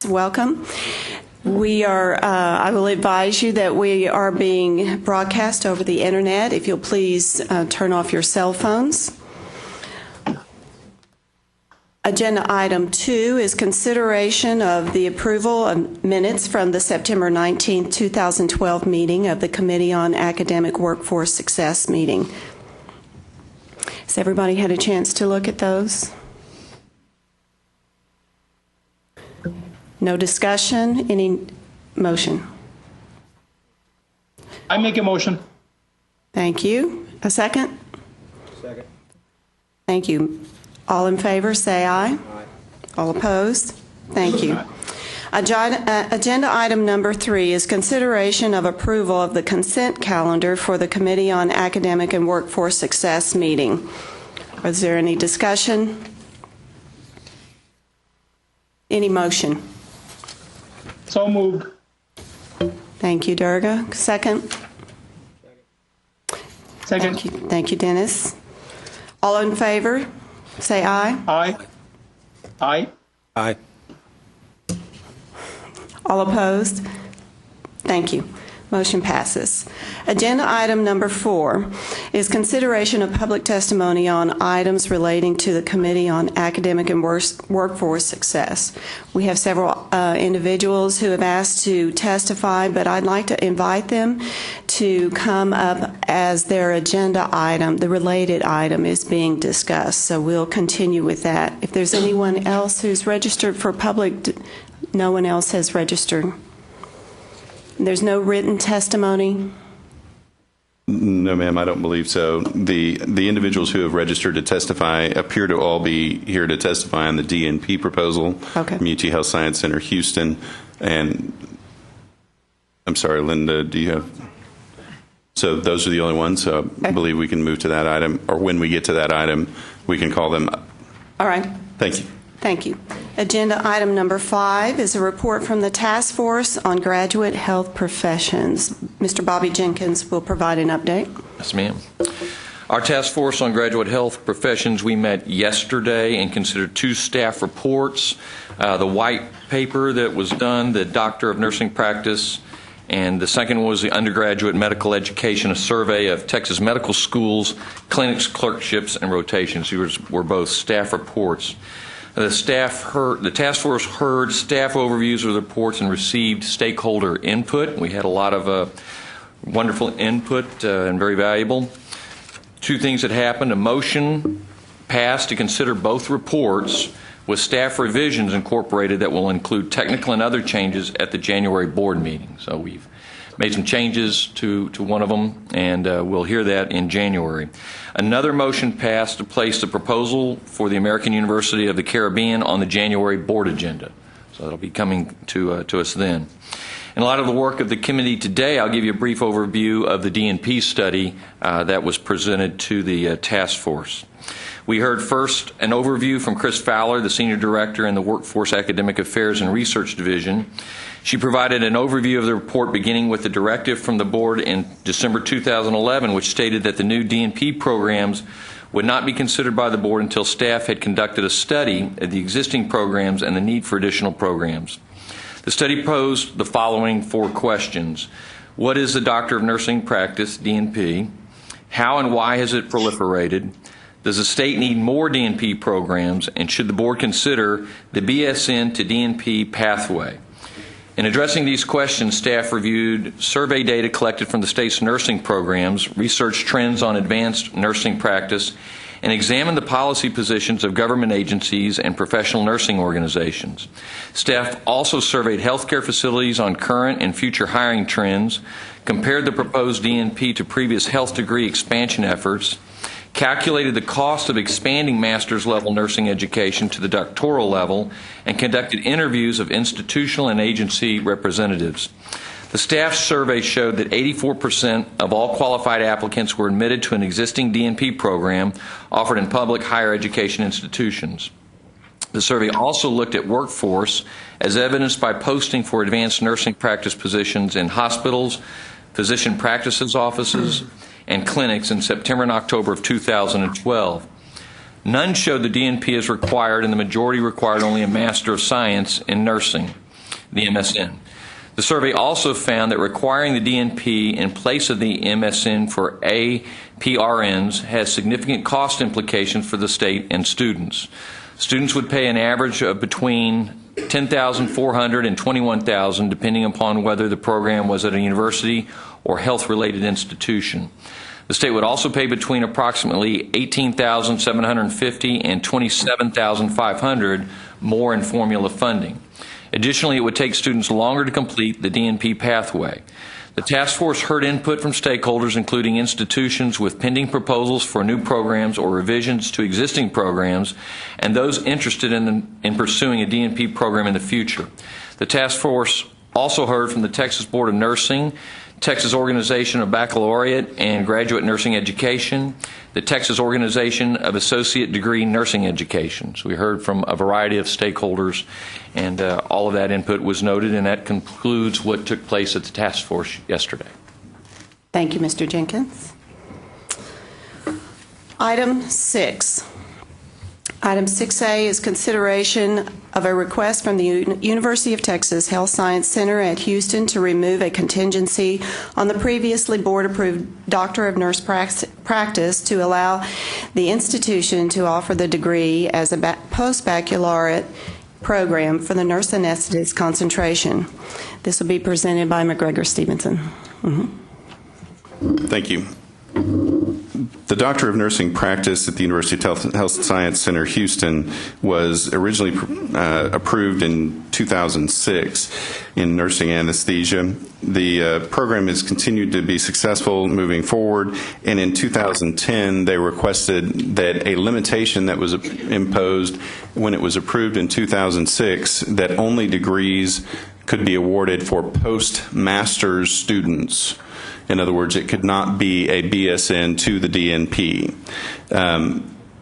Welcome. I will advise you that we are being broadcast over the internet. If you'll please turn off your cell phones. Agenda item 2 is consideration of the approval of minutes from the September 19, 2012 meeting of the Committee on Academic Workforce Success meeting. Has everybody had a chance to look at those? No discussion? Any motion? I make a motion. Thank you. A second? Second. Thank you. All in favor, say aye. Aye. All opposed? Thank you. Agenda item number 3 is consideration of approval of the consent calendar for the Committee on Academic and Workforce Success meeting. Is there any discussion? Any motion? So moved. Thank you, Durga. Second? Second. Thank you, Dennis. All in favor, say aye. Aye. Aye. Aye. All opposed? Thank you. Motion passes. Agenda item number 4 is consideration of public testimony on items relating to the Committee on Academic and Workforce Success. We have several individuals who have asked to testify, but I'd like to invite them to come up as their agenda item. The related item is being discussed, so we'll continue with that. If there's anyone else who's registered for public, no one else has registered. There's no written testimony? No, ma'am, I don't believe so. The individuals who have registered to testify appear to all be here to testify on the DNP proposal. Okay. From UT Health Science Center, Houston. And I'm sorry, Linda, do you have? So those are the only ones. So I believe we can move to that item, or when we get to that item, we can call them up. All right. Thank you. Thank you. Agenda item number 5 is a report from the Task Force on Graduate Health Professions. Mr. Bobby Jenkins will provide an update. Yes, ma'am. Our Task Force on Graduate Health Professions, we met yesterday and considered 2 staff reports. The white paper that was done, the Doctor of Nursing Practice, and the second was the Undergraduate Medical Education, a survey of Texas medical schools, clinics, clerkships, and rotations. These were both staff reports. The task force heard staff overviews of the reports and received stakeholder input. We had a lot of wonderful input and very valuable. 2 things that happened. A motion passed to consider both reports with staff revisions incorporated that will include technical and other changes at the January board meeting. So we've made some changes to one of them, and we'll hear that in January. Another motion passed to place the proposal for the American University of the Caribbean on the January board agenda. So that'll be coming to us then. In a lot of the work of the committee today, I'll give you a brief overview of the DNP study that was presented to the task force. We heard first an overview from Chris Fowler, the Senior Director in the Workforce Academic Affairs and Research Division. She provided an overview of the report beginning with the directive from the board in December 2011, which stated that the new DNP programs would not be considered by the board until staff had conducted a study of the existing programs and the need for additional programs. The study posed the following 4 questions. What is the Doctor of Nursing Practice, DNP? How and why has it proliferated? Does the state need more DNP programs? And should the board consider the BSN to DNP pathway? In addressing these questions, staff reviewed survey data collected from the state's nursing programs, researched trends on advanced nursing practice, and examined the policy positions of government agencies and professional nursing organizations. Staff also surveyed healthcare facilities on current and future hiring trends, compared the proposed DNP to previous health degree expansion efforts, calculated the cost of expanding master's level nursing education to the doctoral level, and conducted interviews of institutional and agency representatives. The staff survey showed that 84% of all qualified applicants were admitted to an existing DNP program offered in public higher education institutions. The survey also looked at workforce as evidenced by posting for advanced nursing practice positions in hospitals, physician practices offices, and clinics in September and October of 2012. None showed the DNP is required, and the majority required only a Master of Science in Nursing. the MSN. The survey also found that requiring the DNP in place of the MSN for APRNs has significant cost implications for the state and students. Students would pay an average of between $10,400 and $21,000, depending upon whether the program was at a university or health-related institution. The state would also pay between approximately $18,750 and $27,500 more in formula funding. Additionally, it would take students longer to complete the DNP pathway. The task force heard input from stakeholders, including institutions with pending proposals for new programs or revisions to existing programs, and those interested in pursuing a DNP program in the future. The task force also heard from the Texas Board of Nursing, Texas Organization of Baccalaureate and Graduate Nursing Education, the Texas Organization of Associate Degree Nursing Education. So we heard from a variety of stakeholders, and all of that input was noted, and that concludes what took place at the task force yesterday. Thank you, Mr. Jenkins. Item 6. Item 6A is consideration of a request from the University of Texas Health Science Center at Houston to remove a contingency on the previously board-approved Doctor of Nurse Practice to allow the institution to offer the degree as a post-baccalaureate program for the nurse anesthetist concentration. This will be presented by McGregor Stevenson. Thank you. The Doctor of Nursing Practice at the University of Health Science Center, Houston, was originally approved in 2006 in nursing anesthesia. The program has continued to be successful moving forward, and in 2010 they requested that a limitation that was imposed when it was approved in 2006 that only degrees could be awarded for post-master's students. In other words, it could not be a BSN to the DNP.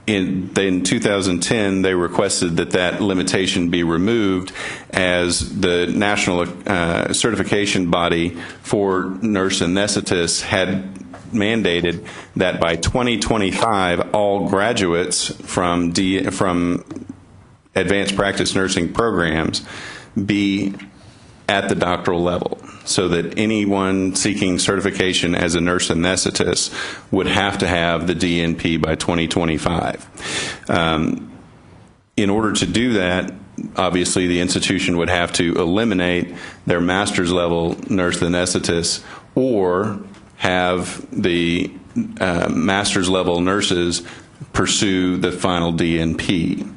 In 2010, they requested that limitation be removed as the national certification body for nurse anesthetists had mandated that by 2025, all graduates from advanced practice nursing programs be at the doctoral level, so that anyone seeking certification as a nurse anesthetist would have to have the DNP by 2025. In order to do that, obviously the institution would have to eliminate their master's level nurse anesthetists or have the master's level nurses pursue the final DNP.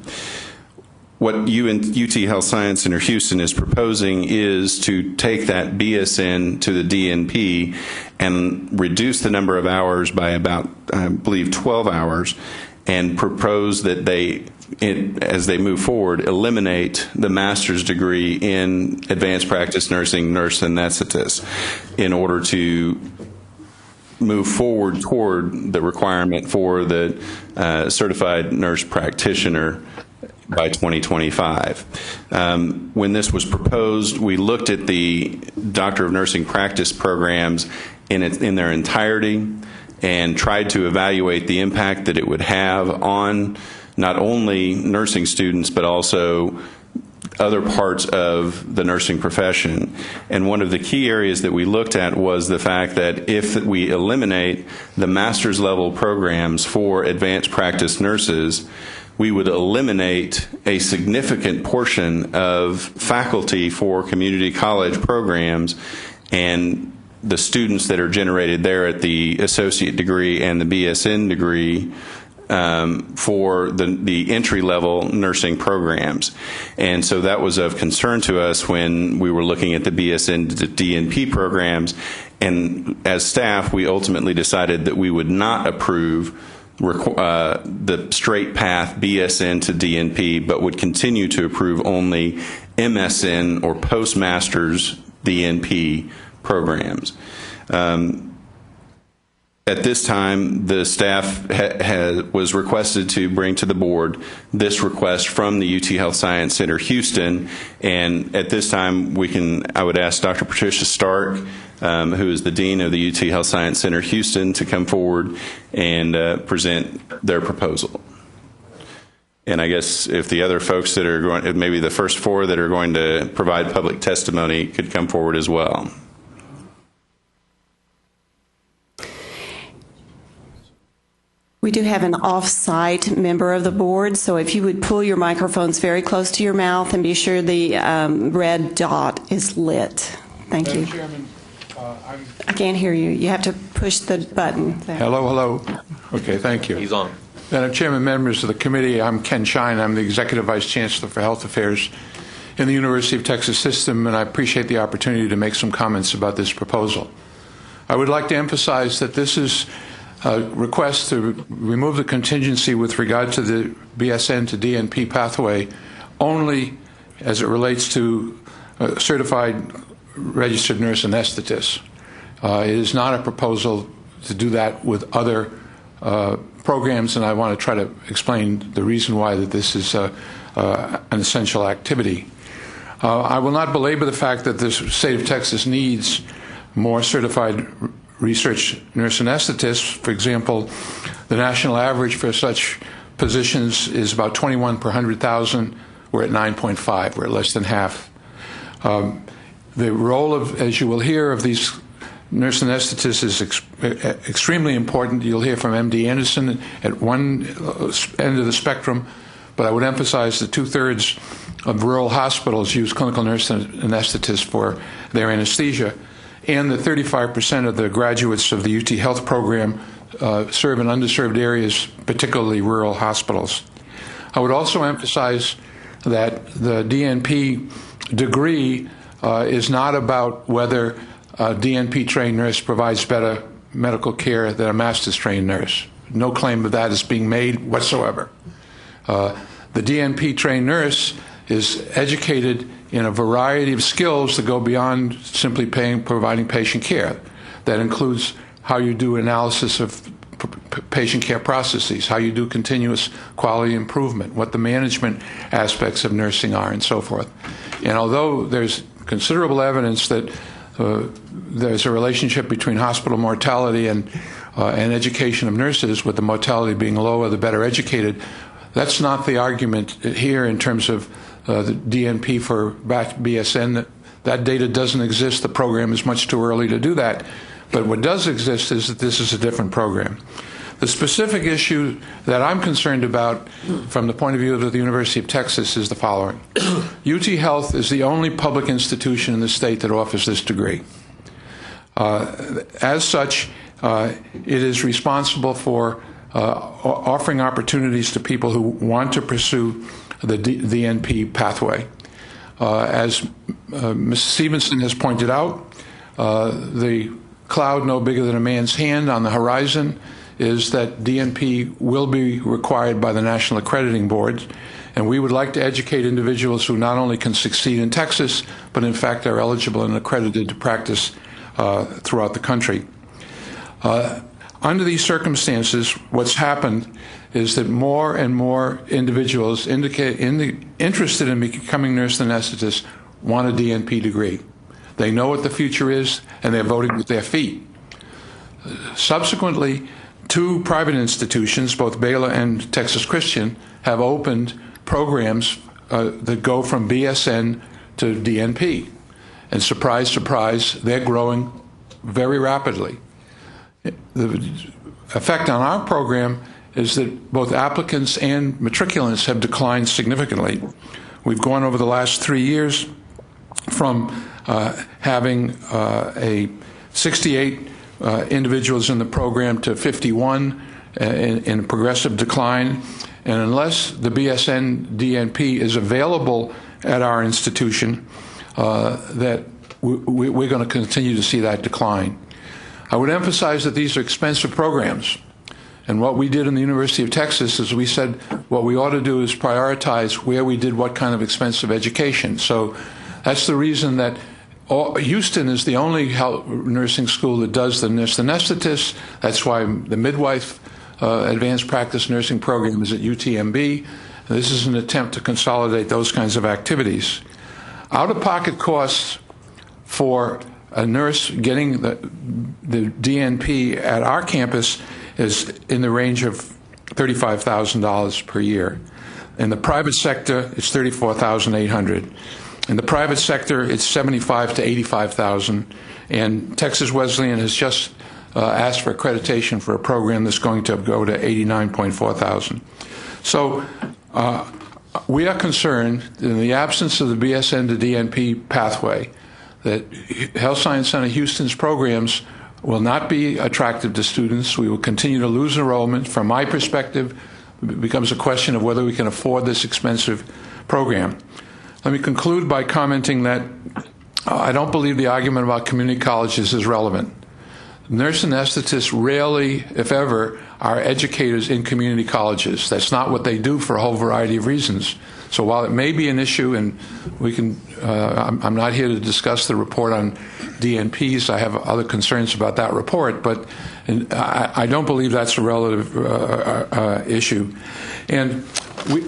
What UT Health Science Center Houston is proposing is to take that BSN to the DNP and reduce the number of hours by about, I believe, 12 hours, and propose that they, as they move forward, eliminate the master's degree in advanced practice nursing nurse anesthetist in order to move forward toward the requirement for the certified nurse practitioner by 2025. When this was proposed, we looked at the Doctor of Nursing Practice programs in their entirety and tried to evaluate the impact that it would have on not only nursing students but also other parts of the nursing profession. And one of the key areas that we looked at was the fact that if we eliminate the master's level programs for advanced practice nurses, we would eliminate a significant portion of faculty for community college programs, and the students that are generated there at the associate degree and the BSN degree for the entry-level nursing programs. And so that was of concern to us when we were looking at the BSN to DNP programs, and as staff, we ultimately decided that we would not approve the straight path BSN to DNP, but would continue to approve only MSN or postmaster's DNP programs. At this time, the staff was requested to bring to the board this request from the UT Health Science Center Houston, and at this time I would ask Dr. Patricia Stark, who is the Dean of the UT Health Science Center Houston, to come forward and present their proposal. And I guess if the other folks that are going, maybe the first 4 that are going to provide public testimony could come forward as well. We do have an off-site member of the board, so if you would pull your microphones very close to your mouth and be sure the red dot is lit. Thank you. Madam Chairman, I can't hear you. You have to push the button. There. hello. Okay, thank you. He's on. Madam Chairman, members of the committee, I'm Ken Shine. I'm the Executive Vice Chancellor for Health Affairs in the University of Texas System, and I appreciate the opportunity to make some comments about this proposal. I would like to emphasize that this is a request to remove the contingency with regard to the BSN to DNP pathway only as it relates to certified registered nurse anesthetists. It is not a proposal to do that with other programs, and I want to try to explain the reason why that this is an essential activity. I will not belabor the fact that the state of Texas needs more certified research nurse anesthetists. For example, the national average for such positions is about 21 per 100,000. We're at 9.5. We're at less than half. The role of, as you will hear, of these nurse anesthetists is extremely important. You'll hear from MD Anderson at one end of the spectrum, but I would emphasize that 2/3 of rural hospitals use clinical nurse anesthetists for their anesthesia, and that 35% of the graduates of the UT Health program serve in underserved areas, particularly rural hospitals. I would also emphasize that the DNP degree is not about whether a DNP-trained nurse provides better medical care than a master's-trained nurse. No claim of that is being made whatsoever. The DNP-trained nurse is educated in a variety of skills that go beyond simply providing patient care. That includes how you do analysis of patient care processes, how you do continuous quality improvement, what the management aspects of nursing are, and so forth. And although there's considerable evidence that there's a relationship between hospital mortality and education of nurses, with the mortality being lower, the better educated, that's not the argument here in terms of the DNP for BSN. That data doesn't exist. The program is much too early to do that. But what does exist is that this is a different program. The specific issue that I'm concerned about from the point of view of the University of Texas is the following. UT Health is the only public institution in the state that offers this degree. As such, it is responsible for offering opportunities to people who want to pursue the DNP pathway. As Mrs. Stevenson has pointed out, the cloud no bigger than a man's hand on the horizon is that DNP will be required by the National Accrediting Board, and we would like to educate individuals who not only can succeed in Texas, but in fact are eligible and accredited to practice throughout the country. Under these circumstances, what's happened is that more and more individuals interested in becoming nurse anesthetists want a DNP degree. They know what the future is, and they're voting with their feet. Subsequently, 2 private institutions, both Baylor and Texas Christian, have opened programs that go from BSN to DNP. And surprise, surprise, they're growing very rapidly. The effect on our program is that both applicants and matriculants have declined significantly. We've gone over the last 3 years from having 68 individuals in the program to 51 in progressive decline. And unless the BSN DNP is available at our institution, that we're going to continue to see that decline. I would emphasize that these are expensive programs. And what we did in the University of Texas is we said what we ought to do is prioritize where we did what kind of expensive education. So that's the reason that Houston is the only nursing school that does the nurse anesthetist. That's why the midwife advanced practice nursing program is at UTMB. And this is an attempt to consolidate those kinds of activities. Out-of-pocket costs for a nurse getting the DNP at our campus is in the range of $35,000 per year. In the private sector, it's $34,800. In the private sector, it's $75,000 to $85,000. And Texas Wesleyan has just asked for accreditation for a program that's going to go to $89,400. So we are concerned that in the absence of the BSN to DNP pathway, that Health Science Center Houston's programs will not be attractive to students. We will continue to lose enrollment. From my perspective, it becomes a question of whether we can afford this expensive program. Let me conclude by commenting that I don't believe the argument about community colleges is relevant. Nurse anesthetists rarely, if ever, are educators in community colleges. That's not what they do for a whole variety of reasons. So while it may be an issue, and we can, I'm not here to discuss the report on DNPs. I have other concerns about that report, but I don't believe that's a relative issue. And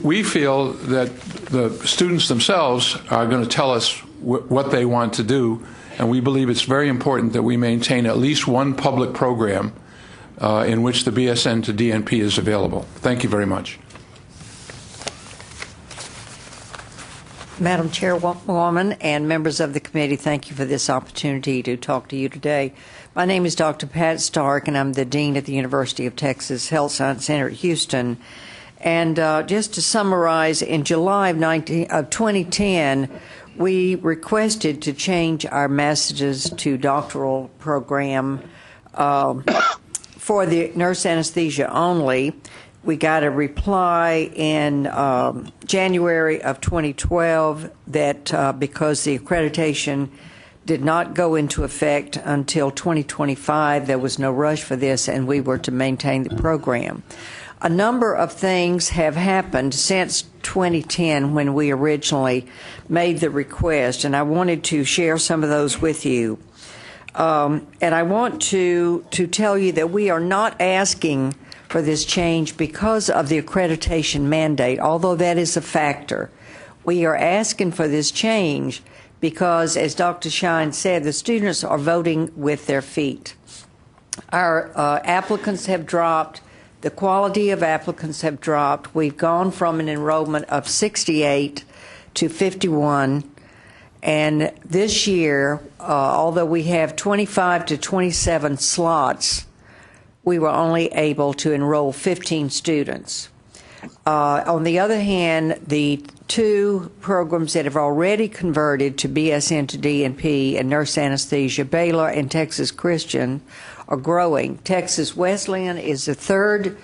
we feel that the students themselves are going to tell us what they want to do, and we believe it's very important that we maintain at least one public program in which the BSN to DNP is available. Thank you very much. Madam Chairwoman and members of the committee, thank you for this opportunity to talk to you today. My name is Dr. Pat Stark, and I'm the Dean at the University of Texas Health Science Center at Houston. And just to summarize, in July of 2010, we requested to change our Master's to Doctoral program for the nurse anesthesia only. We got a reply in January of 2012 that because the accreditation did not go into effect until 2025, there was no rush for this, and we were to maintain the program. A number of things have happened since 2010 when we originally made the request, and I wanted to share some of those with you. And I want to tell you that we are not asking for this change because of the accreditation mandate, although that is a factor. We are asking for this change because, as Dr. Shine said, the students are voting with their feet. Our applicants have dropped. The quality of applicants have dropped. We've gone from an enrollment of 68 to 51. And this year, although we have 25 to 27 slots, we were only able to enroll 15 students. On the other hand, the two programs that have already converted to BSN to DNP and nurse anesthesia, Baylor and Texas Christian, are growing. Texas Wesleyan is the third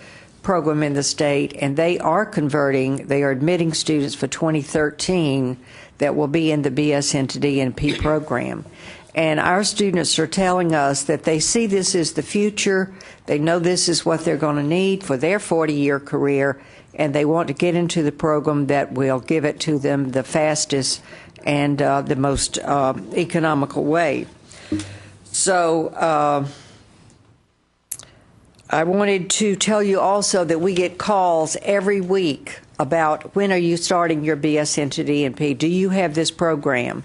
program in the state, and they are converting. They are admitting students for 2013 that will be in the BSN to DNP program. And our students are telling us that they see this as the future. They know this is what they're going to need for their 40-year career, and they want to get into the program that will give it to them the fastest and the most economical way. So I wanted to tell you also that we get calls every week about when are you starting your BSN to DNP? Do you have this program?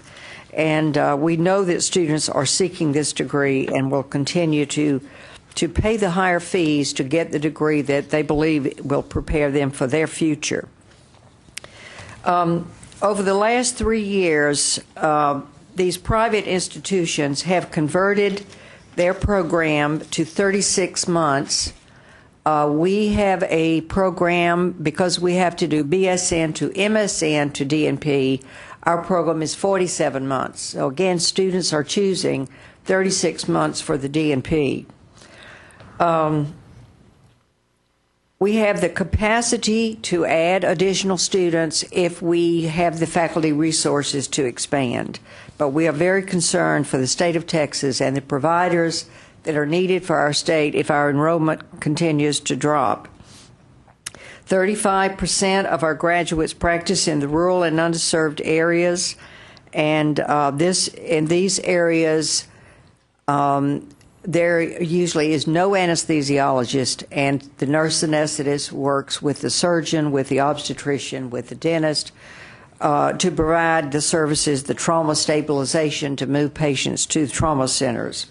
And we know that students are seeking this degree and will continue to pay the higher fees to get the degree that they believe will prepare them for their future. Over the last 3 years, these private institutions have converted their program to 36 months. We have a program, because we have to do BSN to MSN to DNP, our program is 47 months. So again, students are choosing 36 months for the DNP. We have the capacity to add additional students if we have the faculty resources to expand. But we are very concerned for the state of Texas and the providers that are needed for our state if our enrollment continues to drop. 35% of our graduates practice in the rural and underserved areas, and in these areas, there usually is no anesthesiologist, and the nurse anesthetist works with the surgeon, with the obstetrician, with the dentist to provide the services, the trauma stabilization, to move patients to trauma centers.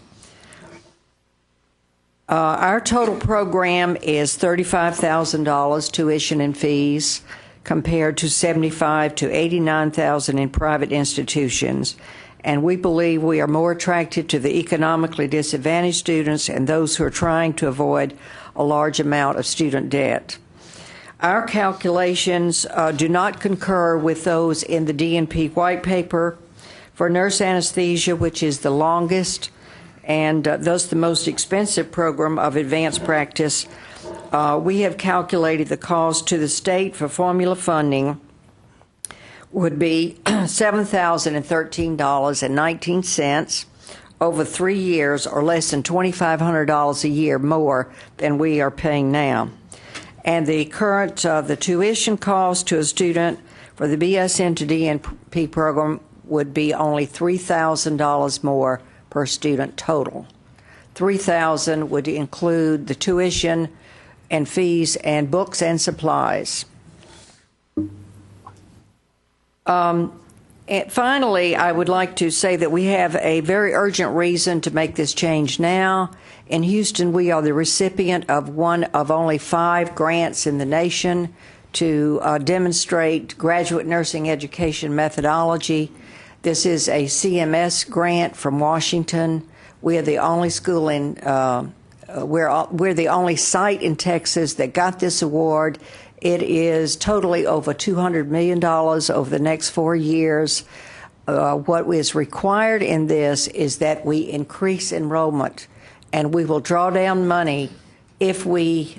Our total program is $35,000 tuition and fees. compared to $75,000 to $89,000 in private institutions. And we believe we are more attractive to the economically disadvantaged students and those who are trying to avoid a large amount of student debt. Our calculations do not concur with those in the DNP white paper. For nurse anesthesia, which is the longest and thus the most expensive program of advanced practice, we have calculated the cost to the state for formula funding would be $7,013.19 over 3 years, or less than $2,500 a year more than we are paying now. And the current the tuition cost to a student for the BSN to DNP program would be only $3,000 more per student total. $3,000 would include the tuition and fees and books and supplies. And finally, I would like to say that we have a very urgent reason to make this change now. In Houston, we are the recipient of one of only 5 grants in the nation to demonstrate graduate nursing education methodology. This is a CMS grant from Washington. We are the only school in, we're the only site in Texas that got this award. It is totally over $200 million over the next 4 years. What is required in this is that we increase enrollment, and we will draw down money if we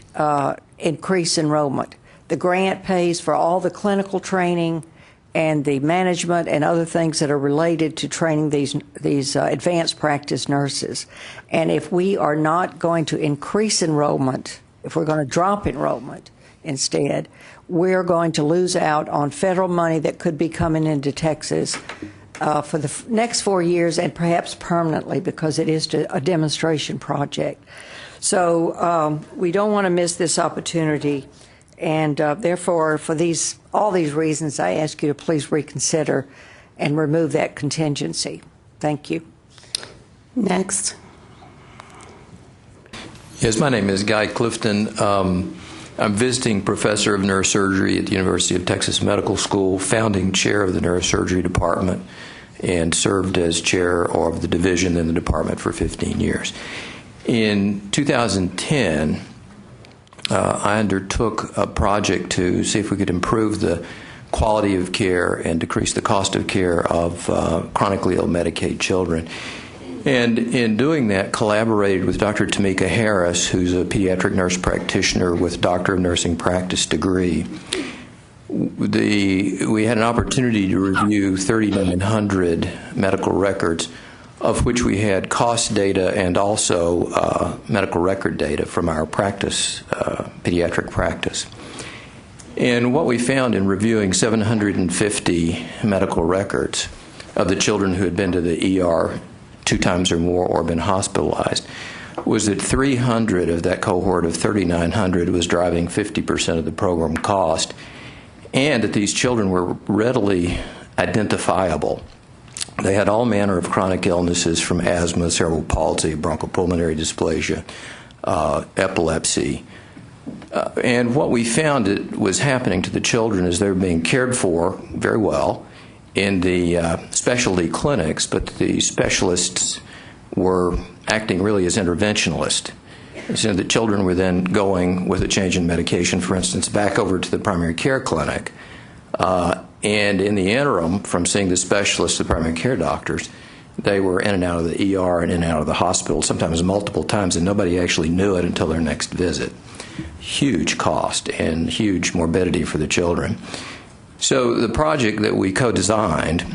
increase enrollment. The grant pays for all the clinical training and the management and other things that are related to training these advanced practice nurses. And if we are not going to increase enrollment, if we're going to drop enrollment instead, we're going to lose out on federal money that could be coming into Texas for the next 4 years and perhaps permanently, because it is a demonstration project. So we don't want to miss this opportunity. And therefore, for all these reasons, I ask you to please reconsider and remove that contingency. Thank you. Next. Yes, my name is Guy Clifton. I'm visiting professor of neurosurgery at the University of Texas Medical School, founding chair of the neurosurgery department, and served as chair of the division in the department for 15 years. In 2010, I undertook a project to see if we could improve the quality of care and decrease the cost of care of chronically ill Medicaid children. And in doing that, collaborated with Dr. Tamika Harris, who's a pediatric nurse practitioner with Doctor of Nursing Practice degree. We had an opportunity to review 3,900 medical records, of which we had cost data and also medical record data from our practice, pediatric practice. And what we found in reviewing 750 medical records of the children who had been to the ER 2 times or more or been hospitalized was that 300 of that cohort of 3,900 was driving 50% of the program cost, and that these children were readily identifiable. They had all manner of chronic illnesses, from asthma, cerebral palsy, bronchopulmonary dysplasia, epilepsy. And what we found that was happening to the children is they were being cared for very well in the specialty clinics, but the specialists were acting really as interventionalists. So the children were then going, with a change in medication, for instance, back over to the primary care clinic. And in the interim, from seeing the specialists, the primary care doctors, they were in and out of the ER and in and out of the hospital, sometimes multiple times, and nobody actually knew it until their next visit. Huge cost and huge morbidity for the children. So the project that we co-designed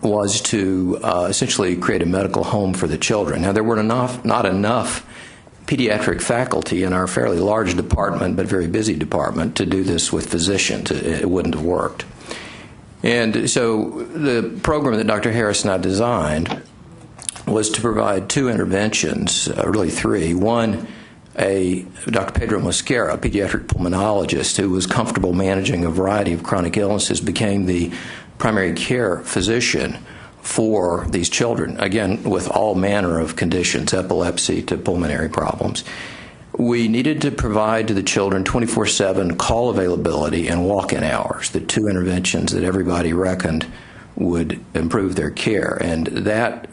was to essentially create a medical home for the children. Now, there were not enough pediatric faculty in our fairly large department, but very busy department, to do this with physicians. It wouldn't have worked. And so the program that Dr. Harris and I designed was to provide 2 interventions, really 3. One, Dr. Pedro Mosquera, a pediatric pulmonologist who was comfortable managing a variety of chronic illnesses, became the primary care physician for these children, again, with all manner of conditions, epilepsy to pulmonary problems. we needed to provide to the children 24/7 call availability and walk-in hours, the two interventions that everybody reckoned would improve their care. And that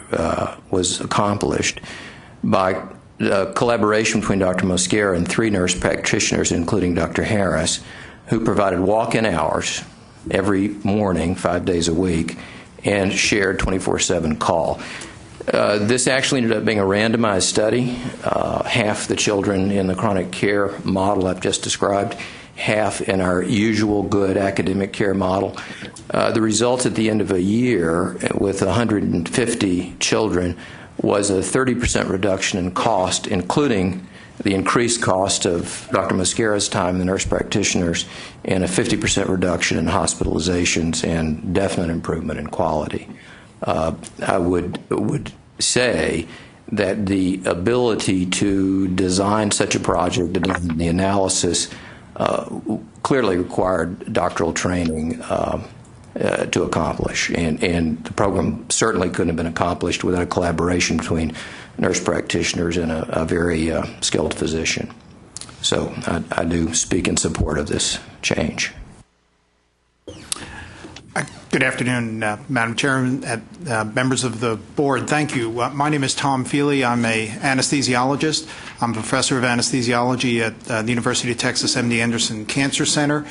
was accomplished by collaboration between Dr. Mosquera and 3 nurse practitioners, including Dr. Harris, who provided walk-in hours every morning, 5 days a week, and shared 24/7 call. This actually ended up being a randomized study. Half the children in the chronic care model I've just described, half in our usual good academic care model. The result at the end of a year with 150 children was a 30% reduction in cost, including the increased cost of Dr. Mosquera's time, the nurse practitioners, and a 50% reduction in hospitalizations and definite improvement in quality. I would say that the ability to design such a project and the analysis clearly required doctoral training to accomplish, and the program certainly couldn't have been accomplished without a collaboration between nurse practitioners and a very skilled physician. So I do speak in support of this change. Good afternoon, Madam Chairman, members of the board. Thank you. My name is Tom Feely. I'm an anesthesiologist. I'm a professor of anesthesiology at the University of Texas MD Anderson Cancer Center.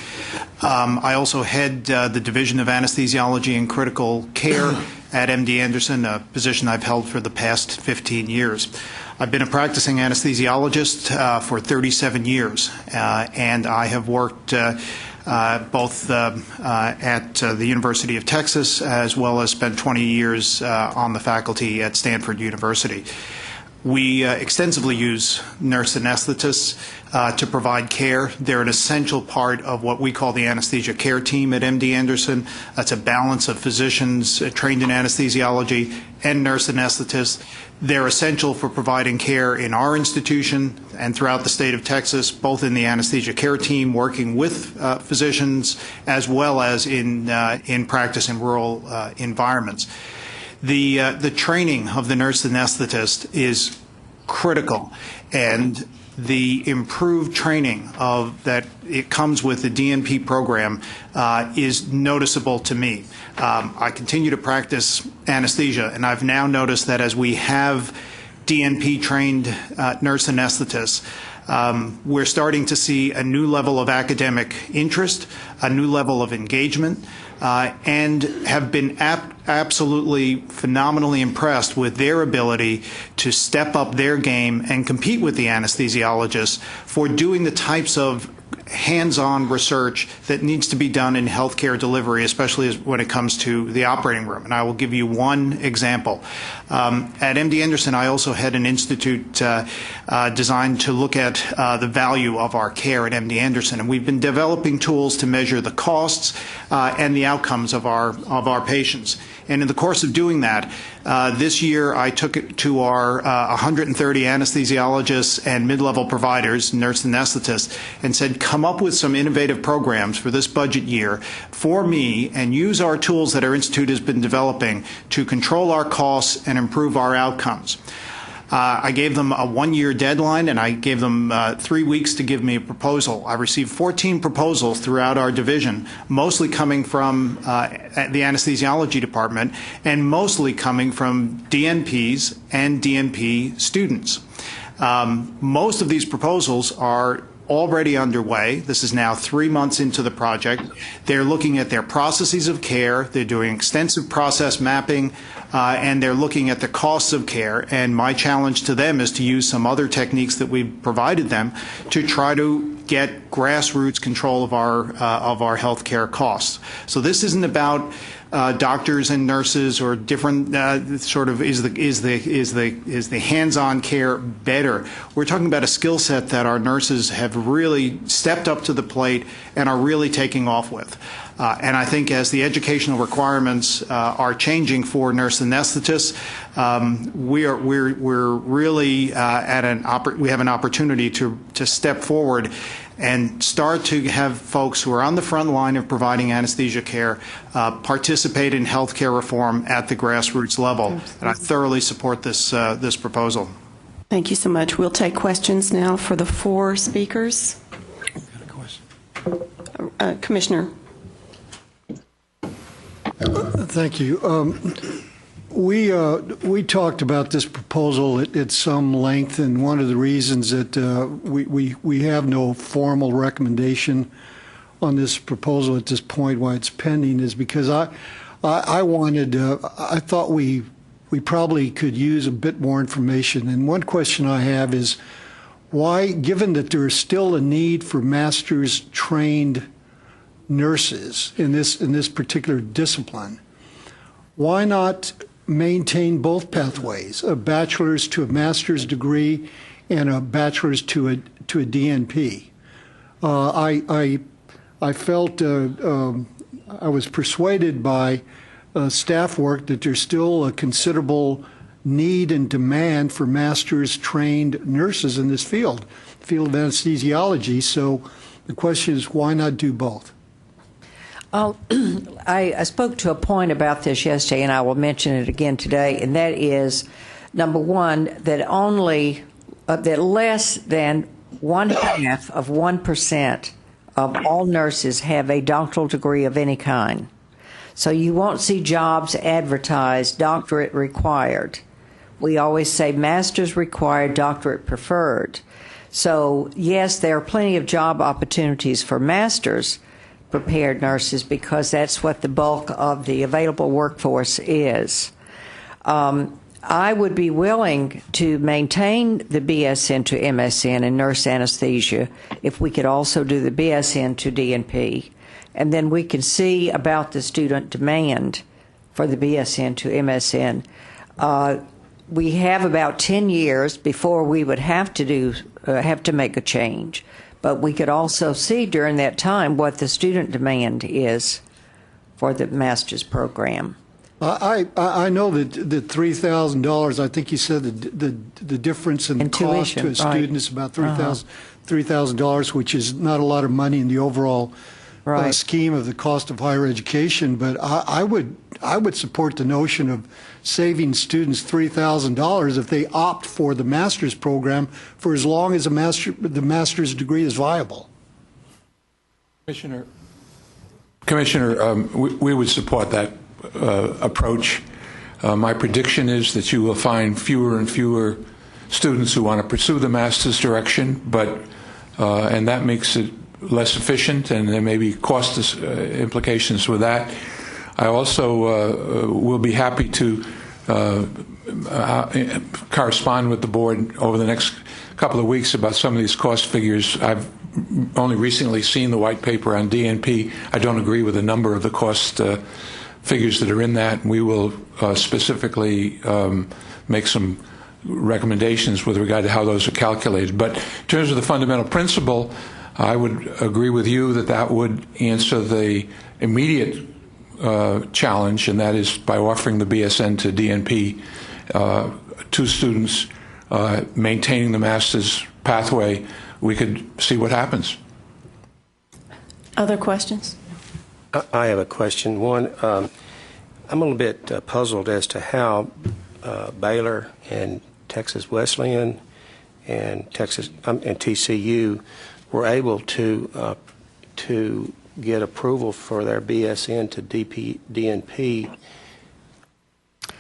I also head the Division of Anesthesiology and Critical Care at MD Anderson, a position I've held for the past 15 years. I've been a practicing anesthesiologist for 37 years, and I have worked both at the University of Texas, as well as spent 20 years on the faculty at Stanford University. We extensively use nurse anesthetists to provide care. They're an essential part of what we call the anesthesia care team at MD Anderson. That's a balance of physicians trained in anesthesiology and nurse anesthetists. They're essential for providing care in our institution and throughout the state of Texas, both in the anesthesia care team working with physicians, as well as in practice in rural environments. The training of the nurse anesthetist is critical, and the improved training that it comes with the DNP program is noticeable to me. I continue to practice anesthesia, and I've now noticed that as we have DNP-trained nurse anesthetists, we're starting to see a new level of academic interest, a new level of engagement, and have been absolutely phenomenally impressed with their ability to step up their game and compete with the anesthesiologists for doing the types of hands-on research that needs to be done in healthcare delivery, especially when it comes to the operating room. And I will give you one example. At MD Anderson, I also had an institute designed to look at the value of our care at MD Anderson, and we've been developing tools to measure the costs and the outcomes of our patients. And in the course of doing that, this year I took it to our 130 anesthesiologists and mid-level providers, nurse anesthetists, and said, come up with some innovative programs for this budget year for me and use our tools that our institute has been developing to control our costs and improve our outcomes. I gave them a one-year deadline, and I gave them 3 weeks to give me a proposal. I received 14 proposals throughout our division, mostly coming from the anesthesiology department, and mostly coming from DNPs and DNP students. Most of these proposals are already underway. This is now 3 months into the project. They're looking at their processes of care. They're doing extensive process mapping, and they're looking at the costs of care. And my challenge to them is to use some other techniques that we've provided them to try to get grassroots control of our health care costs. So this isn't about doctors and nurses or different sort of is the hands-on care better. We're talking about a skill set that our nurses have really stepped up to the plate and are really taking off with. And I think as the educational requirements are changing for nurse anesthetists, we're really we have an opportunity to step forward and start to have folks who are on the front line of providing anesthesia care participate in healthcare reform at the grassroots level. And I thoroughly support this proposal. Thank you so much. We'll take questions now for the four speakers. Commissioner. Thank you. We talked about this proposal at some length, and one of the reasons that we have no formal recommendation on this proposal at this point, why it's pending, is because I thought we probably could use a bit more information. And one question I have is why, given that there is still a need for master's trained nurses in this particular discipline, why not maintain both pathways, a bachelor's to a master's degree and a bachelor's to a DNP? I felt I was persuaded by staff work that there's still a considerable need and demand for master's trained nurses in this field of anesthesiology. So the question is, why not do both? I spoke to a point about this yesterday, and I will mention it again today, and that is, number one, that that less than 0.5% of all nurses have a doctoral degree of any kind. So you won't see jobs advertised, doctorate required. We always say master's required, doctorate preferred. So yes, there are plenty of job opportunities for master's prepared nurses because that's what the bulk of the available workforce is. I would be willing to maintain the BSN to MSN in nurse anesthesia if we could also do the BSN to DNP. And then we can see about the student demand for the BSN to MSN. We have about 10 years before we would have to make a change. But we could also see during that time what the student demand is for the master's program. I know that $3,000. I think you said the difference in cost to a student is about $3,000, which is not a lot of money in the overall scheme of the cost of higher education. But I would support the notion of saving students $3,000 if they opt for the master's program for as long as the master's degree is viable. Commissioner, we would support that approach. My prediction is that you will find fewer and fewer students who want to pursue the master's direction, and that makes it less efficient, and there may be cost implications with that. I also will be happy to correspond with the board over the next couple of weeks about some of these cost figures. I've only recently seen the white paper on DNP. I don't agree with a number of the cost figures that are in that. We will specifically make some recommendations with regard to how those are calculated. But in terms of the fundamental principle, I would agree with you that that would answer the immediate challenge, and that is by offering the BSN to DNP to students, maintaining the master's pathway, we could see what happens. Other questions? I have a question. One, I'm a little bit puzzled as to how Baylor and Texas Wesleyan and TCU were able to get approval for their BSN to DNP,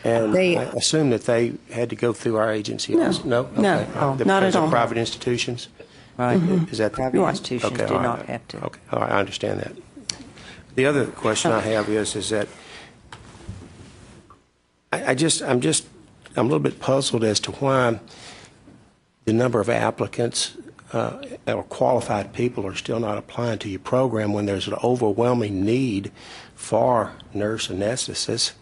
and I assume that they had to go through our agency. No, also. No, okay. No, not at all. Private institutions. Right. Is that private institutions okay, do all not right. have to. Okay, all right, I understand that. The other question I have is that I'm a little bit puzzled as to why the number of applicants or qualified people are still not applying to your program when there's an overwhelming need for nurse anesthetists,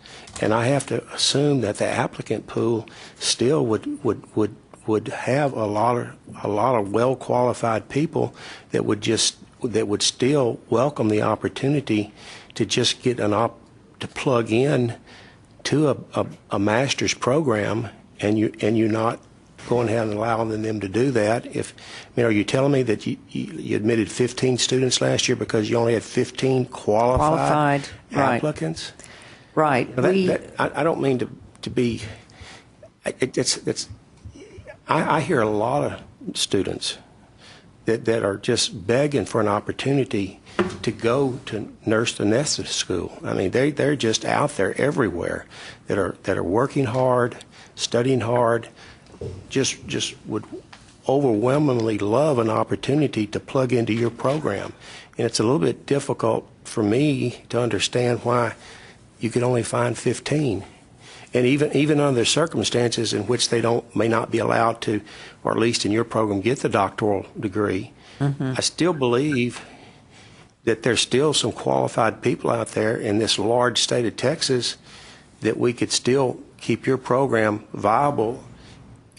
and I have to assume that the applicant pool still would have a lot of well qualified people that would still welcome the opportunity to just get to plug in to a master's program, and you're not going ahead and allowing them to do that. Are you telling me that you admitted 15 students last year because you only had 15 qualified applicants? Right. I don't mean to be. I hear a lot of students that are just begging for an opportunity to go to nurse anesthetist school. I mean, they're just out there everywhere that are working hard, studying hard, just would overwhelmingly love an opportunity to plug into your program. And it's a little bit difficult for me to understand why you could only find 15. And even under circumstances in which they may not be allowed to, or at least in your program, get the doctoral degree, I still believe that there's still some qualified people out there in this large state of Texas that we could still keep your program viable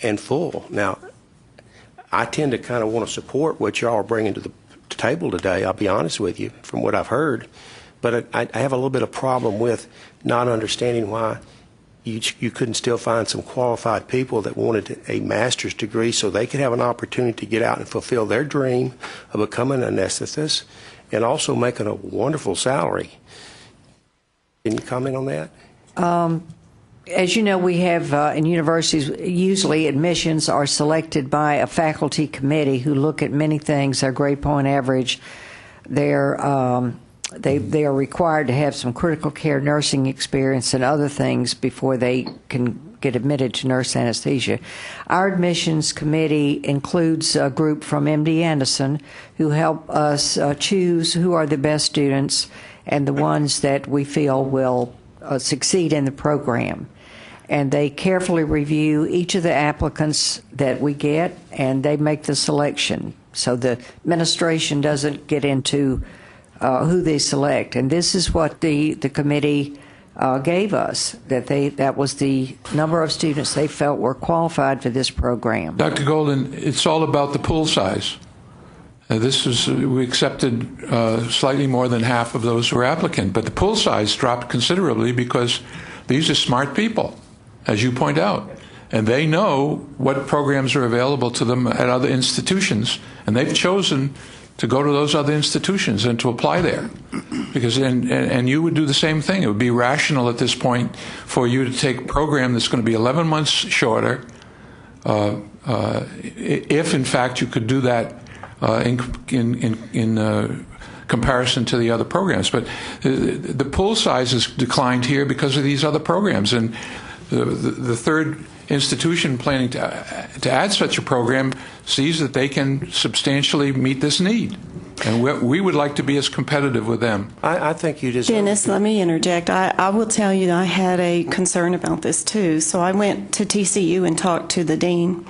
and full. Now, I tend to kind of want to support what y'all are bringing to the table today, I'll be honest with you, from what I've heard. But I have a little bit of problem with not understanding why you couldn't still find some qualified people that wanted a master's degree so they could have an opportunity to get out and fulfill their dream of becoming an anesthetist and also making a wonderful salary. Can you comment on that? As you know, we have in universities, usually admissions are selected by a faculty committee who look at many things, their grade point average, their they are required to have some critical care nursing experience and other things before they can get admitted to nurse anesthesia. Our admissions committee includes a group from MD Anderson who help us choose who are the best students and the ones that we feel will succeed in the program. And they carefully review each of the applicants that we get, and they make the selection. So the administration doesn't get into who they select. And this is what the committee gave us, that was the number of students they felt were qualified for this program. Dr. Golden, it's all about the pool size. We accepted slightly more than half of those who were applicant, but the pool size dropped considerably because these are smart people, as you point out, and they know what programs are available to them at other institutions, and they've chosen to go to those other institutions and to apply there. Because and you would do the same thing. It would be rational at this point for you to take a program that's going to be 11 months shorter, if in fact you could do that in comparison to the other programs. But the pool size has declined here because of these other programs, and the third institution planning to add such a program sees that they can substantially meet this need. And we would like to be as competitive with them. I think you deserve... Dennis, let me interject. I will tell you that I had a concern about this too. So I went to TCU and talked to the dean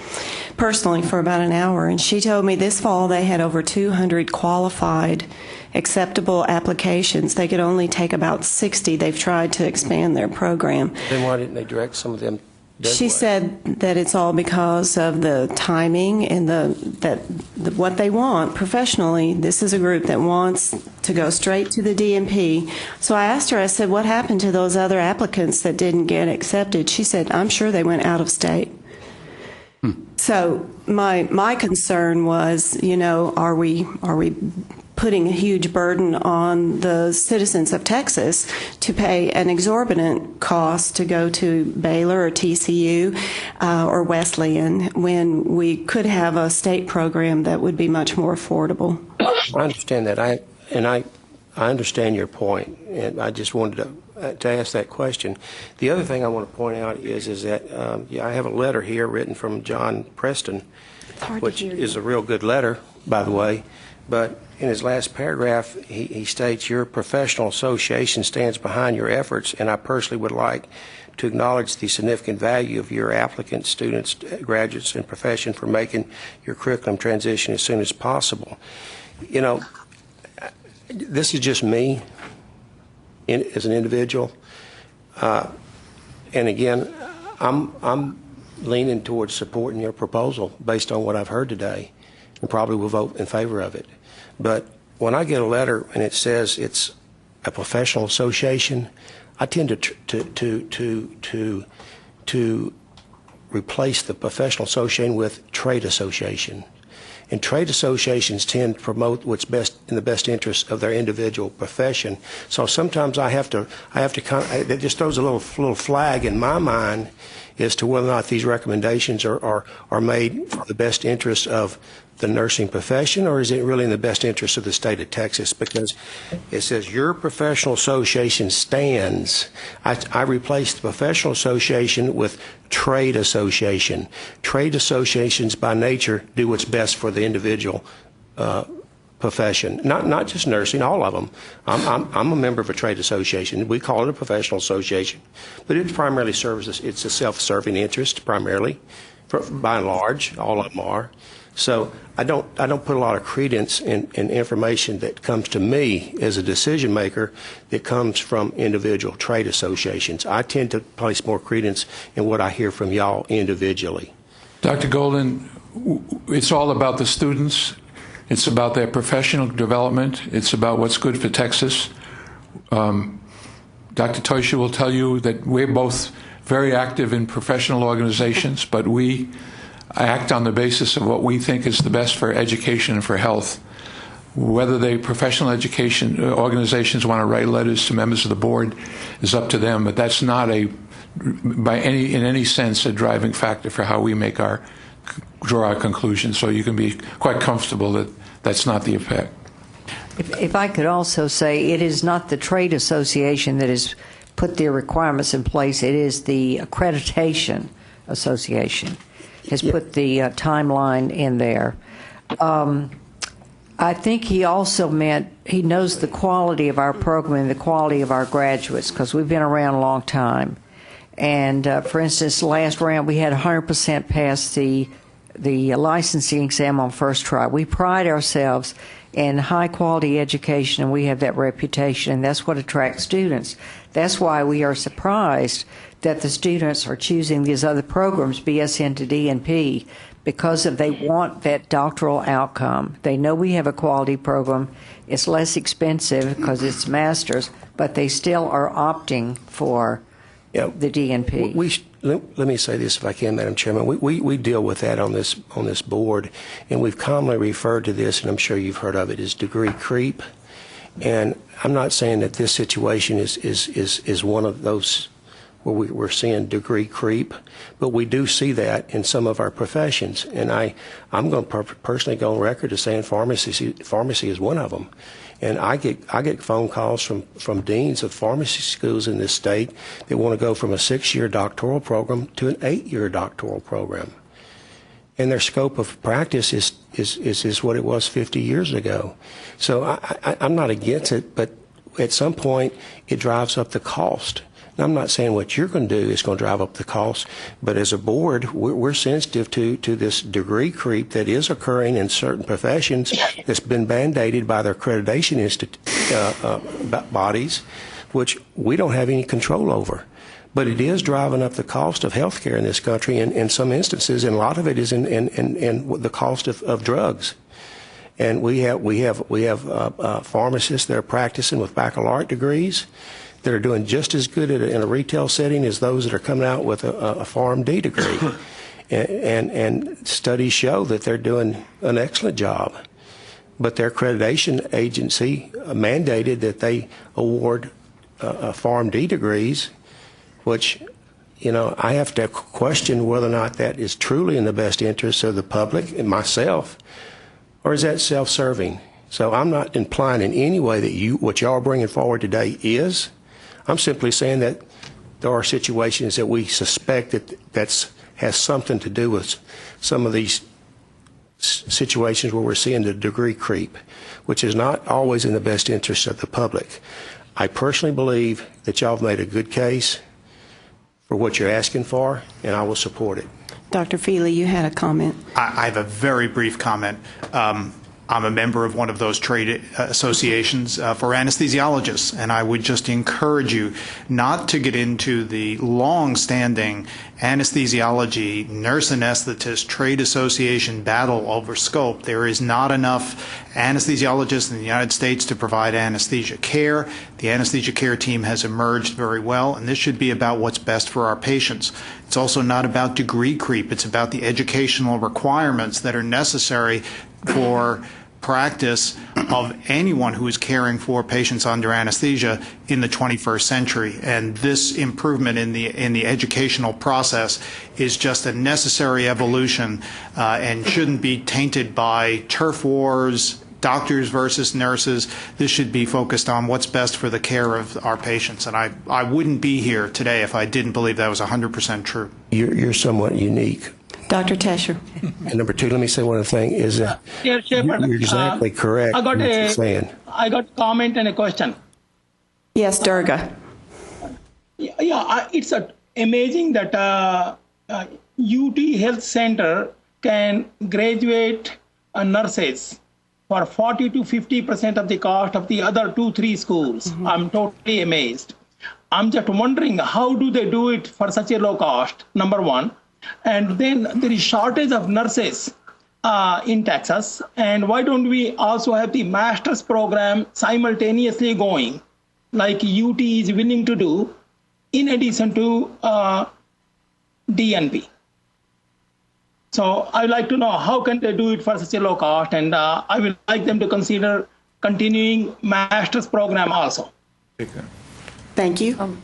personally for about an hour, and she told me this fall they had over 200 qualified acceptable applications. They could only take about 60. They've tried to expand their program. Then why didn't they direct some of them? She said that it's all because of the timing and what they want professionally. This is a group that wants to go straight to the DNP. So I asked her, I said, what happened to those other applicants that didn't get accepted? She said, I'm sure they went out of state. So my concern was, are we putting a huge burden on the citizens of Texas to pay an exorbitant cost to go to Baylor or TCU or Wesleyan when we could have a state program that would be much more affordable? I understand that. I understand your point, and I just wanted to ask that question. The other thing I want to point out is that I have a letter here written from John Preston, which is a real good letter, by the way, but in his last paragraph, he states, your professional association stands behind your efforts, and I personally would like to acknowledge the significant value of your applicants, students, graduates, and profession for making your curriculum transition as soon as possible. This is just me as an individual, and again, I'm leaning towards supporting your proposal based on what I've heard today, and probably will vote in favor of it. But when I get a letter and it says it's a professional association, I tend to replace the professional association with trade association. And trade associations tend to promote what's best in the best interest of their individual profession. So sometimes I have to it just throws a little flag in my mind as to whether or not these recommendations are made for the best interest of the nursing profession, or is it really in the best interest of the state of Texas? Because it says your professional association stands. I replaced the professional association with trade association. Trade associations by nature do what's best for the individual profession, not just nursing, all of them. I'm a member of a trade association. We call it a professional association, but it primarily serves it's a self-serving interest primarily, by and large, all of them are. So I don't put a lot of credence in information that comes to me as a decision maker that comes from individual trade associations. I tend to place more credence in what I hear from y'all individually. Dr. Golden, it's all about the students. It's about their professional development. It's about what's good for Texas. Dr. Teuscher will tell you that we're both very active in professional organizations, but we act on the basis of what we think is the best for education and for health. Whether the professional education organizations want to write letters to members of the board is up to them, but that's not in any sense a driving factor for how we draw our conclusions. So you can be quite comfortable that that's not the effect. If I could also say, it is not the trade association that has put their requirements in place. It is the accreditation association has put the timeline in there. I think he also meant he knows the quality of our program and the quality of our graduates, because we've been around a long time. And for instance, last round we had 100% pass the licensing exam on first try. We pride ourselves in high quality education, and we have that reputation, and that's what attracts students. That's why we are surprised that the students are choosing these other programs, BSN to DNP, because they want that doctoral outcome. They know we have a quality program. It's less expensive because it's master's, but they still are opting for the DNP. Let me say this, if I can, Madam Chairman. We deal with that on this board, and we've commonly referred to this, and I'm sure you've heard of it, as degree creep. And I'm not saying that this situation is one of those where we're seeing degree creep, but we do see that in some of our professions. And I'm going to personally go on record as saying pharmacy is one of them. And I get phone calls from deans of pharmacy schools in this state that want to go from a 6-year doctoral program to an 8-year doctoral program. And their scope of practice is what it was 50 years ago. So I'm not against it, but at some point it drives up the cost. Now, I'm not saying what you're going to do is going to drive up the cost, but as a board, we're sensitive to this degree creep that is occurring in certain professions that's been mandated by their accreditation bodies, which we don't have any control over. But it is driving up the cost of health care in this country in some instances, and a lot of it is in the cost of drugs. And we have pharmacists that are practicing with baccalaureate degrees that are doing just as good in a retail setting as those that are coming out with a PharmD degree. and studies show that they're doing an excellent job. But their accreditation agency mandated that they award PharmD degrees, which, I have to question whether or not that is truly in the best interest of the public and myself, or is that self-serving? So I'm not implying in any way that what y'all are bringing forward today is. I'm simply saying that there are situations that we suspect that has something to do with some of these situations where we're seeing the degree creep, which is not always in the best interest of the public. I personally believe that y'all have made a good case for what you're asking for, and I will support it. Dr. Feely, you had a comment. I have a very brief comment. I'm a member of one of those trade associations for anesthesiologists, and I would just encourage you not to get into the long-standing anesthesiology, nurse anesthetist, trade association battle over scope. There is not enough anesthesiologists in the United States to provide anesthesia care. The anesthesia care team has emerged very well, and this should be about what's best for our patients. It's also not about degree creep. It's about the educational requirements that are necessary for practice of anyone who is caring for patients under anesthesia in the 21st century. And this improvement in the educational process is just a necessary evolution and shouldn't be tainted by turf wars, doctors versus nurses. This should be focused on what's best for the care of our patients. And I wouldn't be here today if I didn't believe that was 100% true. You're somewhat unique. Dr. Tesher. And number two, let me say one other thing, is that Chair, you're exactly correct in what you're saying. I got a comment and a question. Yes, Durga. It's amazing that UT Health Center can graduate nurses for 40 to 50% of the cost of the other 2-3 schools. Mm-hmm. I'm totally amazed. I'm just wondering, how do they do it for such a low cost, number one? And then there is shortage of nurses in Texas. And why don't we also have the master's program simultaneously going, like UT is willing to do, in addition to DNP? So I'd like to know how can they do it for such a low cost, and I would like them to consider continuing master's program also. Thank you.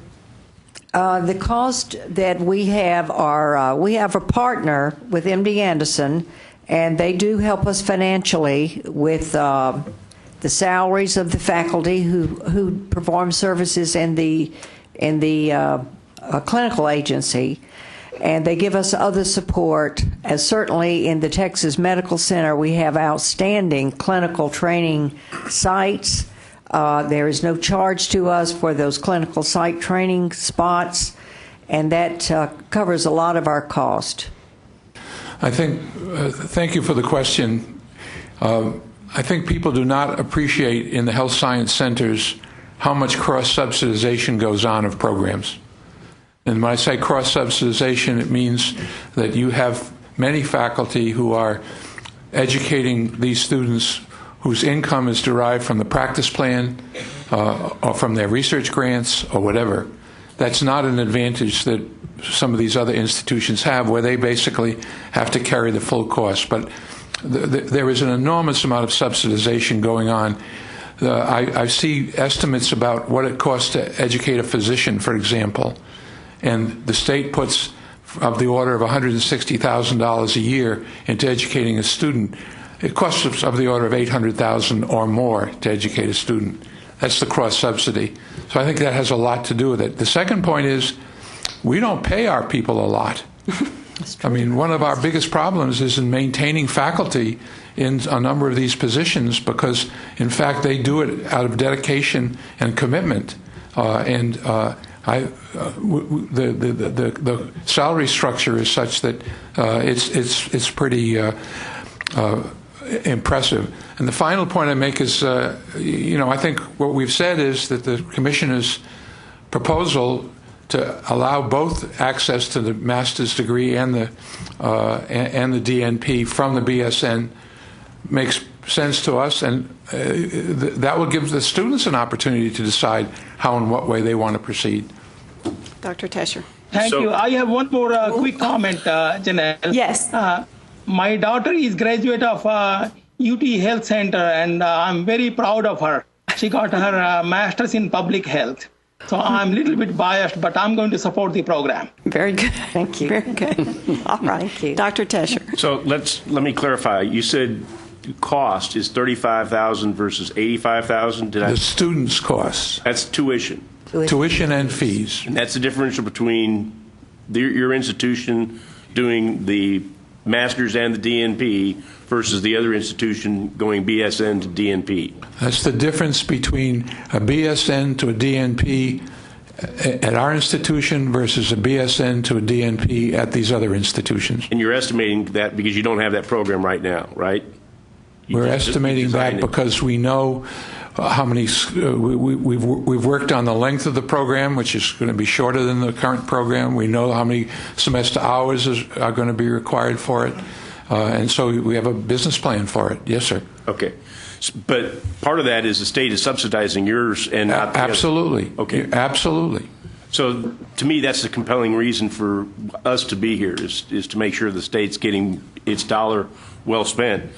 The cost that we have are, we have a partner with MD Anderson, and they do help us financially with the salaries of the faculty who perform services in the clinical agency. And they give us other support, as certainly in the Texas Medical Center, we have outstanding clinical training sites. There is no charge to us for those clinical site training spots, and that covers a lot of our cost. I think, thank you for the question. I think people do not appreciate in the health science centers how much cross-subsidization goes on of programs. And when I say cross-subsidization, it means that you have many faculty who are educating these students whose income is derived from the practice plan or from their research grants or whatever. That's not an advantage that some of these other institutions have, where they basically have to carry the full cost. But there is an enormous amount of subsidization going on. I see estimates about what it costs to educate a physician, for example, and the state puts of the order of $160,000 a year into educating a student. It costs of the order of $800,000 or more to educate a student. That's the cross-subsidy. So I think that has a lot to do with it. The second point is we don't pay our people a lot. I mean, one of our biggest problems is in maintaining faculty in a number of these positions because, in fact, they do it out of dedication and commitment. The salary structure is such that it's pretty impressive. And the final point I make is, I think what we've said is that the Commissioner's proposal to allow both access to the master's degree and the DNP from the BSN makes sense to us, and that will give the students an opportunity to decide how and what way they want to proceed. Dr. Tesher. Thank you. I have one more quick comment, Janelle. Yes. My daughter is graduate of UT Health Center, and I'm very proud of her. She got her master's in public health. So I'm a little bit biased, but I'm going to support the program. Very good. Thank you. Very good. All right. Thank you. Dr. Tesher. So let me clarify. You said cost is $35,000 versus $85,000. The student's costs. That's tuition. Tuition and fees. And that's the differential between your institution doing the master's and the DNP versus the other institution going BSN to DNP. That's the difference between a BSN to a DNP at our institution versus a BSN to a DNP at these other institutions. And you're estimating that because you don't have that program right now, right? We're estimating that because we know how many, we've worked on the length of the program, which is going to be shorter than the current program. We know how many semester hours are going to be required for it. And so we have a business plan for it. Yes, sir. Okay. But part of that is the state is subsidizing yours and not the absolutely. Other. Okay. Absolutely. So to me, that's a compelling reason for us to be here is to make sure the state's getting its dollar well spent.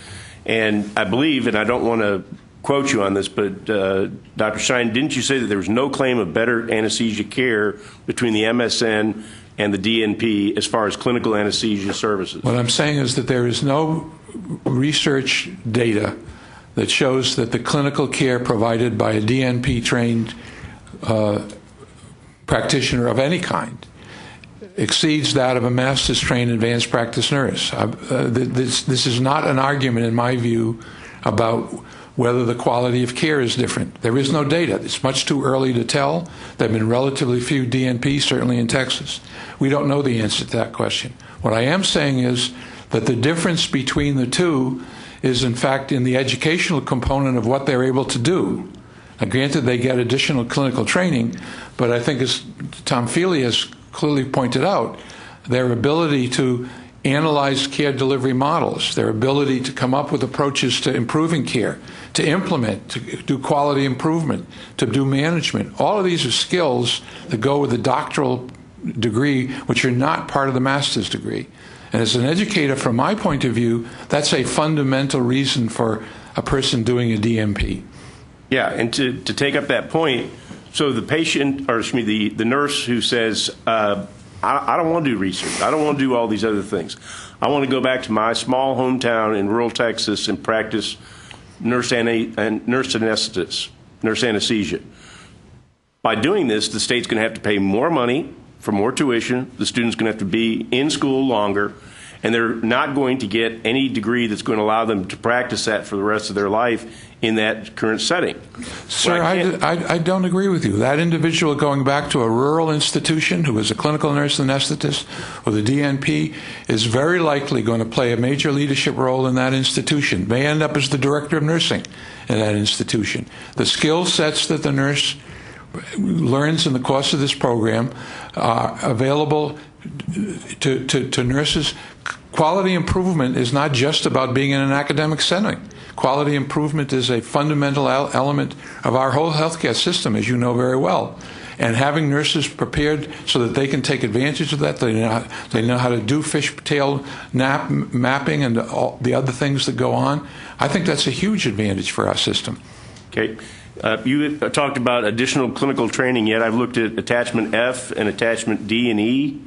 And I believe, and I don't want to quote you on this, but Dr. Shine, didn't you say that there was no claim of better anesthesia care between the MSN and the DNP as far as clinical anesthesia services? What I'm saying is that there is no research data that shows that the clinical care provided by a DNP-trained practitioner of any kind exceeds that of a master's-trained advanced practice nurse. This is not an argument, in my view, about whether the quality of care is different. There is no data. It's much too early to tell. There have been relatively few DNPs, certainly in Texas. We don't know the answer to that question. What I am saying is that the difference between the two is, in fact, in the educational component of what they're able to do. Now, granted, they get additional clinical training, but I think, as Tom Feely has clearly pointed out, their ability to analyze care delivery models, their ability to come up with approaches to improving care, to implement, to do quality improvement, to do management. All of these are skills that go with a doctoral degree, which are not part of the master's degree. And as an educator, from my point of view, that's a fundamental reason for a person doing a DNP. Yeah, and to take up that point, so the patient, or excuse me, the nurse who says, I don't want to do research, I don't want to do all these other things. I want to go back to my small hometown in rural Texas and practice nurse anesthesia. By doing this, the state's going to have to pay more money for more tuition. The student's going to have to be in school longer, and they're not going to get any degree that's going to allow them to practice that for the rest of their life in that current setting. Sir, I don't agree with you. That individual going back to a rural institution who is a clinical nurse anesthetist or the DNP is very likely going to play a major leadership role in that institution, may end up as the director of nursing in that institution. The skill sets that the nurse learns in the course of this program are available to nurses. Quality improvement is not just about being in an academic setting. Quality improvement is a fundamental element of our whole healthcare system, as you know very well. And having nurses prepared so that they can take advantage of that, they know how to do fishtail mapping and all the other things that go on, I think that's a huge advantage for our system. Okay. You talked about additional clinical training, yet I've looked at attachment F and attachment D and E,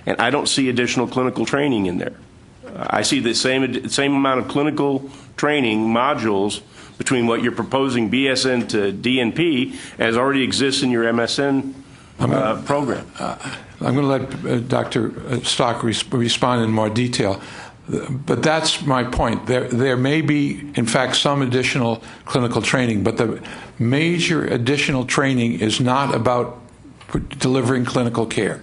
and I don't see additional clinical training in there. I see the same amount of clinical training modules between what you're proposing BSN to DNP as already exists in your MSN program. I'm going to let Dr. Stock respond in more detail. But that's my point. There may be, in fact, some additional clinical training, but the major additional training is not about delivering clinical care.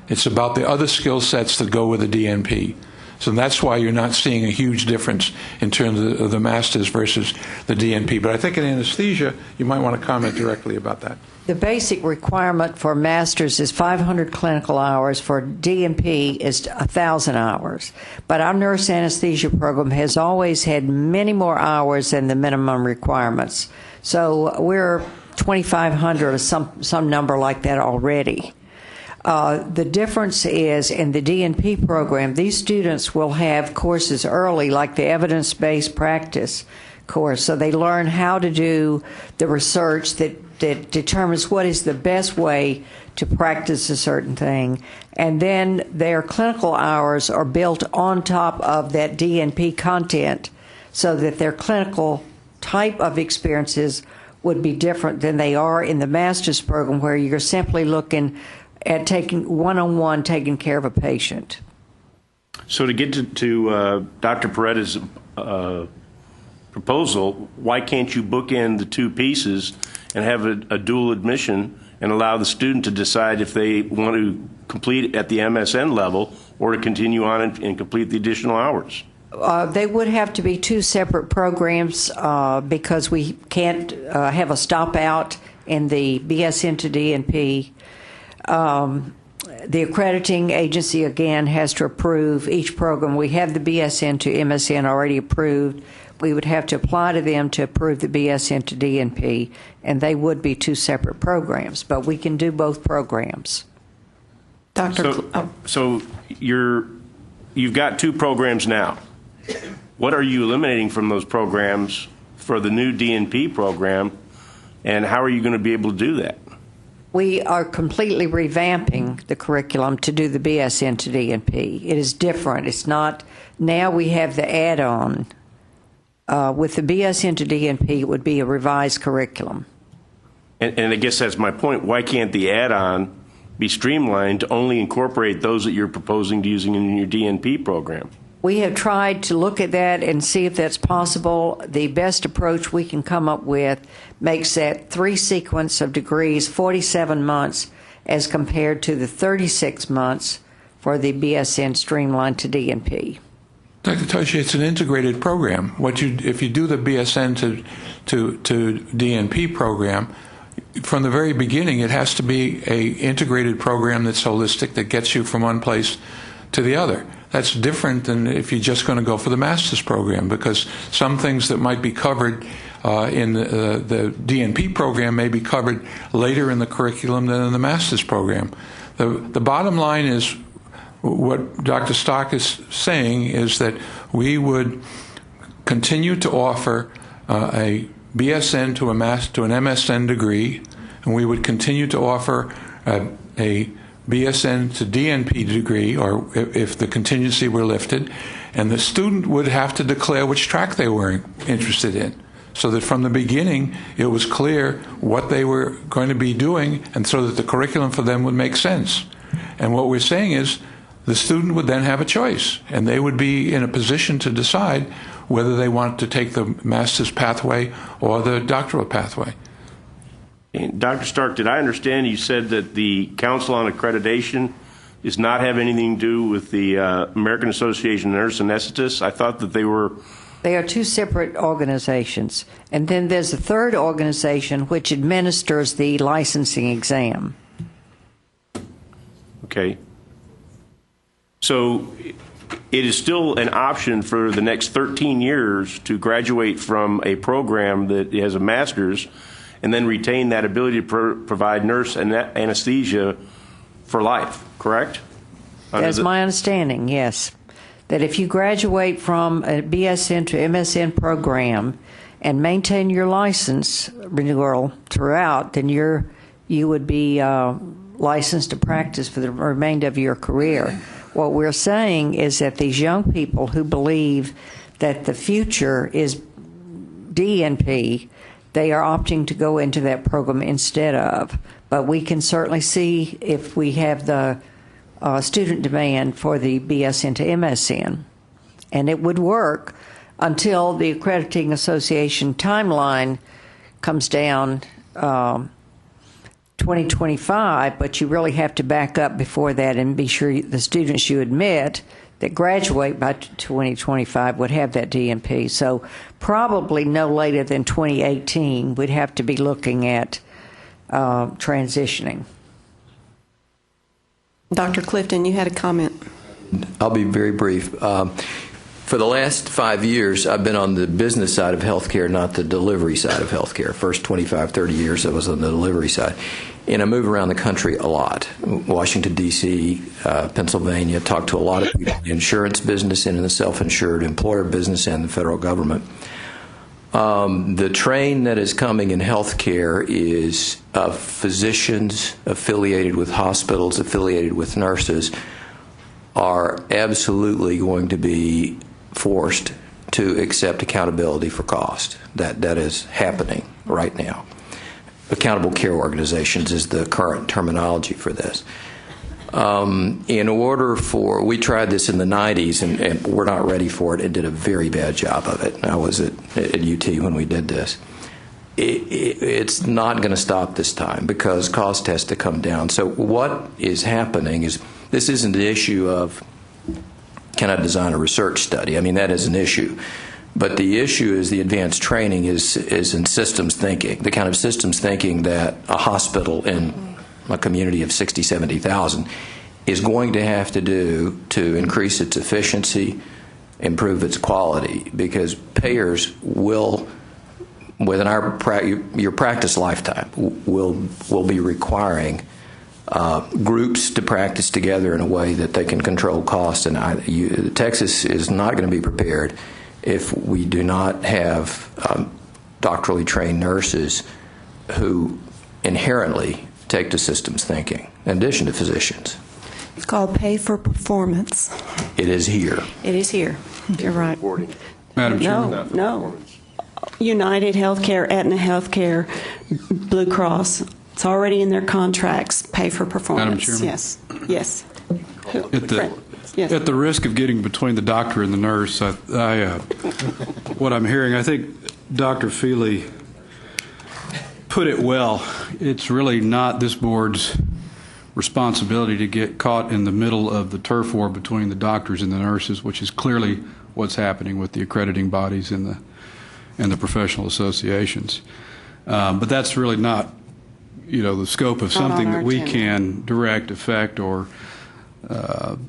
It's about the other skill sets that go with the DNP. So that's why you're not seeing a huge difference in terms of the masters versus the DNP. But I think in anesthesia, you might want to comment directly about that. The basic requirement for masters is 500 clinical hours. For DNP is 1,000 hours. But our nurse anesthesia program has always had many more hours than the minimum requirements. So we're 2,500 or some number like that already. The difference is in the DNP program, these students will have courses early, like the evidence-based practice course. So they learn how to do the research that determines what is the best way to practice a certain thing. And then their clinical hours are built on top of that DNP content so that their clinical type of experiences would be different than they are in the master's program, where you're simply looking at taking one-on-one, taking care of a patient. So to get to Dr. Peretta's proposal, why can't you bookend the two pieces and have a dual admission and allow the student to decide if they want to complete at the MSN level or to continue on and complete the additional hours? They would have to be two separate programs because we can't have a stop out in the BSN to DNP. The accrediting agency, again, has to approve each program. We have the BSN to MSN already approved. We would have to apply to them to approve the BSN to DNP, and they would be two separate programs, but we can do both programs. So you've got two programs now. What are you eliminating from those programs for the new DNP program, and how are you going to be able to do that? We are completely revamping the curriculum to do the BSN to DNP. It is different. It's not, now we have the add-on. With the BSN to DNP, it would be a revised curriculum. And I guess that's my point. Why can't the add-on be streamlined to only incorporate those that you're proposing to using in your DNP program? We have tried to look at that and see if that's possible. The best approach we can come up with makes that 3 sequence of degrees 47 months as compared to the 36 months for the BSN streamlined to DNP. Dr. Toshi, it's an integrated program. If you do the BSN to DNP program, from the very beginning, it has to be a integrated program that's holistic, that gets you from one place to the other. That's different than if you're just going to go for the master's program, because some things that might be covered in the DNP program may be covered later in the curriculum than in the master's program. The bottom line is, what Dr. Stock is saying is that we would continue to offer a BSN to an MSN degree, and we would continue to offer a BSN to DNP degree, or if the contingency were lifted, and the student would have to declare which track they were interested in, so that from the beginning it was clear what they were going to be doing, and so that the curriculum for them would make sense. And what we're saying is the student would then have a choice, and they would be in a position to decide whether they want to take the master's pathway or the doctoral pathway. And Dr. Stark, did I understand you said that the Council on Accreditation does not have anything to do with the American Association of Nurse Anesthetists? I thought that they were... They are 2 separate organizations. And then there's a third organization which administers the licensing exam. Okay. So it is still an option for the next 13 years to graduate from a program that has a master's and then retain that ability to provide nurse anesthesia for life, correct? That's my understanding, yes. That if you graduate from a BSN to MSN program and maintain your license renewal throughout, then you would be licensed to practice for the remainder of your career. What we're saying is that these young people who believe that the future is DNP, they are opting to go into that program instead of. But we can certainly see if we have the student demand for the BSN to MSN. And it would work until the Accrediting Association timeline comes down 2025, but you really have to back up before that and be sure the students you admit that graduate by 2025 would have that DNP. So probably no later than 2018, we'd have to be looking at transitioning. Dr. Clifton, you had a comment. I'll be very brief. For the last 5 years, I've been on the business side of healthcare, not the delivery side of healthcare. First 25, 30 years, I was on the delivery side. And I move around the country a lot. Washington, D.C., Pennsylvania, talk to a lot of people in the insurance business and in the self-insured employer business and the federal government. The train that is coming in healthcare is of physicians affiliated with hospitals, affiliated with nurses, are absolutely going to be forced to accept accountability for cost. That is happening right now. Accountable care organizations is the current terminology for this. In order for, we tried this in the 90s and we're not ready for it and did a very bad job of it. I was at UT when we did this. It's not going to stop this time because cost has to come down. So what is happening is, this isn't the issue of, can I design a research study? I mean, that is an issue. But the issue is the advanced training is in systems thinking, the kind of systems thinking that a hospital in a community of 60, 70,000 is going to have to do to increase its efficiency, improve its quality, because payers will, within your practice lifetime, will be requiring groups to practice together in a way that they can control costs. And Texas is not going to be prepared if we do not have doctorally trained nurses who inherently take to systems thinking, in addition to physicians. It's called pay for performance. It is here. It is here. You're right. Madam Chair. No. United Healthcare, Aetna Healthcare, Blue Cross. It's already in their contracts. Pay for performance. Madam Chairman? Yes. At the risk of getting between the doctor and the nurse, what I'm hearing, I think Dr. Feely put it well. It's really not this board's responsibility to get caught in the middle of the turf war between the doctors and the nurses, which is clearly what's happening with the accrediting bodies and the professional associations. But that's really not, the scope of something that we can direct, affect, or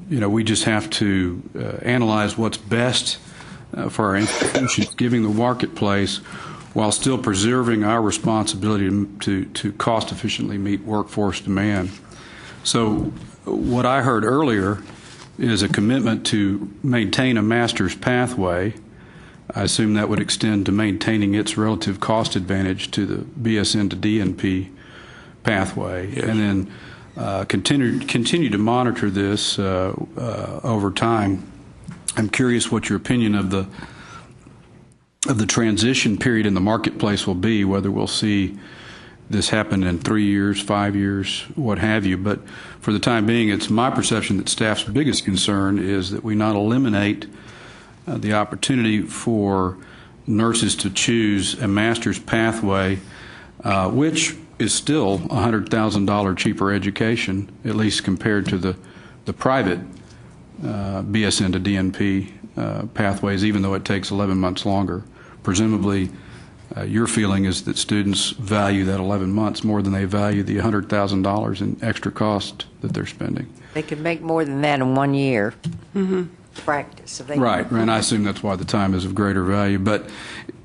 we just have to analyze what's best for our institutions, giving the marketplace, while still preserving our responsibility to cost efficiently meet workforce demand. So what I heard earlier is a commitment to maintain a master's pathway. I assume that would extend to maintaining its relative cost advantage to the BSN to DNP pathway, yes. And then continue to monitor this over time. I'm curious what your opinion of the transition period in the marketplace will be, whether we'll see this happen in 3 years, 5 years, what have you. But for the time being, it's my perception that staff's biggest concern is that we not eliminate the opportunity for nurses to choose a master's pathway, which is still $100,000 cheaper education, at least compared to the private BSN to DNP pathways, even though it takes 11 months longer. Presumably, your feeling is that students value that 11 months more than they value the $100,000 in extra cost that they're spending. They could make more than that in 1 year. Mm-hmm. Practice. Right, and I assume that's why the time is of greater value. But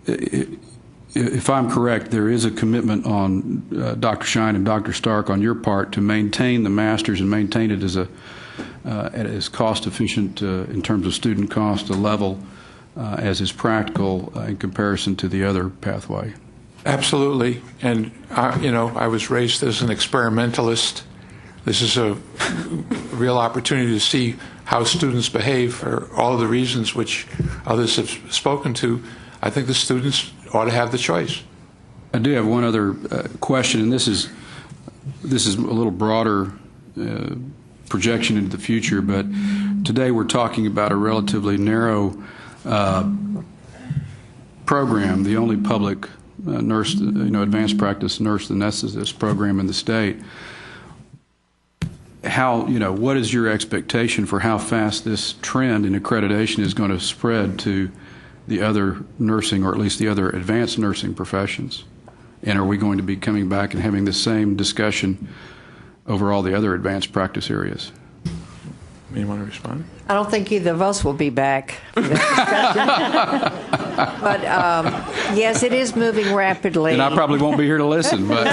if I'm correct, there is a commitment on Dr. Shine and Dr. Stark on your part to maintain the master's and maintain it as cost efficient in terms of student cost, a level as is practical in comparison to the other pathway. Absolutely. And, I was raised as an experimentalist. This is a real opportunity to see how students behave for all of the reasons which others have spoken to. I think the students ought to have the choice. I do have one other question, and this is a little broader projection into the future, but today we're talking about a relatively narrow program, the only public nurse, advanced practice nurse anesthetist program in the state. What is your expectation for how fast this trend in accreditation is going to spread to the other nursing, or at least the other advanced nursing professions? And are we going to be coming back and having the same discussion over all the other advanced practice areas? You want to respond? I don't think either of us will be back for that discussion. But yes, it is moving rapidly. And I probably won't be here to listen, but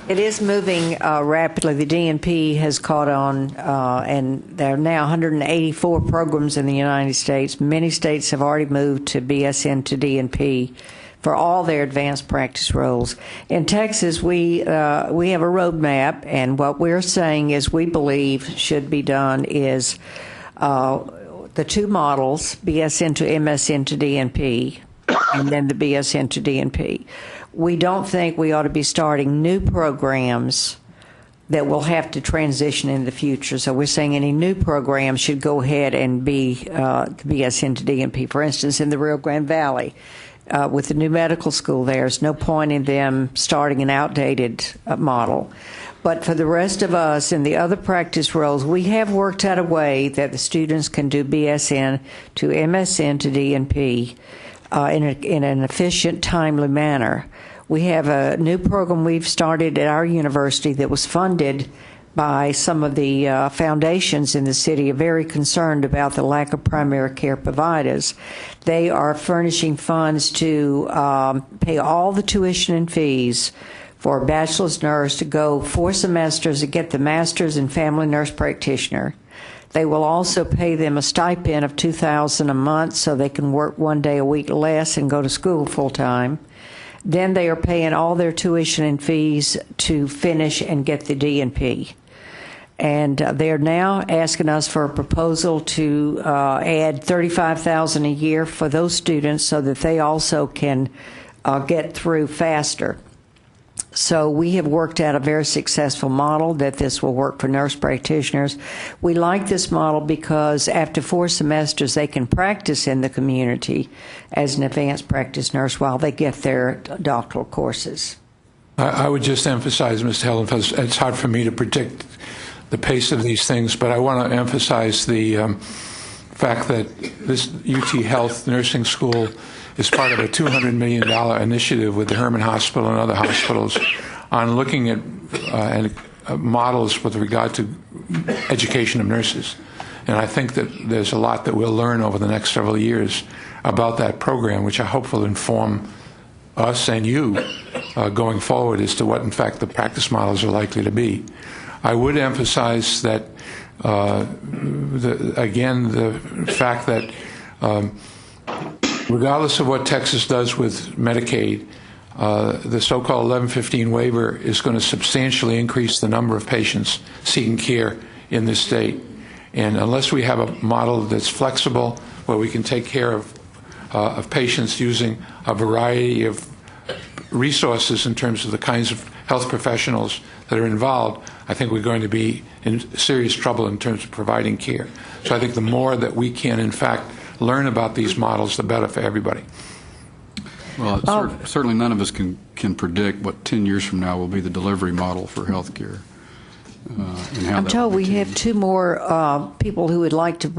it is moving rapidly. The DNP has caught on, and there are now 184 programs in the United States. Many states have already moved to BSN to DNP for all their advanced practice roles. In Texas, we have a roadmap, and what we're saying is we believe should be done is the two models, BSN to MSN to DNP, and then the BSN to DNP. We don't think we ought to be starting new programs that will have to transition in the future. So we're saying any new program should go ahead and be BSN to DNP. For instance, in the Rio Grande Valley, with the new medical school, there's no point in them starting an outdated model. But for the rest of us in the other practice roles, we have worked out a way that the students can do BSN to MSN to DNP in an efficient, timely manner. We have a new program we've started at our university that was funded by some of the foundations in the city, are very concerned about the lack of primary care providers. They are furnishing funds to pay all the tuition and fees for a bachelor's nurse to go 4 semesters to get the master's in family nurse practitioner. They will also pay them a stipend of $2,000 a month so they can work 1 day a week less and go to school full time. Then they are paying all their tuition and fees to finish and get the DNP. And they're now asking us for a proposal to add $35,000 a year for those students so that they also can get through faster. So we have worked out a very successful model that this will work for nurse practitioners. We like this model because after 4 semesters, they can practice in the community as an advanced practice nurse while they get their doctoral courses. I would just emphasize, Mr. Hellenfels, it's hard for me to predict the pace of these things, but I want to emphasize the fact that this UT Health Nursing School is part of a $200 million initiative with the Herman Hospital and other hospitals on looking at models with regard to education of nurses. And I think that there's a lot that we'll learn over the next several years about that program, which I hope will inform us and you going forward as to what, in fact, the practice models are likely to be. I would emphasize that, the fact that regardless of what Texas does with Medicaid, the so-called 1115 waiver is going to substantially increase the number of patients seeking care in this state. And unless we have a model that's flexible, where we can take care of patients using a variety of resources in terms of the kinds of health professionals that are involved, I think we're going to be in serious trouble in terms of providing care. So I think the more that we can, in fact, learn about these models, the better for everybody. Well, certainly none of us can predict what 10 years from now will be the delivery model for health care. I'm told we have 2 more people who would like to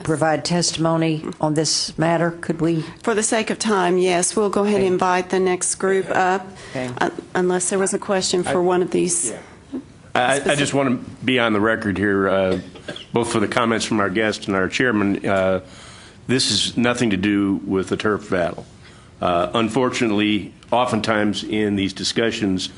provide testimony on this matter. Could we? For the sake of time, yes. We'll go ahead and invite the next group up, unless there was a question for one of these. Yeah. I just want to be on the record here, both for the comments from our guest and our chairman. This has nothing to do with the turf battle. Unfortunately, oftentimes in these discussions,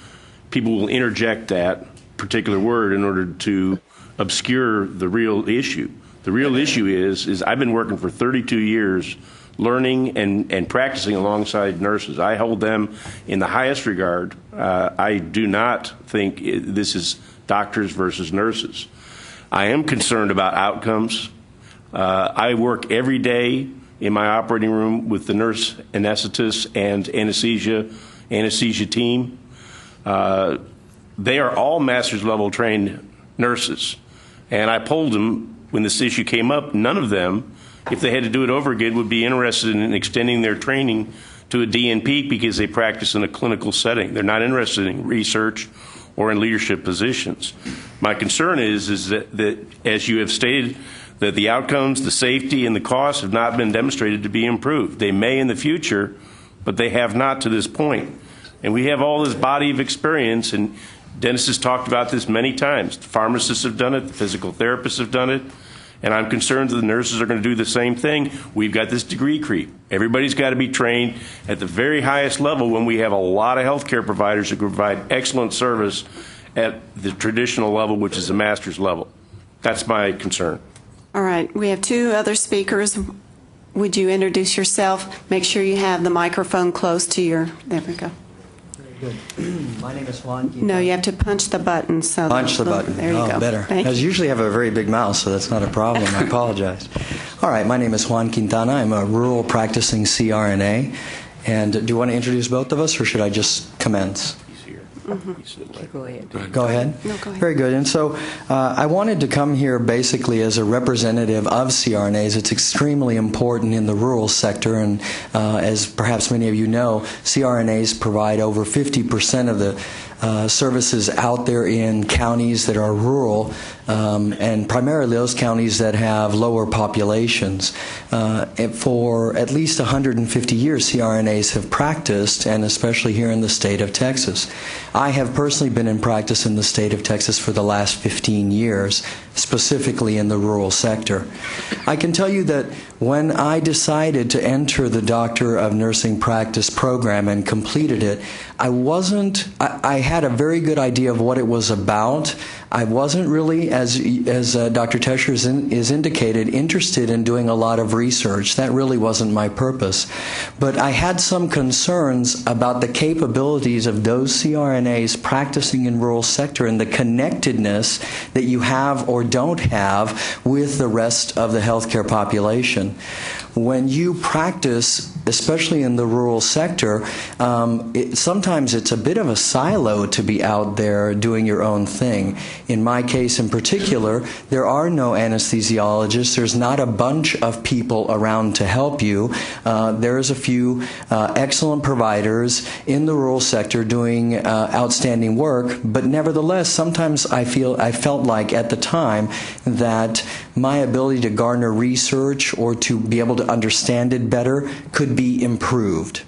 people will interject that particular word in order to obscure the real issue. The real issue is I've been working for 32 years learning and practicing alongside nurses. I hold them in the highest regard. I do not think this is doctors versus nurses. I am concerned about outcomes. I work every day in my operating room with the nurse anesthetist and anesthesia team. They are all master's level trained nurses. And I polled them when this issue came up. None of them, if they had to do it over again, would be interested in extending their training to a DNP because they practice in a clinical setting. They're not interested in research or in leadership positions. My concern is that, as you have stated, that the outcomes, the safety, and the costs have not been demonstrated to be improved. They may in the future, but they have not to this point. And we have all this body of experience, and Dennis has talked about this many times. The pharmacists have done it, the physical therapists have done it, and I'm concerned that the nurses are going to do the same thing. We've got this degree creep. Everybody's got to be trained at the very highest level when we have a lot of healthcare providers who provide excellent service at the traditional level, which is the master's level. That's my concern. All right. We have 2 other speakers. Would you introduce yourself? Make sure you have the microphone close to your... There we go. Good. My name is Juan. No, you have to punch the button. So punch the button. There you go. Better. I usually have a very big mouth, so that's not a problem. I apologize. All right, my name is Juan Quintana. I'm a rural practicing CRNA. And do you want to introduce both of us, or should I just commence? Go ahead. Go ahead? No, go ahead. Very good. And so I wanted to come here basically as a representative of CRNAs. It's extremely important in the rural sector, and as perhaps many of you know, CRNAs provide over 50% of the services out there in counties that are rural, and primarily those counties that have lower populations. For at least 150 years, CRNAs have practiced, and especially here in the state of Texas. I have personally been in practice in the state of Texas for the last 15 years, specifically in the rural sector. I can tell you that when I decided to enter the Doctor of Nursing Practice program and completed it, I had a very good idea of what it was about. I wasn't really, as Dr. Tesher is indicated, interested in doing a lot of research. That really wasn't my purpose. But I had some concerns about the capabilities of those CRNAs practicing in rural sector and the connectedness that you have or don't have with the rest of the healthcare population. When you practice, especially in the rural sector, sometimes it's a bit of a silo to be out there doing your own thing. In my case in particular, there are no anesthesiologists. There's not a bunch of people around to help you. There's a few excellent providers in the rural sector doing outstanding work, but nevertheless, sometimes I felt like at the time that my ability to garner research or to be able to understand it better could be improved.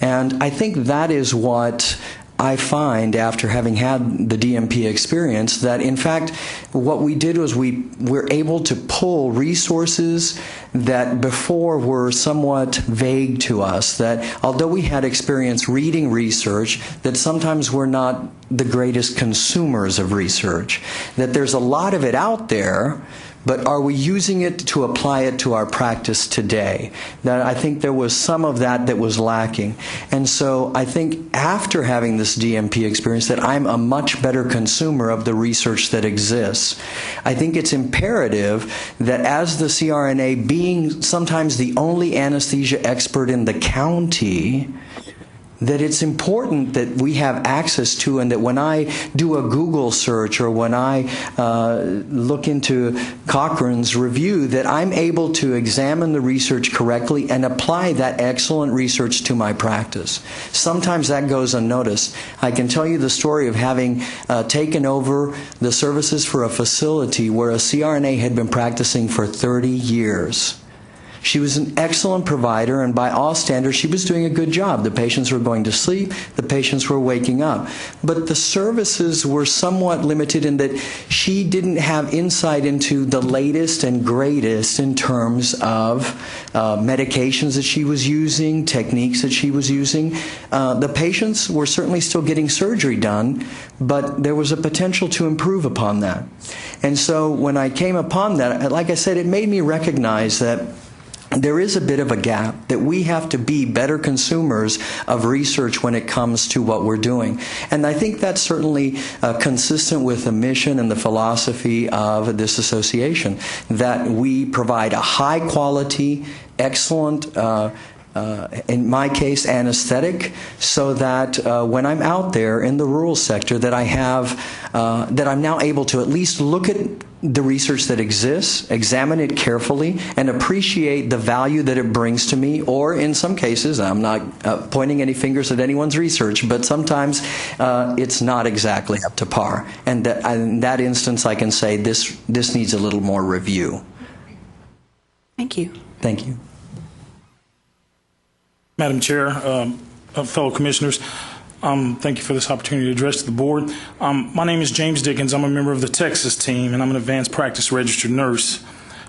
And I think that is what I find after having had the DMP experience, that in fact what we did was we were able to pull resources that before were somewhat vague to us, that although we had experience reading research, that sometimes we're not the greatest consumers of research, that there's a lot of it out there, but are we using it to apply it to our practice today? That I think there was some of that was lacking. And so I think after having this DMP experience that I'm a much better consumer of the research that exists. I think it's imperative that as the CRNA, being sometimes the only anesthesia expert in the county, that it's important that we have access to, and that when I do a Google search or when I look into Cochrane's review, that I'm able to examine the research correctly and apply that excellent research to my practice. Sometimes that goes unnoticed. I can tell you the story of having taken over the services for a facility where a CRNA had been practicing for 30 years. She was an excellent provider, and by all standards, she was doing a good job. The patients were going to sleep, the patients were waking up. But the services were somewhat limited in that she didn't have insight into the latest and greatest in terms of medications that she was using, techniques that she was using. The patients were certainly still getting surgery done, but there was a potential to improve upon that. And so when I came upon that, like I said, it made me recognize that there is a bit of a gap, that we have to be better consumers of research when it comes to what we're doing. And I think that's certainly consistent with the mission and the philosophy of this association, that we provide a high quality, excellent, in my case, anesthetic, so that when I'm out there in the rural sector, that I have, that I'm now able to at least look at the research that exists, examine it carefully, and appreciate the value that it brings to me. Or in some cases, I'm not pointing any fingers at anyone's research, but sometimes it's not exactly up to par. And that, in that instance, I can say this needs a little more review. Thank you. Thank you. Madam Chair, fellow commissioners, thank you for this opportunity to address the board. My name is James Dickens. I'm a member of the Texas team, and I'm an advanced practice registered nurse.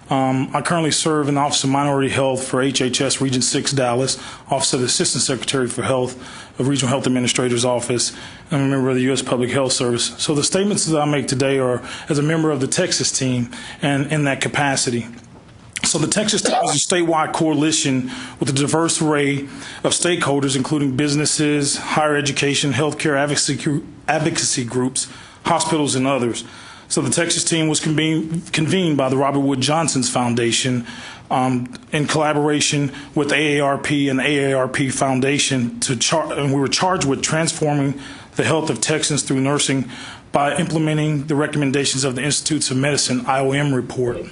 I currently serve in the Office of Minority Health for HHS Region 6 Dallas, Office of the Assistant Secretary for Health of Regional Health Administrator's Office. I'm a member of the U.S. Public Health Service. So the statements that I make today are as a member of the Texas team and in that capacity. So the Texas team is a statewide coalition with a diverse array of stakeholders, including businesses, higher education, healthcare advocacy groups, hospitals, and others. So the Texas team was convened by the Robert Wood Johnson's Foundation in collaboration with AARP and the AARP Foundation, and we were charged with transforming the health of Texans through nursing by implementing the recommendations of the Institutes of Medicine IOM report.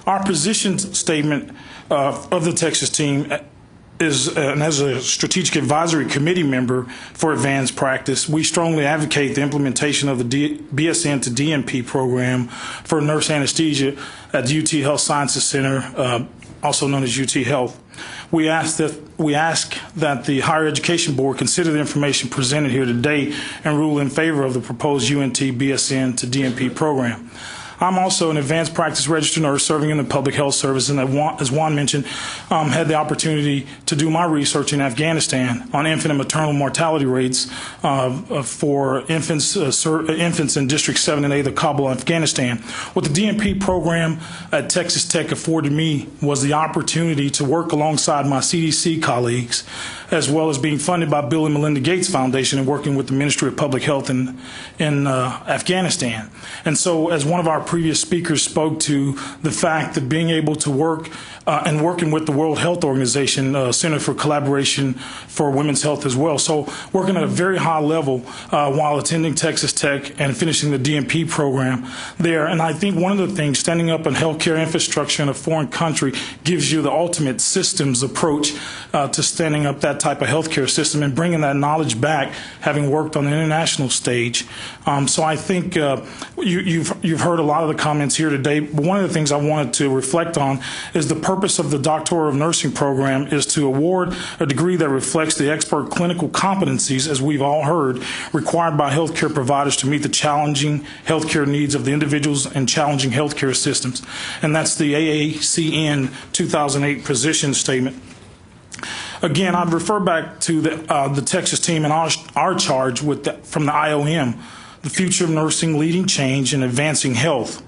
Our position statement of the Texas team is, and as a strategic advisory committee member for advanced practice, we strongly advocate the implementation of the BSN to DNP program for nurse anesthesia at the UT Health Sciences Center, also known as UT Health. We ask that the Higher Education Board consider the information presented here today and rule in favor of the proposed UNT BSN to DNP program. I'm also an advanced practice registered nurse serving in the public health service, and as Juan mentioned, had the opportunity to do my research in Afghanistan on infant and maternal mortality rates for infants in District 7 and 8 of Kabul, Afghanistan. What the DNP program at Texas Tech afforded me was the opportunity to work alongside my CDC colleagues, as well as being funded by Bill and Melinda Gates Foundation and working with the Ministry of Public Health in Afghanistan. And so, as one of our previous speakers spoke to, the fact that being able to work and working with the World Health Organization, Center for Collaboration for Women's Health as well. So working at a very high level while attending Texas Tech and finishing the DNP program there. And I think one of the things, standing up in healthcare infrastructure in a foreign country gives you the ultimate systems approach to standing up that type of healthcare system and bringing that knowledge back, having worked on the international stage. So I think you've heard a lot of the comments here today. But one of the things I wanted to reflect on is the purpose of the Doctor of Nursing program is to award a degree that reflects the expert clinical competencies, as we've all heard, required by healthcare providers to meet the challenging healthcare needs of the individuals and challenging healthcare systems. And that's the AACN 2008 position statement. Again, I'd refer back to the Texas team and our charge from the IOM, the Future of Nursing, Leading Change and Advancing Health.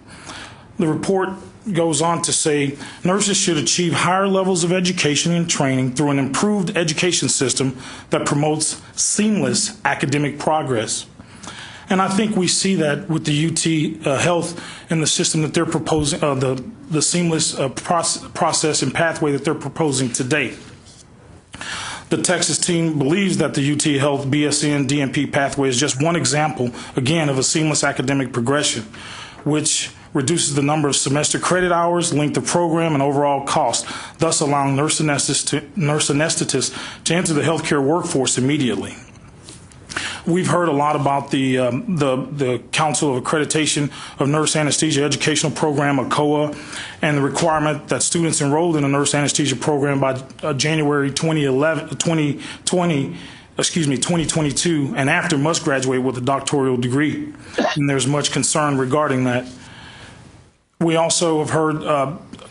The report goes on to say nurses should achieve higher levels of education and training through an improved education system that promotes seamless academic progress. And I think we see that with the UT Health and the system that they're proposing, the seamless process and pathway that they're proposing today. The Texas team believes that the UT Health BSN DNP pathway is just one example, again, of a seamless academic progression, which reduces the number of semester credit hours, length of program, and overall cost, thus allowing nurse anesthetists to enter the healthcare workforce immediately. We've heard a lot about the Council of Accreditation of Nurse Anesthesia Educational Program, ACOA, and the requirement that students enrolled in a nurse anesthesia program by January 2022 and after must graduate with a doctoral degree. And there's much concern regarding that. We also have heard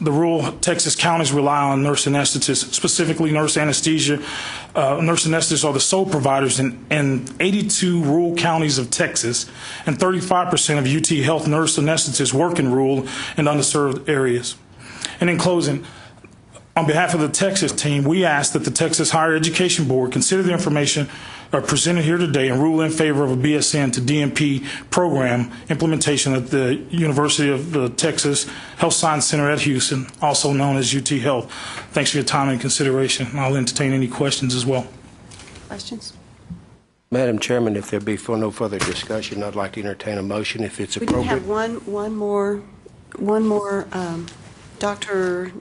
the rural Texas counties rely on nurse anesthetists, specifically nurse anesthesia. Nurse anesthetists are the sole providers in 82 rural counties of Texas, and 35% of UT Health nurse anesthetists work in rural and underserved areas. And in closing, on behalf of the Texas team, we ask that the Texas Higher Education Board consider the information presented here today and rule in favor of a BSN to DNP program implementation at the University of Texas Health Science Center at Houston, also known as UT Health. Thanks for your time and consideration. I'll entertain any questions as well. Questions? Madam Chairman, if there be no further discussion, I'd like to entertain a motion if it's appropriate. We do have one more, Dr.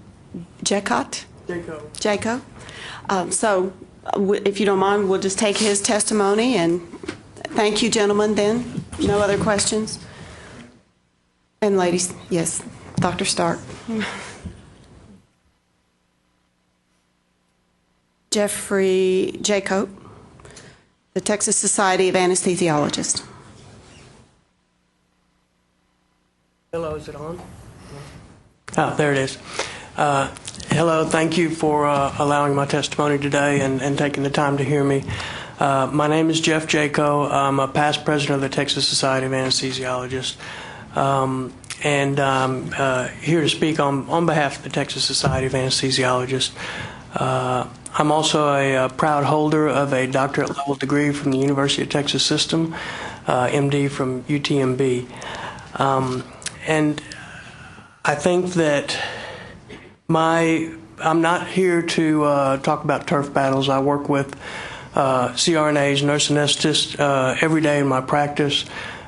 Jaco. So, if you don't mind, we'll just take his testimony, and thank you, gentlemen, then. No other questions? And ladies, yes, Dr. Stark. Jeffrey Jaco, the Texas Society of Anesthesiologists. Hello, is it on? Oh, there it is. Hello, thank you for allowing my testimony today and taking the time to hear me. My name is Jeff Jaco. I'm a past president of the Texas Society of Anesthesiologists. And I'm here to speak on behalf of the Texas Society of Anesthesiologists. I'm also a proud holder of a doctorate level degree from the University of Texas System, MD from UTMB. And I think that I'm not here to talk about turf battles. I work with CRNAs, nurse anesthetists, every day in my practice.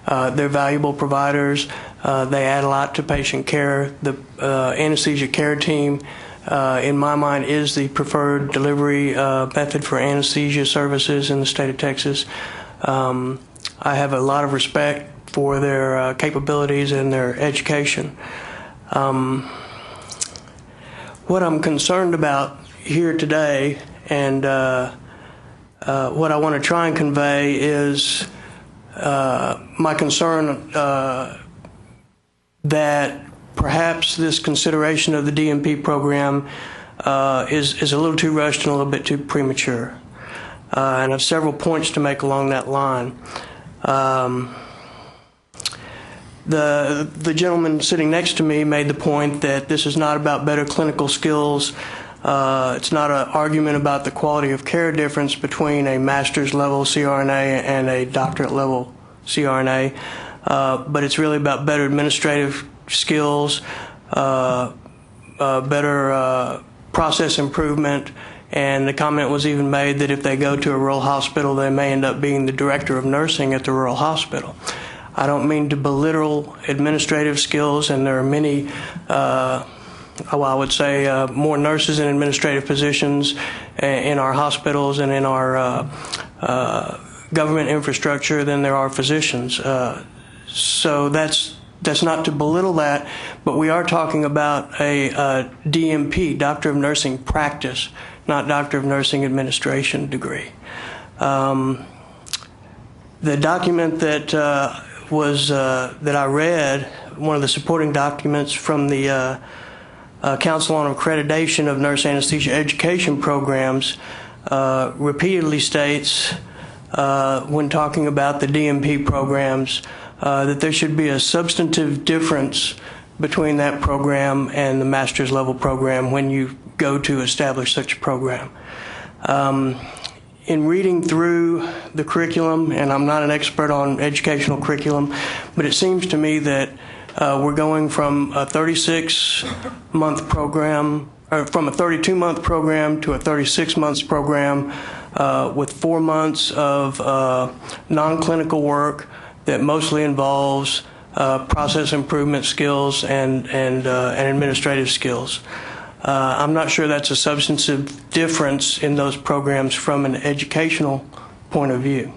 They're valuable providers. They add a lot to patient care. The anesthesia care team, in my mind, is the preferred delivery method for anesthesia services in the state of Texas. I have a lot of respect for their capabilities and their education. What I'm concerned about here today, and what I want to try and convey, is my concern that perhaps this consideration of the DMP program is a little too rushed and a little bit too premature. And I have several points to make along that line. The gentleman sitting next to me made the point that this is not about better clinical skills. It's not an argument about the quality of care difference between a master's level CRNA and a doctorate level CRNA, but it's really about better administrative skills, better process improvement, and the comment was even made that if they go to a rural hospital, they may end up being the director of nursing at the rural hospital. I don't mean to belittle administrative skills, and there are many, I would say, more nurses in administrative positions in our hospitals and in our government infrastructure than there are physicians. So that's not to belittle that, but we are talking about a DMP, Doctor of Nursing Practice, not Doctor of Nursing Administration degree. The document that that I read, one of the supporting documents from the Council on Accreditation of Nurse Anesthesia Education Programs, repeatedly states when talking about the DMP programs that there should be a substantive difference between that program and the master's level program when you go to establish such a program. In reading through the curriculum, and I'm not an expert on educational curriculum, but it seems to me that we're going from a 36-month program, or from a 32-month program to a 36-month program with 4 months of non-clinical work that mostly involves process improvement skills and administrative skills. I'm not sure that's a substantive difference in those programs from an educational point of view.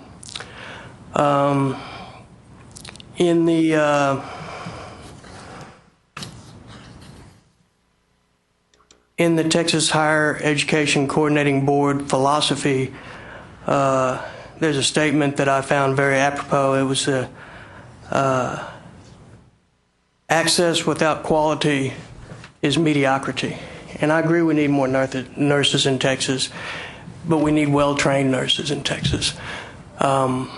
In the Texas Higher Education Coordinating Board philosophy, there's a statement that I found very apropos. It was access without quality is mediocrity. And I agree we need more nurses in Texas, but we need well-trained nurses in Texas. I'm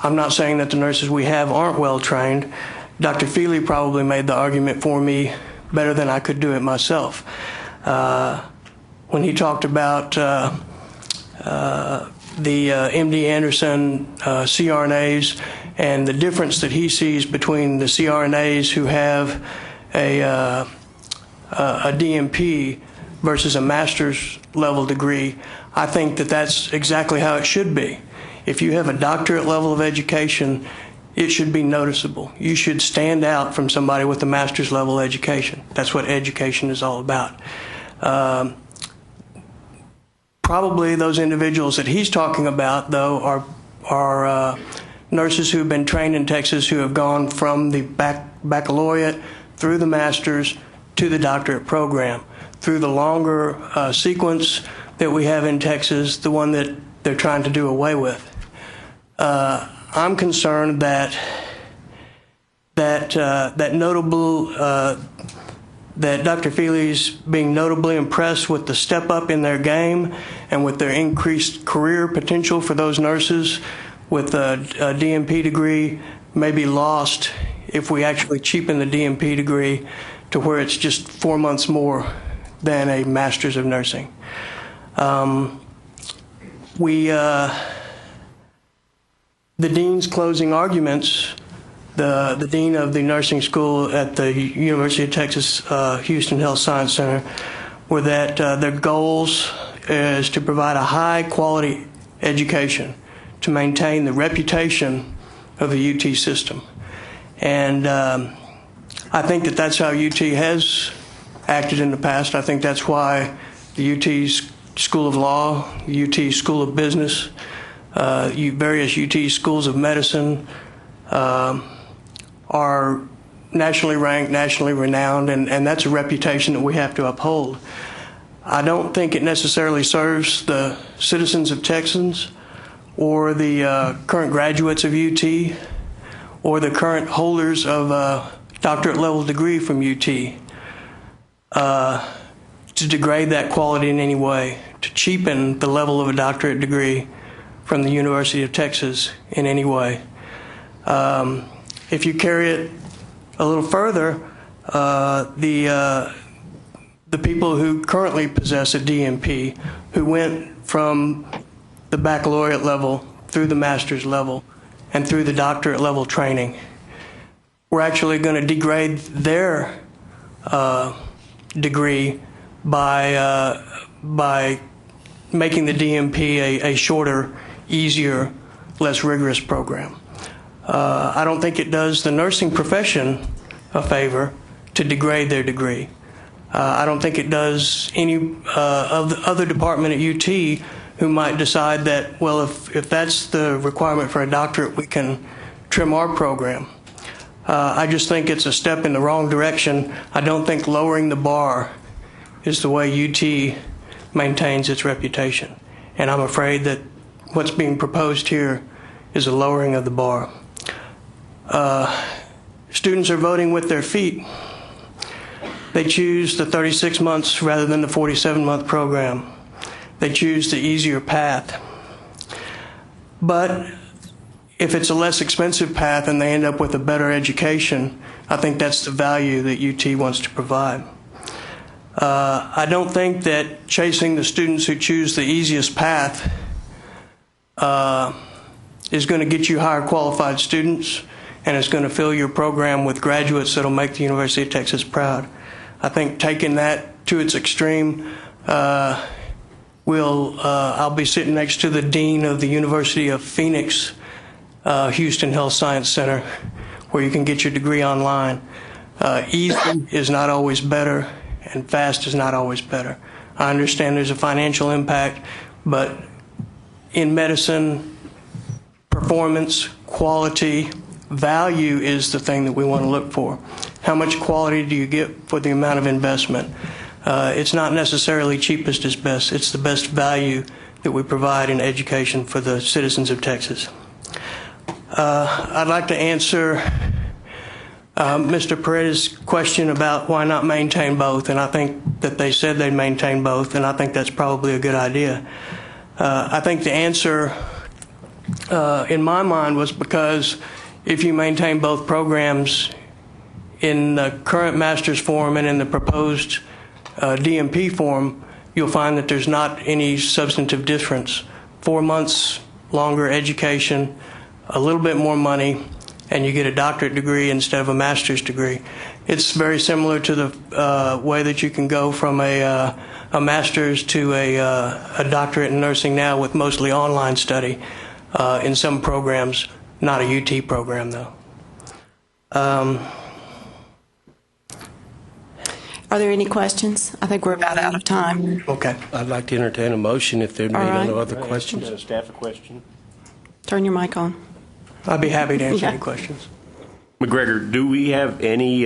not saying that the nurses we have aren't well-trained. Dr. Feely probably made the argument for me better than I could do it myself. When he talked about the MD Anderson CRNAs and the difference that he sees between the CRNAs who have a DMP versus a master's level degree, I think that that's exactly how it should be. If you have a doctorate level of education, it should be noticeable. You should stand out from somebody with a master's level education. That's what education is all about. Probably those individuals that he's talking about, though, are nurses who have been trained in Texas who have gone from the baccalaureate through the master's to the doctorate program, through the longer sequence that we have in Texas, the one that they're trying to do away with. I'm concerned that Dr. Feely's being notably impressed with the step up in their game and with their increased career potential for those nurses with a DMP degree may be lost if we actually cheapen the DMP degree to where it's just 4 months more than a master's of nursing. The dean's closing arguments, the dean of the nursing school at the University of Texas Houston Health Science Center, were that their goals is to provide a high quality education to maintain the reputation of the UT system. And I think that that's how UT has acted in the past. I think that's why the UT School of Law, the UT School of Business, various UT schools of medicine are nationally ranked, nationally renowned, and that's a reputation that we have to uphold. I don't think it necessarily serves the citizens of Texas or the current graduates of UT or the current holders of doctorate level degree from UT, to degrade that quality in any way, to cheapen the level of a doctorate degree from the University of Texas in any way. If you carry it a little further, the people who currently possess a DNP, who went from the baccalaureate level through the master's level and through the doctorate level training, we're actually going to degrade their degree by making the DNP a shorter, easier, less rigorous program. I don't think it does the nursing profession a favor to degrade their degree. I don't think it does any of the other department at UT who might decide that, well, if that's the requirement for a doctorate, we can trim our program. I just think it's a step in the wrong direction. I don't think lowering the bar is the way UT maintains its reputation. And I'm afraid that what's being proposed here is a lowering of the bar. Students are voting with their feet. They choose the 36 months rather than the 47-month program. They choose the easier path. But if it's a less expensive path and they end up with a better education, I think that's the value that UT wants to provide. I don't think that chasing the students who choose the easiest path is going to get you higher qualified students, and it's going to fill your program with graduates that will make the University of Texas proud. I think taking that to its extreme I'll be sitting next to the dean of the University of Phoenix Houston Health Science Center, where you can get your degree online. Easy is not always better, and fast is not always better. I understand there's a financial impact, but in medicine, performance, quality, value is the thing that we want to look for. How much quality do you get for the amount of investment? It's not necessarily cheapest is best. It's the best value that we provide in education for the citizens of Texas. I'd like to answer Mr. Paredes' question about why not maintain both, and I think that they said they'd maintain both, and I think that's probably a good idea. I think the answer in my mind was because if you maintain both programs in the current master's form and in the proposed DNP form, you'll find that there's not any substantive difference. 4 months longer education, a little bit more money, and you get a doctorate degree instead of a master's degree. It's very similar to the way that you can go from a master's to a doctorate in nursing now with mostly online study in some programs, not a UT program though. Are there any questions? I think we're about out of time. Okay. I'd like to entertain a motion if there are no other questions. Staff a question? Turn your mic on. I'd be happy to answer any questions. McGregor, do we have any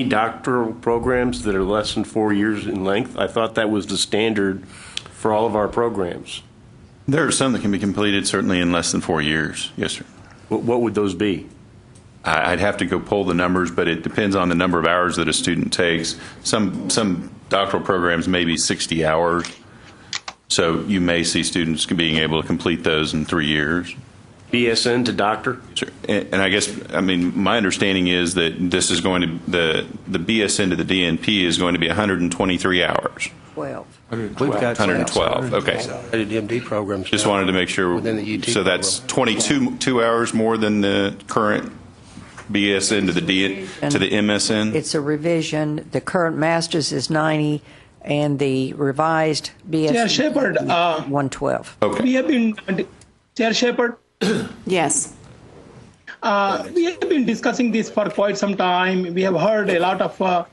doctoral programs that are less than 4 years in length? I thought that was the standard for all of our programs. There are some that can be completed certainly in less than 4 years. Yes, sir. What would those be? I'd have to go pull the numbers, but it depends on the number of hours that a student takes. Some doctoral programs may be 60 hours, so you may see students being able to complete those in 3 years. BSN to doctor? Sure. And I guess, I mean, my understanding is that this is going to, the BSN to the DNP is going to be 123 hours. 12. We've got 112. Okay. MD programs. Just wanted to make sure. Within the UT so that's 22 hours more than the current BSN to the MSN? It's a revision. The current master's is 90, and the revised BSN Chair Shepard, 112. Okay. We have been, Chair Shepard, Yes. we have been discussing this for quite some time. We have heard a lot of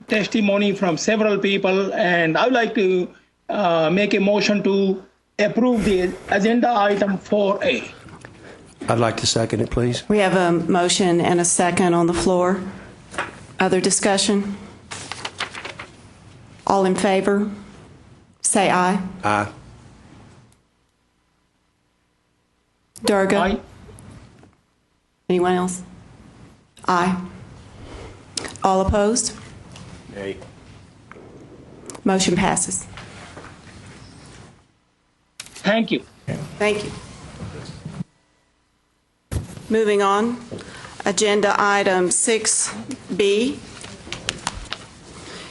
testimony from several people, and I would like to make a motion to approve the agenda item 4A. I'd like to second it, please. We have a motion and a second on the floor. Other discussion? All in favor? Say aye. Aye. Durga? Aye. Anyone else? Aye. All opposed? Nay. Motion passes. Thank you. Thank you. Moving on, agenda item 6B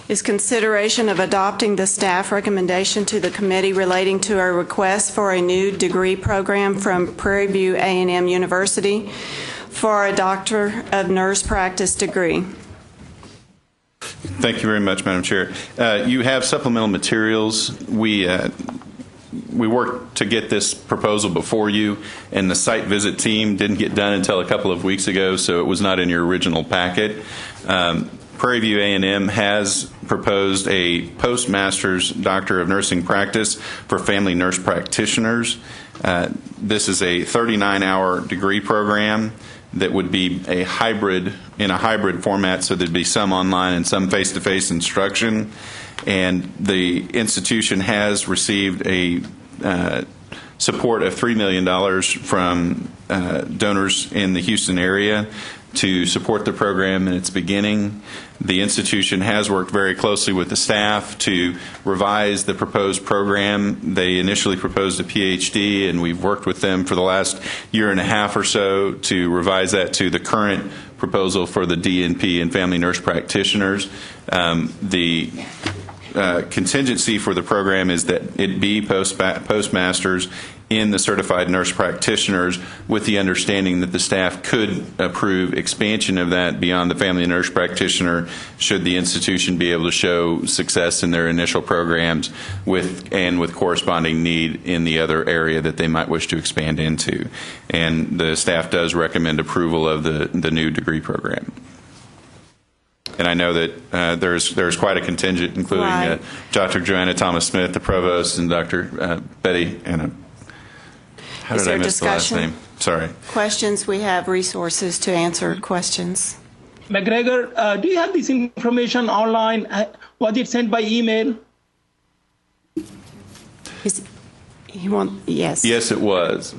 is consideration of adopting the staff recommendation to the committee relating to a request for a new degree program from Prairie View A&M University for a Doctor of Nurse Practice degree. Thank you very much, Madam Chair. You have supplemental materials. We worked to get this proposal before you, and the site visit team didn't get done until a couple of weeks ago, so it was not in your original packet. Prairie View A&M has proposed a postmaster's Doctor of Nursing Practice for family nurse practitioners. This is a 39-hour degree program that would be in a hybrid format, so there'd be some online and some face-to-face instruction. And the institution has received a support of $3 million from donors in the Houston area to support the program in its beginning. The institution has worked very closely with the staff to revise the proposed program. They initially proposed a PhD, and we've worked with them for the last year and a half or so to revise that to the current proposal for the DNP and family nurse practitioners. The contingency for the program is that it be postmasters in the certified nurse practitioners, with the understanding that the staff could approve expansion of that beyond the family nurse practitioner should the institution be able to show success in their initial programs with corresponding need in the other area that they might wish to expand into. And the staff does recommend approval of the new degree program. And I know that there's quite a contingent, including right. Dr. Joanna Thomas-Smith, the provost, and Dr. Betty Anna. How Is did I there miss discussion? the last name? Sorry. Questions? We have resources to answer questions. McGregor, do you have this information online? Was it sent by email? Yes. Yes, it was.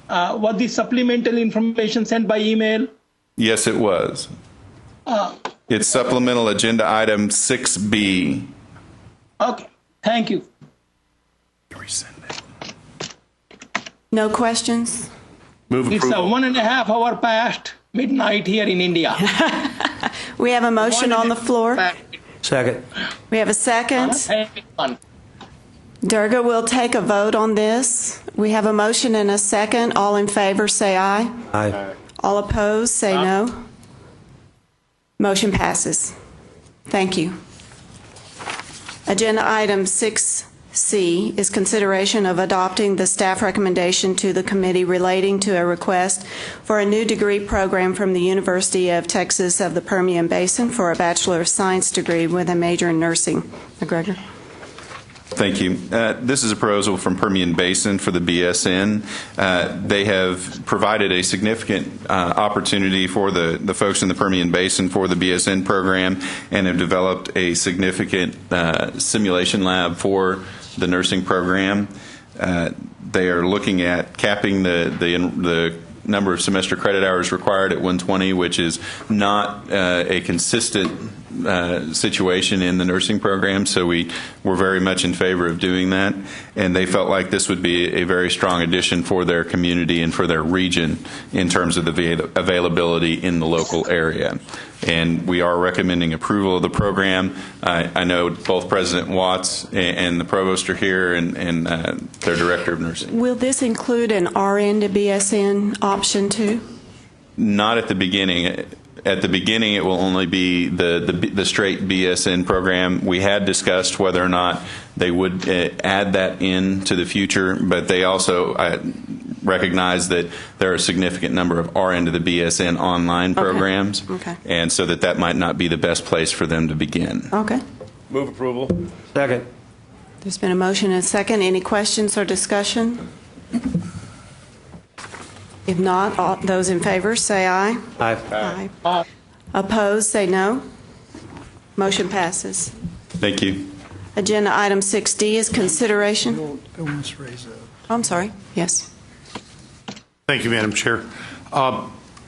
Was the supplemental information sent by email? Yes, it was. It's supplemental agenda item 6B. Okay. Thank you. No questions? Move approval. It's 1.5 hours past midnight here in India. We have a motion on the floor. Second. We have a second. Durga will take a vote on this. We have a motion and a second. All in favor, say aye. Aye. All opposed, say no. Motion passes. Thank you. Agenda item 6C is consideration of adopting the staff recommendation to the committee relating to a request for a new degree program from the University of Texas of the Permian Basin for a Bachelor of Science degree with a major in nursing. McGregor. Thank you. This is a proposal from Permian Basin for the BSN. They have provided a significant opportunity for the folks in the Permian Basin for the BSN program and have developed a significant simulation lab for the nursing program. They are looking at capping the number of semester credit hours required at 120, which is not a consistent situation in the nursing program, so we were very much in favor of doing that, and they felt like this would be a very strong addition for their community and for their region in terms of the availability in the local area. And we are recommending approval of the program. I know both President Watts and the provost are here, and their director of nursing. Will this include an RN to BSN option too? Not at the beginning. At the beginning, it will only be the straight BSN program. We had discussed whether or not they would add that in to the future, but they also recognize that there are a significant number of RN to the BSN online programs, Okay. and so that might not be the best place for them to begin. Okay. Move approval. Second. There's been a motion and a second. Any questions or discussion? If not, all those in favor say aye. Aye. Aye. Opposed, say no. Motion passes. Thank you. Agenda item 6D is consideration. Bill Musrazo. I'm sorry. Yes. Thank you, Madam Chair.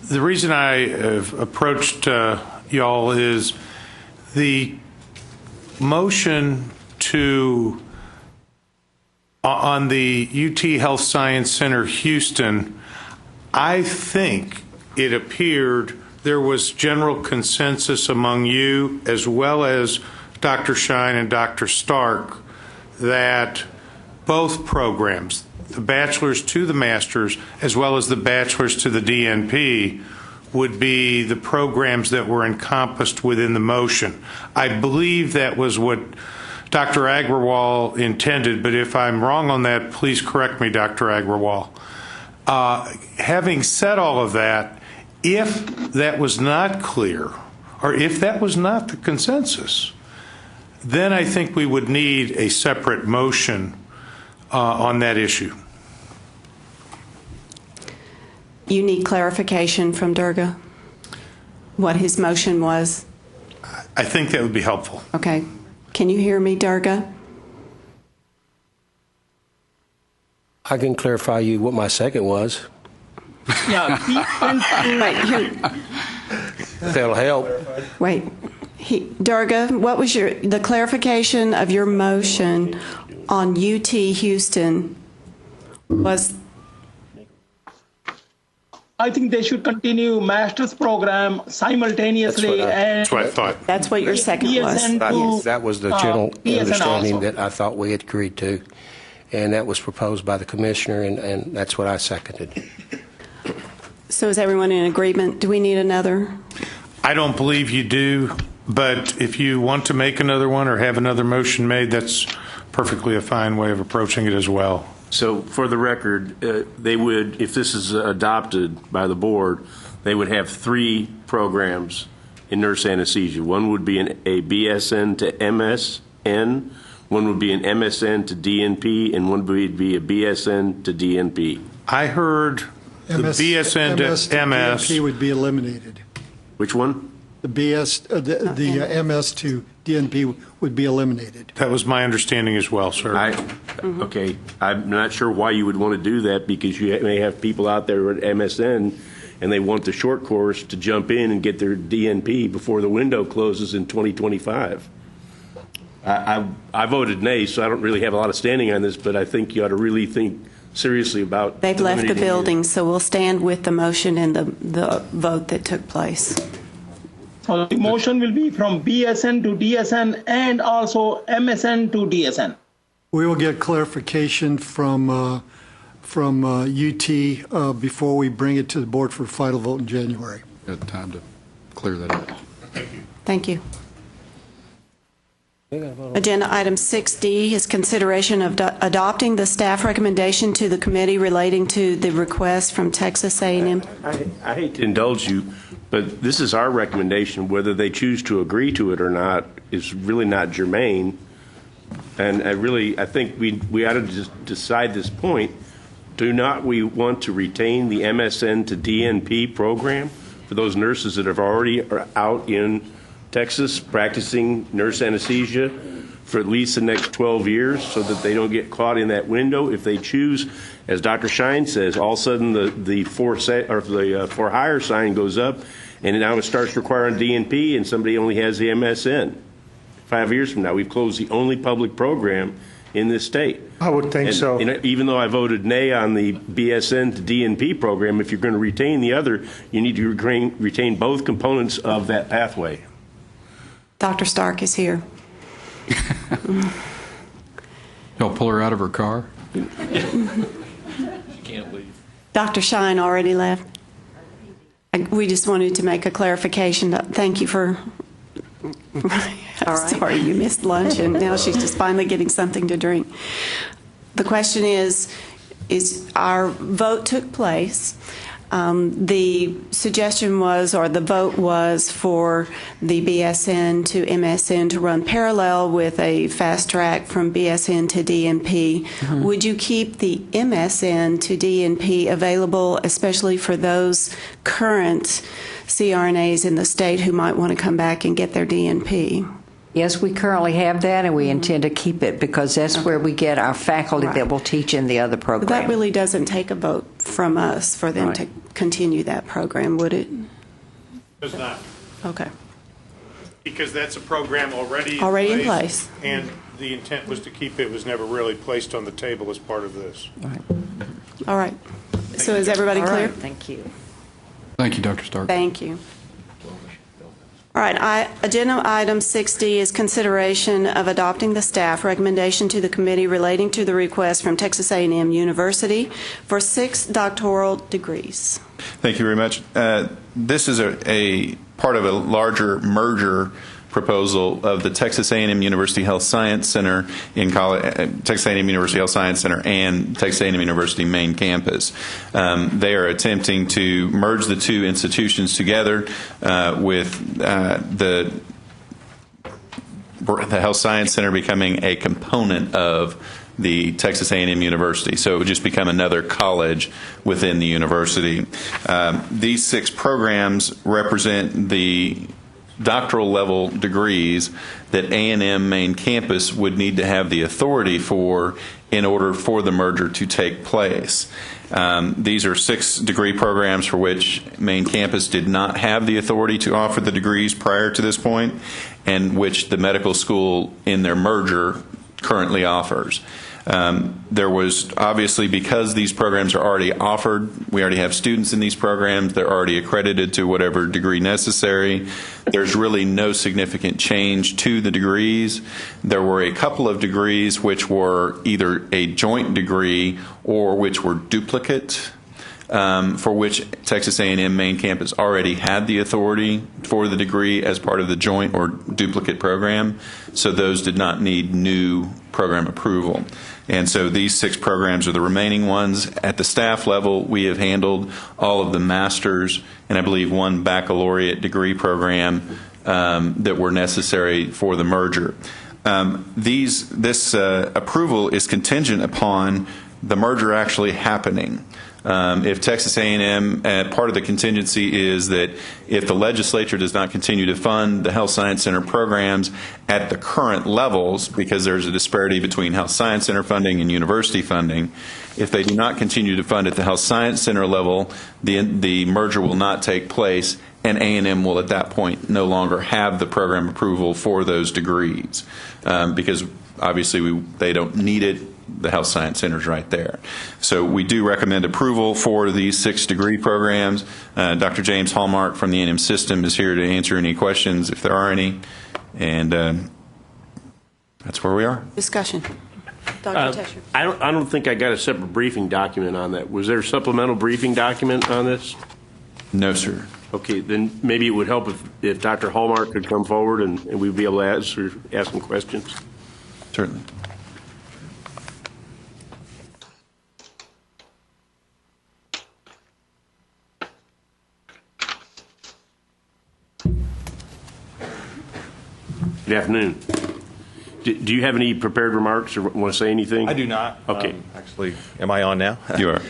The reason I have approached y'all is the motion on the UT Health Science Center Houston, I think it appeared there was general consensus among you as well as Dr. Shine and Dr. Stark that both programs, the bachelor's to the master's as well as the bachelor's to the DNP, would be the programs that were encompassed within the motion. I believe that was what Dr. Agrawal intended, but if I'm wrong on that, please correct me, Dr. Agrawal. Having said all of that, if that was not clear, or if that was not the consensus, then I think we would need a separate motion on that issue. You need clarification from Durga, what his motion was? I think that would be helpful. Okay. Can you hear me, Durga? I can clarify you what my second was. Yeah. Wait, That'll help. wait. Durga, what was the clarification of your motion on UT Houston was? I think they should continue master's program simultaneously. That's what I thought. That's what your second was. That was the general understanding that I thought we had agreed to, and that was proposed by the commissioner, and that's what I seconded. So is everyone in agreement? Do we need another? I don't believe you do, but if you want to make another one or have another motion made, that's perfectly a fine way of approaching it as well. So for the record, they would, if this is adopted by the board, they would have 3 programs in nurse anesthesia. One would be a BSN to MSN, one would be an MSN to DNP, and one would be a BSN to DNP. I heard the BSN to MS DNP would be eliminated. Which one? The MS to DNP would be eliminated. That was my understanding as well, sir. Okay, I'm not sure why you would want to do that, because you may have people out there at MSN and they want the short course to jump in and get their DNP before the window closes in 2025. I voted nay, so I don't really have a lot of standing on this, but I think you ought to really think seriously about. They've left the building, so we'll stand with the motion and the vote that took place. So the motion will be from BSN to DSN and also MSN to DSN. We will get clarification from UT before we bring it to the board for final vote in January. Got time to clear that up. Thank you. Agenda item 6D is consideration of adopting the staff recommendation to the committee relating to the request from Texas A&M. I hate to indulge you, but this is our recommendation. Whether they choose to agree to it or not is really not germane. And I think we ought to just decide this point. Do not we want to retain the MSN to DNP program for those nurses that are out in Texas practicing nurse anesthesia for at least the next 12 years, so that they don't get caught in that window? If they choose, as Dr. Shine says, all of a sudden the for hire sign goes up, and now it starts requiring DNP, and somebody only has the MSN. 5 years from now, we've closed the only public program in this state. I would think so. And even though I voted nay on the BSN to DNP program, if you're going to retain the other, you need to retain both components of that pathway. Dr. Stark is here. Y'all pull her out of her car? She can't leave. Dr. Shine already left. We just wanted to make a clarification. Thank you for... Sorry, you missed lunch, and now she's just finally getting something to drink. The question is our vote took place. The suggestion was, or the vote was, for the BSN to MSN to run parallel with a fast track from BSN to DNP. Mm-hmm. Would you keep the MSN to DNP available, especially for those current CRNAs in the state who might want to come back and get their DNP? Yes, we currently have that, and we intend to keep it because that's where we get our faculty that will teach in the other program. But that really doesn't take a vote from us for them to continue that program, would it? Does not. Okay. Because that's a program already in place. And the intent was to keep it, was never really placed on the table as part of this. All right. So is everybody clear? Thank you. Thank you, Dr. Stark. Thank you. All right, agenda item 6D is consideration of adopting the staff recommendation to the committee relating to the request from Texas A&M University for 6 doctoral degrees. Thank you very much. This is a part of a larger merger proposal of the Texas A&M University Health Science Center in Texas A&M University Health Science Center and Texas A&M University main campus. They are attempting to merge the two institutions together with the Health Science Center becoming a component of the Texas A&M University. So it would just become another college within the university. These 6 programs represent the doctoral level degrees that A&M main campus would need to have the authority for in order for the merger to take place. These are 6 degree programs for which main campus did not have the authority to offer the degrees prior to this point, and which the medical school in their merger currently offers. There was obviously, because these programs are already offered, we already have students in these programs, they're already accredited to whatever degree necessary. There's really no significant change to the degrees. There were a couple of degrees which were either a joint degree or which were duplicate, for which Texas A&M main campus already had the authority for the degree as part of the joint or duplicate program. So those did not need new program approval. And so these 6 programs are the remaining ones. At the staff level, we have handled all of the master's and I believe 1 baccalaureate degree program that were necessary for the merger. This approval is contingent upon the merger actually happening. If Texas A&M, part of the contingency is that if the legislature does not continue to fund the Health Science Center programs at the current levels, because there's a disparity between Health Science Center funding and university funding, if they do not continue to fund at the Health Science Center level, the merger will not take place, and A&M will at that point no longer have the program approval for those degrees, because obviously they don't need it. The Health Science Center is right there. So we do recommend approval for these 6 degree programs. Dr. James Hallmark from the A&M system is here to answer any questions if there are any. And that's where we are. Discussion. Dr. Tesher. I don't think I got a separate briefing document on that. Was there a supplemental briefing document on this? No, sir. Okay, then maybe it would help if Dr. Hallmark could come forward and we'd be able to ask some questions. Certainly. Good afternoon. Do you have any prepared remarks or want to say anything? I do not. Okay. Actually, am I on now? You are.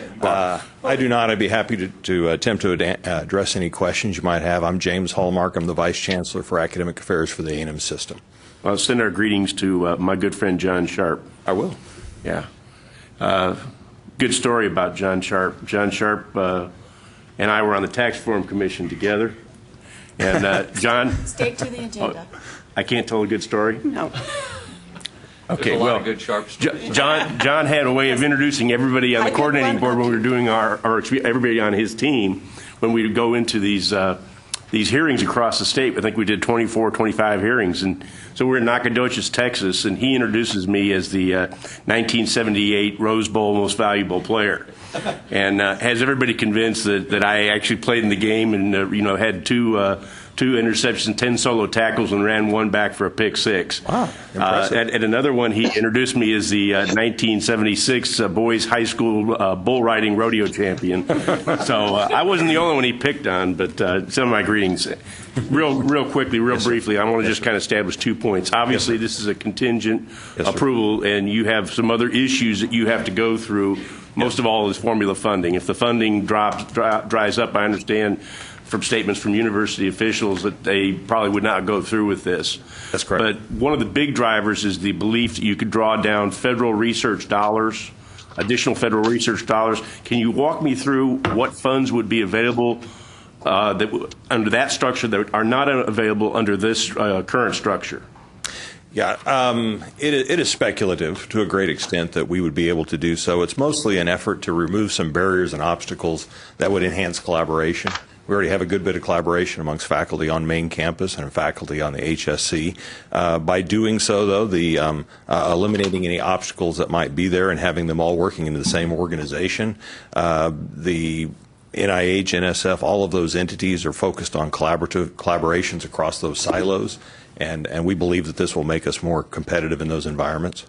I do not. I'd be happy to attempt to address any questions you might have. I'm James Hallmark. I'm the Vice Chancellor for Academic Affairs for the A&M system. I'll send our greetings to my good friend John Sharp. I will. Yeah. Good story about John Sharp. John Sharp and I were on the Tax Reform Commission together. And John. Stick to the agenda. I can't tell a good story? No. Okay, well, good sharp John had a way of introducing everybody on the coordinating board when we were doing everybody on his team when we would go into these hearings across the state. I think we did 24, 25 hearings, and so we're in Nacogdoches, Texas, and he introduces me as the 1978 Rose Bowl Most Valuable Player, and has everybody convinced that I actually played in the game and had two interceptions, 10 solo tackles, and ran 1 back for a pick 6. Wow, impressive. At another one, he introduced me as the 1976 boys high school bull riding rodeo champion. So I wasn't the only one he picked on, but some of my greetings. Real quickly, briefly, I want to just kind of establish 2 points. Obviously, this is a contingent approval, and you have some other issues that you have to go through. Most of all is formula funding. If the funding dries up, I understand from statements from university officials that they probably would not go through with this. That's correct. But one of the big drivers is the belief that you could draw down federal research dollars additional federal research dollars. Can you walk me through what funds would be available under that structure that are not available under this current structure? Yeah, it is speculative to a great extent that we would be able to do so. It's mostly an effort to remove some barriers and obstacles that would enhance collaboration. We already have a good bit of collaboration amongst faculty on main campus and faculty on the HSC. By doing so, though, eliminating any obstacles that might be there and having them all working into the same organization, the NIH, NSF, all of those entities are focused on collaborations across those silos, and we believe that this will make us more competitive in those environments.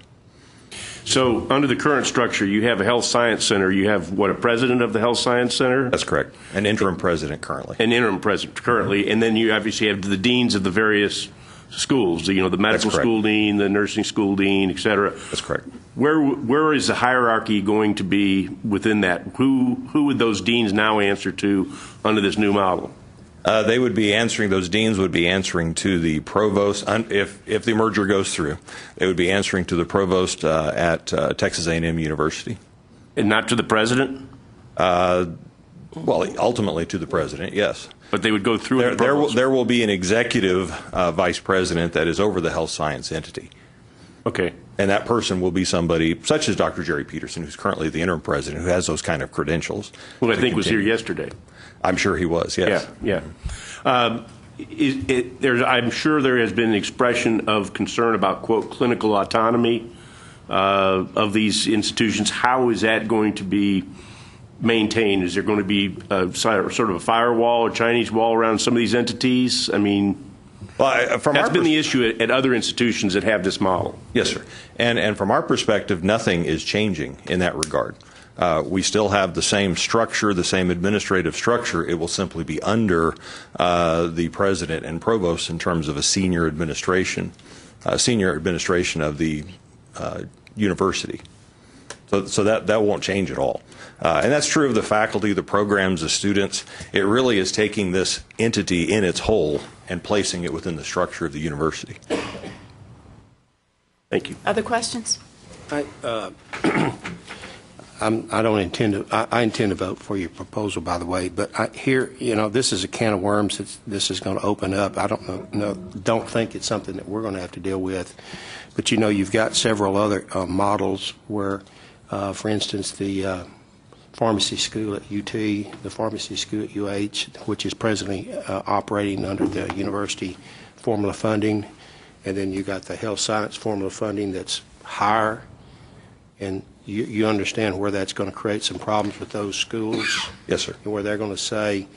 So under the current structure, you have a health science center. You have, a president of the health science center? That's correct. An interim president currently. An interim president currently. And then you obviously have the deans of the various schools, the medical school dean, the nursing school dean, et cetera. That's correct. Where is the hierarchy going to be within that? Who would those deans now answer to under this new model? They would be answering, those deans would be answering to the provost, if the merger goes through, they would be answering to the provost at Texas A&M University. And not to the president? Well, ultimately to the president, yes. But they would go through the provost? There will be an executive vice president that is over the health science entity. Okay. And that person will be somebody such as Dr. Jerry Peterson, who's currently the interim president, who has those kind of credentials. Who I think was here yesterday. I'm sure he was, yes. Yeah. I'm sure there has been an expression of concern about, quote, clinical autonomy of these institutions. How is that going to be maintained? Is there going to be sort of a firewall or Chinese wall around some of these entities? I mean, that's been the issue at other institutions that have this model. Yes, sir. And from our perspective, nothing is changing in that regard. We still have the same structure, the same administrative structure. It will simply be under the president and provost in terms of a senior administration of the university. So that won't change at all. And that's true of the faculty, the programs, the students. It really is taking this entity in its whole and placing it within the structure of the university. Thank you. Other questions? I don't intend to. I intend to vote for your proposal, by the way. But this is a can of worms that this is going to open up. I don't think it's something that we're going to have to deal with. But you've got several other models where, for instance, the pharmacy school at UT, the pharmacy school at UH, which is presently operating under the university formula funding, and then you got the health science formula funding that's higher, and you understand where that's going to create some problems with those schools? Yes, sir. Where they're going to say,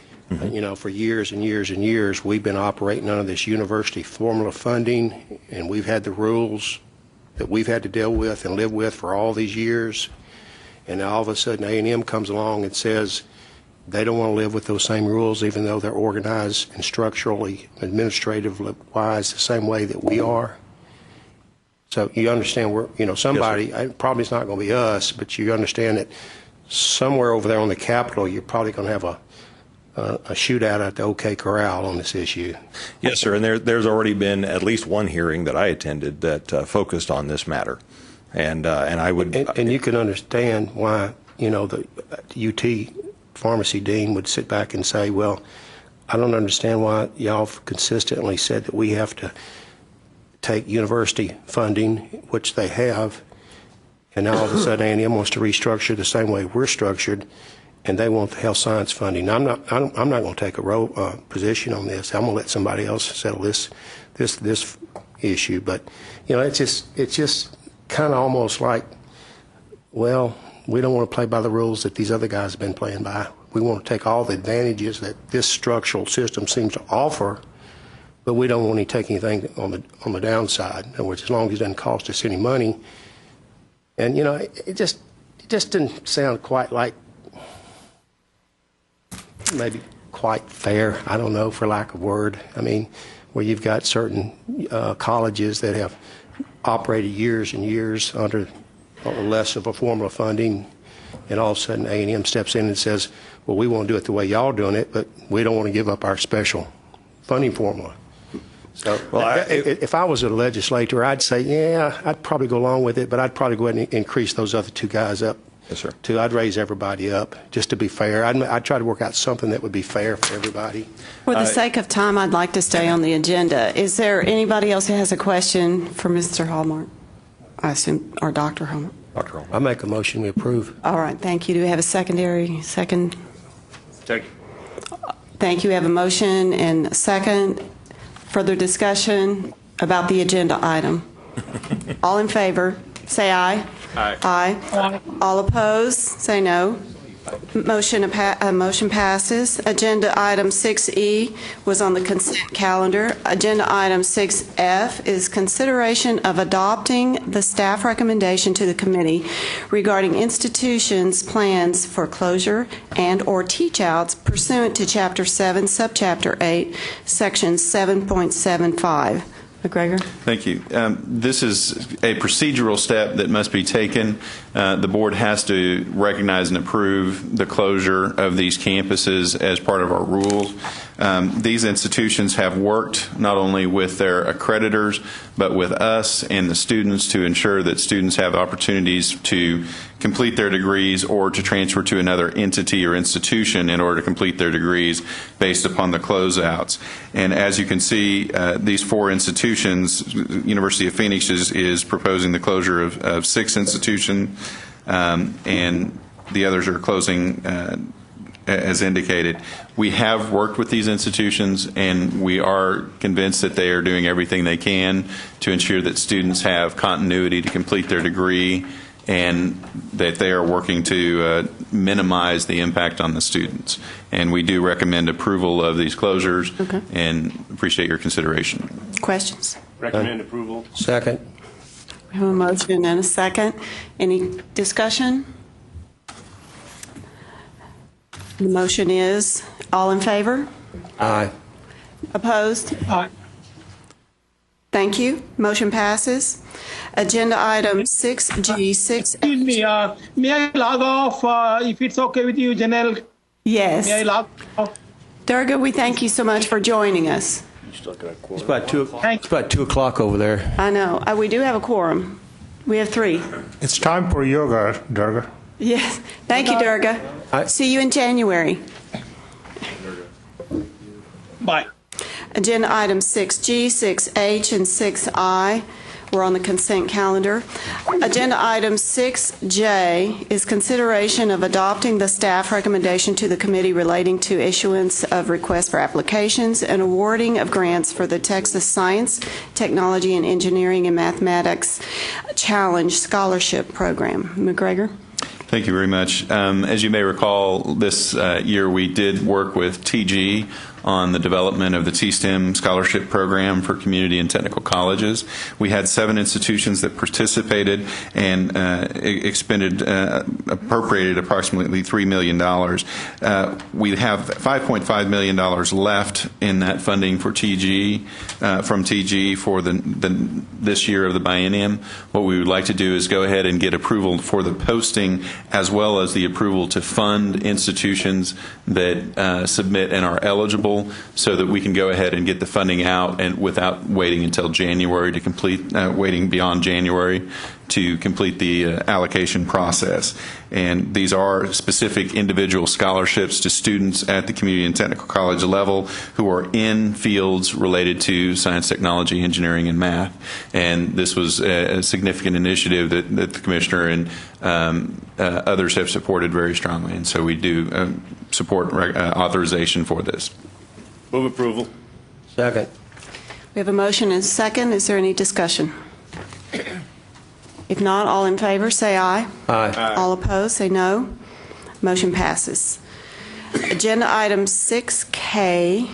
for years and years and years, we've been operating under this university formula funding, and we've had the rules that we've had to deal with and live with for all these years, and now all of a sudden A&M comes along and says they don't want to live with those same rules, even though they're organized and structurally, administrative-wise, the same way that we are. So you understand somebody, probably it's not going to be us, but you understand that somewhere over there on the Capitol, you're probably going to have a shootout at the OK Corral on this issue. Yes, sir. And there's already been at least one hearing that I attended that focused on this matter. And I would. And you can understand why, the UT pharmacy dean would sit back and say, well, I don't understand why y'all consistently said that we have to take university funding, which they have, and now all of a sudden A&M wants to restructure the same way we're structured, and they want the health science funding. I'm not going to take a position on this. I'm going to let somebody else settle this issue. But it's just kind of almost like, well, we don't want to play by the rules that these other guys have been playing by. We want to take all the advantages that this structural system seems to offer, but we don't want to take anything on the downside. In other words, as long as it doesn't cost us any money. And it just didn't sound quite like, maybe quite fair. I don't know, for lack of word. I mean, where you've got certain colleges that have operated years and years under less of a formula funding, and all of a sudden A&M steps in and says, well, we want to do it the way y'all doing it, but we don't want to give up our special funding formula. So if I was a legislator, I'd say, yeah, I'd probably go along with it, but I'd probably go ahead and increase those other two guys up Yes, sir. Too, I'd raise everybody up just to be fair. I'd try to work out something that would be fair for everybody. For the sake of time, I'd like to stay on the agenda. Is there anybody else who has a question for Mr. Hallmark? I assume, or Dr. Hallmark? Dr. Hallmark. I make a motion we approve. All right, thank you. Do we have a second? Second. Thank you. We have a motion and a second. Further discussion about the agenda item. All in favor, say aye. Aye. Aye. All opposed, say no. Motion passes. Agenda item 6E was on the consent calendar. Agenda item 6F is consideration of adopting the staff recommendation to the committee regarding institutions' plans for closure and/or teach-outs pursuant to Chapter 7, Subchapter 8, Section 7.75. McGregor. Thank you. This is a procedural step that must be taken. The board has to recognize and approve the closure of these campuses as part of our rules. These institutions have worked not only with their accreditors, but with us and the students to ensure that students have opportunities to complete their degrees or to transfer to another entity or institution in order to complete their degrees based upon the closeouts. And as you can see, these 4 institutions, University of Phoenix is proposing the closure of 6 institutions, and the others are closing as indicated. We have worked with these institutions, and we are convinced that they are doing everything they can to ensure that students have continuity to complete their degree, and that they are working to minimize the impact on the students. And we do recommend approval of these closures, and appreciate your consideration. Questions? Recommend approval. Second. We have a motion and a second. Any discussion? The motion is all in favor? Aye. Opposed? Aye. Thank you. Motion passes. Agenda item 6G, 6... Excuse me, may I log off if it's okay with you, Janelle? Yes. May I log off? Durga, we thank you so much for joining us. It's about 2 o'clock over there. I know. We do have a quorum. We have 3. It's time for yoga, Durga. Yes. Thank you, Durga. See you in January. Bye. Agenda items 6G, 6H, and 6I were on the consent calendar. Agenda item 6J is consideration of adopting the staff recommendation to the committee relating to issuance of requests for applications and awarding of grants for the Texas Science, Technology, and Engineering and Mathematics Challenge Scholarship Program. McGregor? Thank you very much. As you may recall, this year we did work with TG on the development of the T-STEM scholarship program for community and technical colleges. We had 7 institutions that participated and appropriated approximately $3 million. We have $5.5 million left in that funding for TG, from TG for this year of the biennium. What we would like to do is go ahead and get approval for the posting as well as the approval to fund institutions that submit and are eligible, so that we can go ahead and get the funding out and without waiting until January to complete, waiting beyond January to complete the allocation process. And these are specific individual scholarships to students at the community and technical college level who are in fields related to science, technology, engineering, and math. And this was a significant initiative that the Commissioner and others have supported very strongly. And so we do support authorization for this. Move approval. Second. We have a motion and a second. Is there any discussion? If not, all in favor, say aye. Aye. All opposed, say no. Motion passes. Agenda item 6K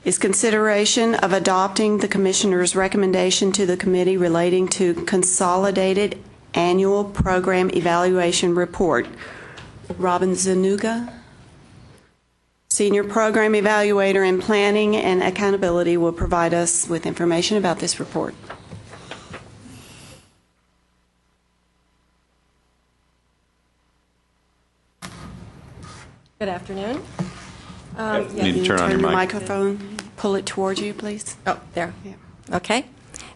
is consideration of adopting the Commissioner's recommendation to the committee relating to Consolidated Annual Program Evaluation Report. Robin Zanuga, Senior Program Evaluator in Planning and Accountability, will provide us with information about this report. Good afternoon. You need to turn on your microphone. Pull it towards you, please. Oh, there. Yeah. Okay.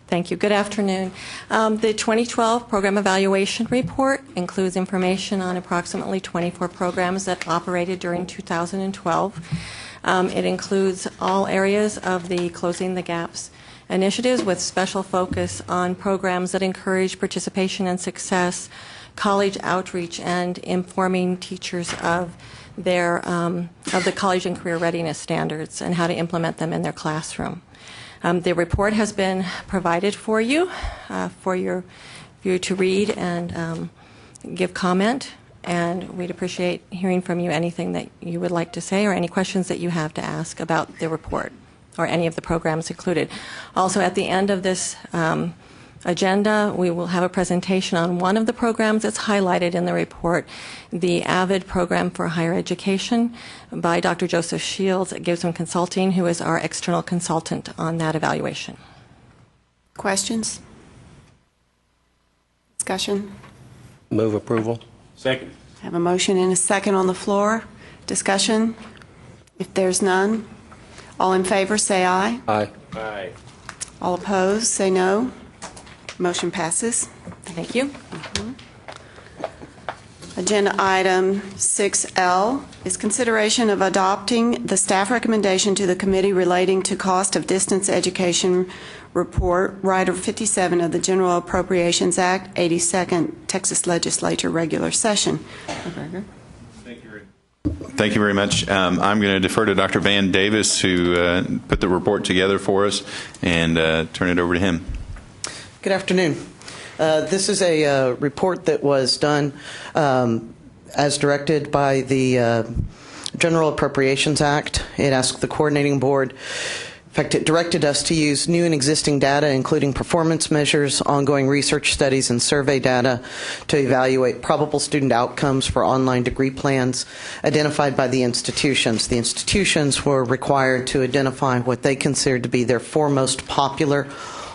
Thank you. Good afternoon. The 2012 Program Evaluation Report includes information on approximately 24 programs that operated during 2012. It includes all areas of the Closing the Gaps initiatives with special focus on programs that encourage participation and success, college outreach, and informing teachers of the college and career readiness standards and how to implement them in their classroom. The report has been provided for you for you to read and give comment, and we'd appreciate hearing from you anything that you would like to say or any questions that you have to ask about the report or any of the programs included. Also, at the end of this agenda, we will have a presentation on one of the programs that's highlighted in the report, the AVID Program for Higher Education by Dr. Joseph Shields at Gibson Consulting, who is our external consultant on that evaluation. Questions? Discussion? Move approval. Second. I have a motion and a second on the floor. Discussion? If there's none, all in favor say aye. Aye. Aye. All opposed say no. Motion passes. Thank you. Agenda item 6L is consideration of adopting the staff recommendation to the committee relating to cost of distance education report, Rider 57 of the General Appropriations Act, 82nd Texas Legislature regular session. Thank you very much. I'm going to defer to Dr. Van Davis, who put the report together for us, and turn it over to him. Good afternoon. This is a report that was done as directed by the General Appropriations Act. It asked the coordinating board, in fact, it directed us to use new and existing data, including performance measures, ongoing research studies, and survey data to evaluate probable student outcomes for online degree plans identified by the institutions. The institutions were required to identify what they considered to be their four most popular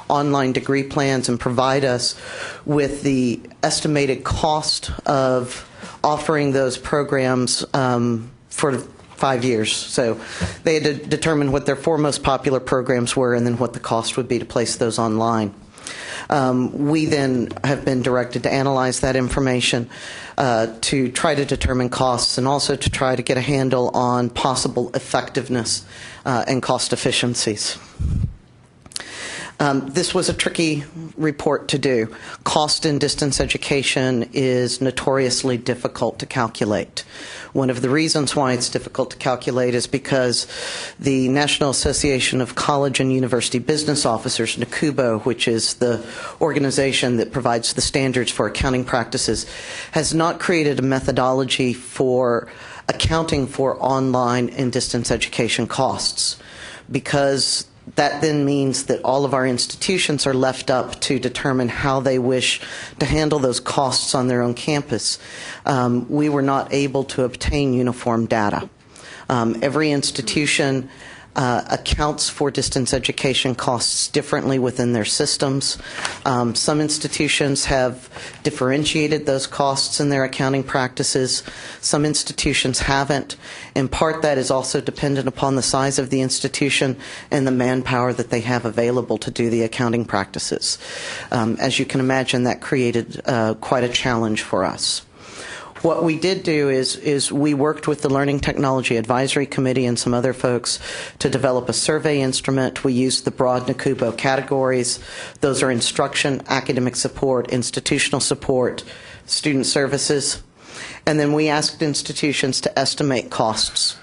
online degree plans and provide us with the estimated cost of offering those programs for 5 years. So they had to determine what their four most popular programs were and then what the cost would be to place those online. We then have been directed to analyze that information to try to determine costs and also to try to get a handle on possible effectiveness and cost efficiencies. This was a tricky report to do. Cost in distance education is notoriously difficult to calculate. One of the reasons why it's difficult to calculate is because the National Association of College and University Business Officers, NACUBO, which is the organization that provides the standards for accounting practices, has not created a methodology for accounting for online and distance education costs, because that then means that all of our institutions are left up to determine how they wish to handle those costs on their own campus. We were not able to obtain uniform data. Every institution accounts for distance education costs differently within their systems. Some institutions have differentiated those costs in their accounting practices. Some institutions haven't. In part, that is also dependent upon the size of the institution and the manpower that they have available to do the accounting practices. As you can imagine, that created quite a challenge for us. What we did do is we worked with the Learning Technology Advisory Committee and some other folks to develop a survey instrument. We used the broad NACUBO categories. Those are instruction, academic support, institutional support, student services. And then we asked institutions to estimate costs.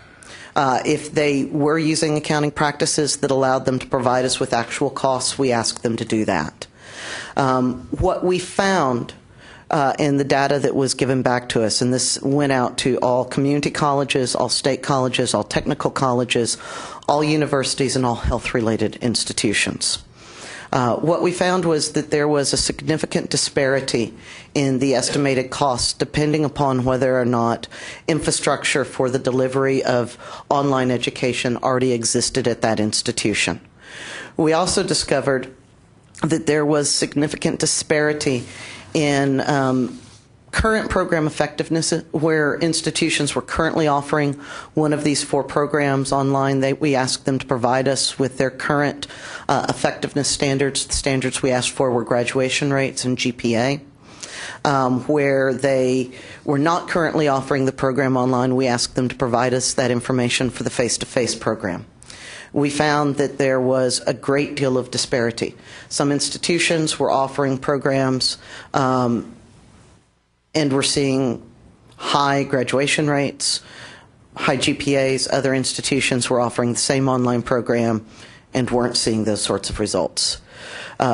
If they were using accounting practices that allowed them to provide us with actual costs, we asked them to do that. What we found in the data that was given back to us, and this went out to all community colleges, all state colleges, all technical colleges, all universities, and all health-related institutions. What we found was that there was a significant disparity in the estimated costs depending upon whether or not infrastructure for the delivery of online education already existed at that institution. We also discovered that there was significant disparity in current program effectiveness, where institutions were currently offering one of these 4 programs online, we asked them to provide us with their current effectiveness standards. The standards we asked for were graduation rates and GPA. Where they were not currently offering the program online, we asked them to provide us that information for the face-to-face program. We found that there was a great deal of disparity. Some institutions were offering programs and were seeing high graduation rates, high GPAs. Other institutions were offering the same online program and weren't seeing those sorts of results.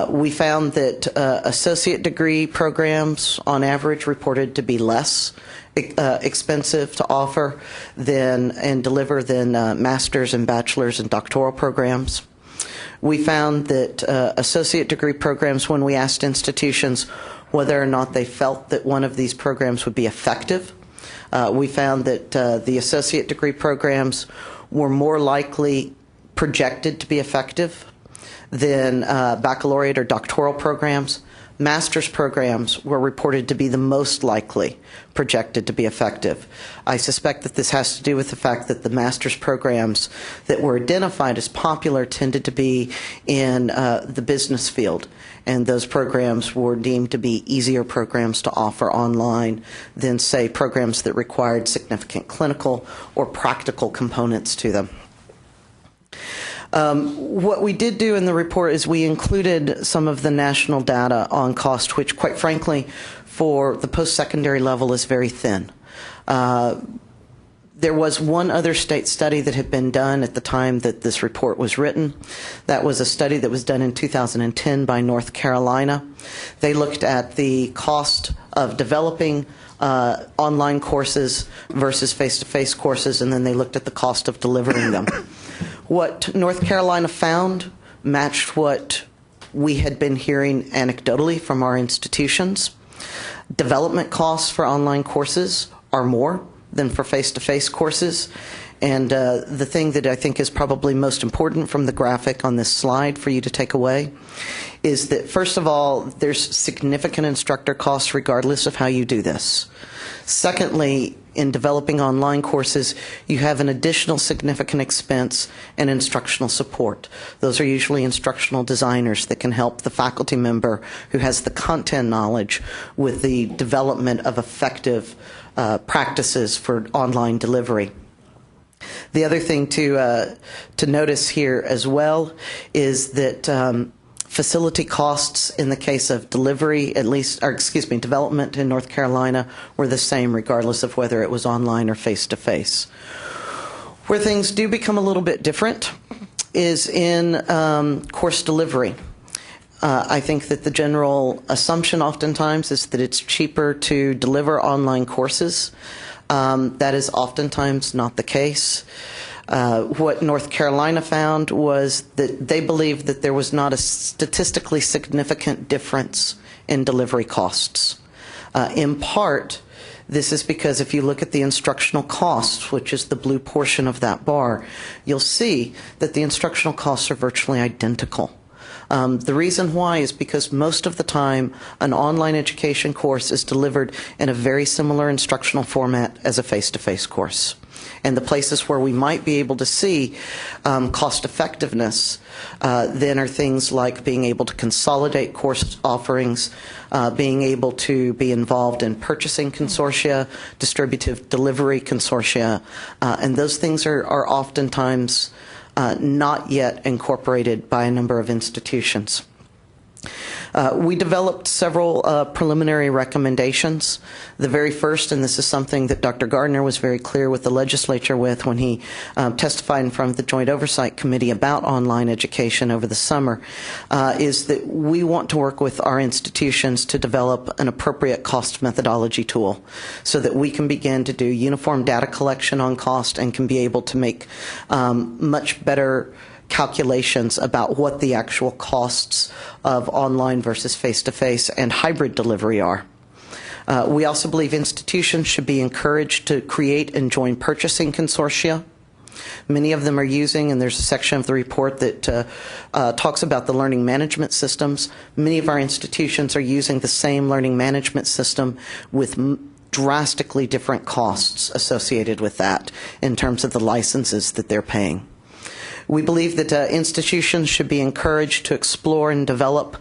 We found that associate degree programs, on average, reported to be less expensive to offer and deliver than master's and bachelor's and doctoral programs. We found that associate degree programs, when we asked institutions whether or not they felt that one of these programs would be effective, we found that the associate degree programs were more likely projected to be effective than baccalaureate or doctoral programs. Master's programs were reported to be the most likely projected to be effective. I suspect that this has to do with the fact that the master's programs that were identified as popular tended to be in the business field, and those programs were deemed to be easier programs to offer online than, say, programs that required significant clinical or practical components to them. What we did do in the report is we included some of the national data on cost, which, quite frankly, for the post-secondary level is very thin. There was one other state study that had been done at the time that this report was written. That was a study that was done in 2010 by North Carolina. They looked at the cost of developing online courses versus face-to-face courses, and then they looked at the cost of delivering them. What North Carolina found matched what we had been hearing anecdotally from our institutions. Development costs for online courses are more than for face-to-face courses. And the thing that I think is probably most important from the graphic on this slide for you to take away is that, first of all, there's significant instructor costs regardless of how you do this. Secondly, in developing online courses, you have an additional significant expense in instructional support. Those are usually instructional designers that can help the faculty member who has the content knowledge with the development of effective practices for online delivery. The other thing to notice here as well is that facility costs in the case of development in North Carolina were the same regardless of whether it was online or face-to-face. Where things do become a little bit different is in course delivery. I think that the general assumption oftentimes is that it's cheaper to deliver online courses. That is oftentimes not the case. What North Carolina found was that they believed that there was not a statistically significant difference in delivery costs. In part, this is because if you look at the instructional costs, which is the blue portion of that bar, you'll see that the instructional costs are virtually identical. The reason why is because most of the time an online education course is delivered in a very similar instructional format as a face-to-face course. And the places where we might be able to see cost effectiveness then are things like being able to consolidate course offerings, being able to be involved in purchasing consortia, distributive delivery consortia, and those things are oftentimes not yet incorporated by a number of institutions. We developed several preliminary recommendations. The very first, and this is something that Dr. Gardner was very clear with the legislature with when he testified in front of the Joint Oversight Committee about online education over the summer, is that we want to work with our institutions to develop an appropriate cost methodology tool so that we can begin to do uniform data collection on cost and can be able to make much better calculations about what the actual costs of online versus face-to-face and hybrid delivery are. We also believe institutions should be encouraged to create and join purchasing consortia. Many of them are using, and there's a section of the report that talks about the learning management systems. Many of our institutions are using the same learning management system with drastically different costs associated with that in terms of the licenses that they're paying. We believe that institutions should be encouraged to explore and develop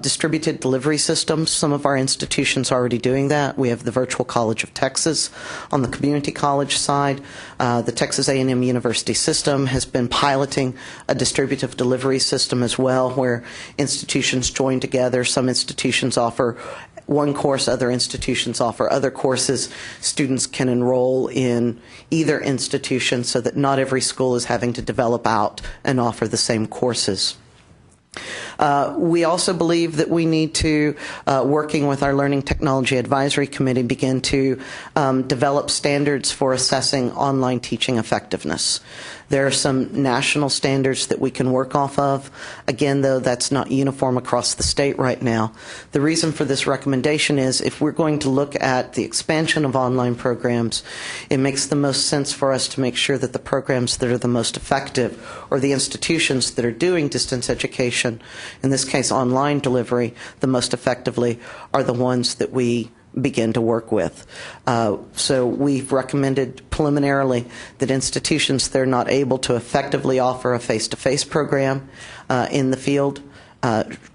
distributed delivery systems. Some of our institutions are already doing that. We have the Virtual College of Texas. On the community college side, the Texas A&M University system has been piloting a distributive delivery system as well, where institutions join together. Some institutions offer one course, other institutions offer other courses. Students can enroll in either institution so that not every school is having to develop out and offer the same courses. We also believe that we need to, working with our Learning Technology Advisory Committee, begin to develop standards for assessing online teaching effectiveness. There are some national standards that we can work off of. Again, though, that's not uniform across the state right now. The reason for this recommendation is if we're going to look at the expansion of online programs, it makes the most sense for us to make sure that the programs that are the most effective, or the institutions that are doing distance education, in this case online delivery, the most effectively, are the ones that we begin to work with. So we've recommended preliminarily that institutions that are not able to effectively offer a face-to-face program in the field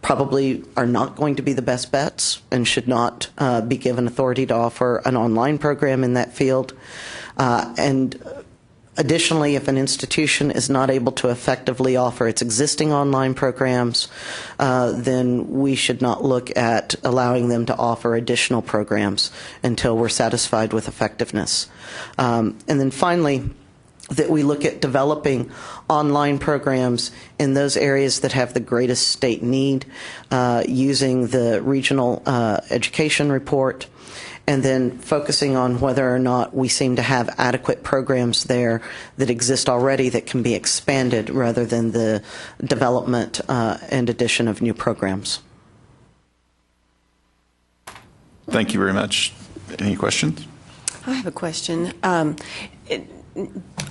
probably are not going to be the best bets and should not be given authority to offer an online program in that field. And additionally, if an institution is not able to effectively offer its existing online programs, then we should not look at allowing them to offer additional programs until we're satisfied with effectiveness. And then finally, that we look at developing online programs in those areas that have the greatest state need, using the regional education report, and then focusing on whether or not we seem to have adequate programs there that exist already that can be expanded rather than the development and addition of new programs. Thank you very much. Any questions? I have a question. I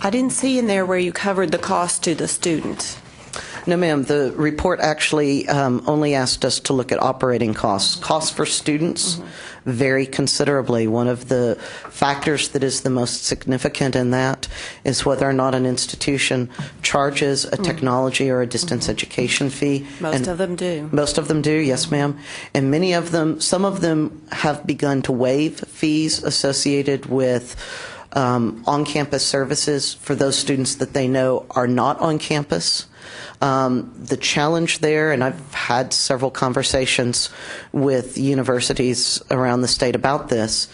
didn't see in there where you covered the cost to the student. No, ma'am. The report actually only asked us to look at operating costs. Costs for students vary considerably. One of the factors that is the most significant in that is whether or not an institution charges a technology or a distance education fee. Most of them do. Most of them do, yes, ma'am. And many of them, some of them have begun to waive fees associated with on-campus services for those students that they know are not on campus. The challenge there, and I've had several conversations with universities around the state about this,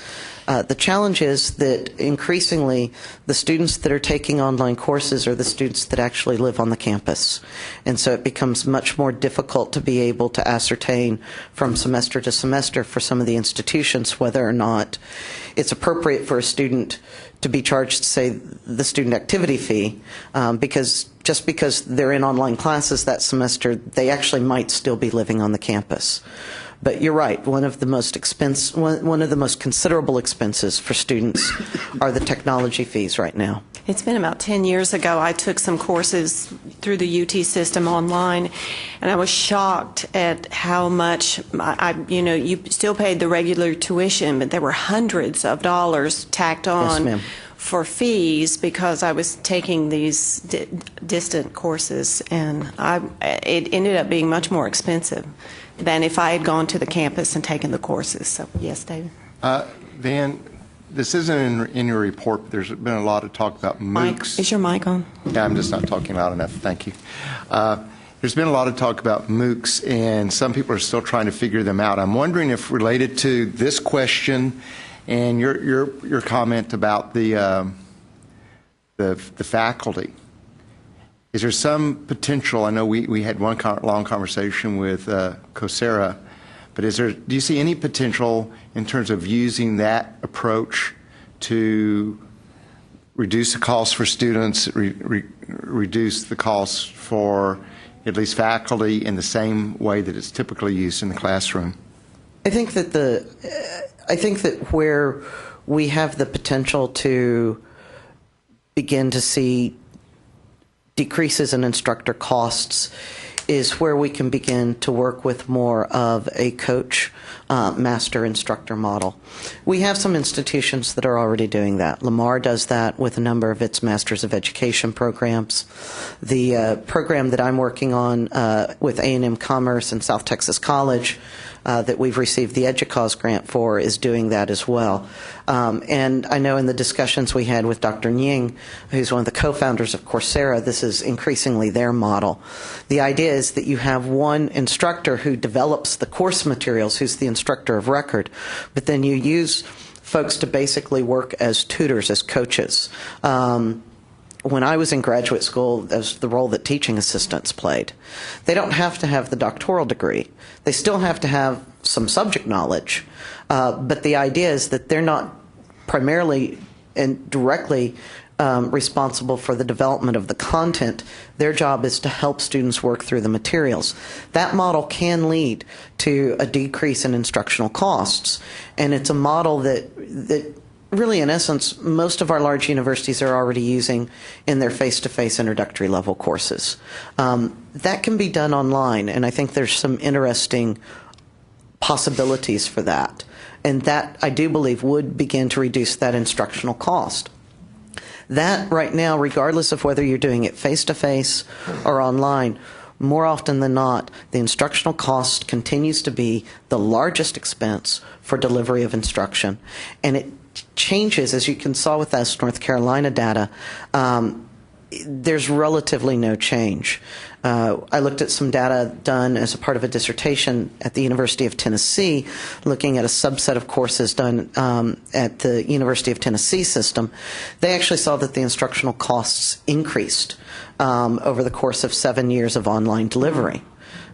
the challenge is that increasingly the students that are taking online courses are the students that actually live on the campus. And so it becomes much more difficult to be able to ascertain from semester to semester for some of the institutions whether or not it's appropriate for a student to be charged, say, the student activity fee, because just because they're in online classes that semester, they actually might still be living on the campus. But you're right. One of the most considerable expenses for students are the technology fees right now. It's been about 10 years ago. I took some courses through the UT system online, and I was shocked at how much, you still paid the regular tuition, but there were hundreds of dollars tacked on. Yes, ma'am. For fees because I was taking these distant courses, and it ended up being much more expensive than if I had gone to the campus and taken the courses. So, yes, David? Van, this isn't in your report, but there's been a lot of talk about MOOCs. Mike, is your mic on? Yeah, I'm just not talking loud enough. Thank you. There's been a lot of talk about MOOCs, and some people are still trying to figure them out. I'm wondering if related to this question and your comment about the faculty, is there some potential? I know we had one long conversation with Coursera, but do you see any potential in terms of using that approach to reduce the cost for students, reduce the cost for at least faculty in the same way that it's typically used in the classroom? I think that where we have the potential to begin to see decreases in instructor costs is where we can begin to work with more of a coach master instructor model. We have some institutions that are already doing that. Lamar does that with a number of its Masters of Education programs. The program that I'm working on with A&M Commerce and South Texas College that we've received the EDUCAUSE grant for is doing that as well. And I know in the discussions we had with Dr. Nying, who's one of the co-founders of Coursera, this is increasingly their model. The idea is that you have one instructor who develops the course materials, who's the instructor of record, but then you use folks to basically work as tutors, as coaches. When I was in graduate school, that was the role that teaching assistants played. They don't have to have the doctoral degree. They still have to have some subject knowledge, but the idea is that they're not primarily and directly responsible for the development of the content. Their job is to help students work through the materials. That model can lead to a decrease in instructional costs, and it's a model that really, in essence, most of our large universities are already using in their face-to-face introductory level courses. That can be done online, and I think there's some interesting possibilities for that. And that, I do believe, would begin to reduce that instructional cost. That, right now, regardless of whether you're doing it face-to-face or online, more often than not, the instructional cost continues to be the largest expense for delivery of instruction. And it changes, as you can saw with this North Carolina data. There's relatively no change. I looked at some data done as a part of a dissertation at the University of Tennessee, looking at a subset of courses done at the University of Tennessee system. They actually saw that the instructional costs increased over the course of 7 years of online delivery.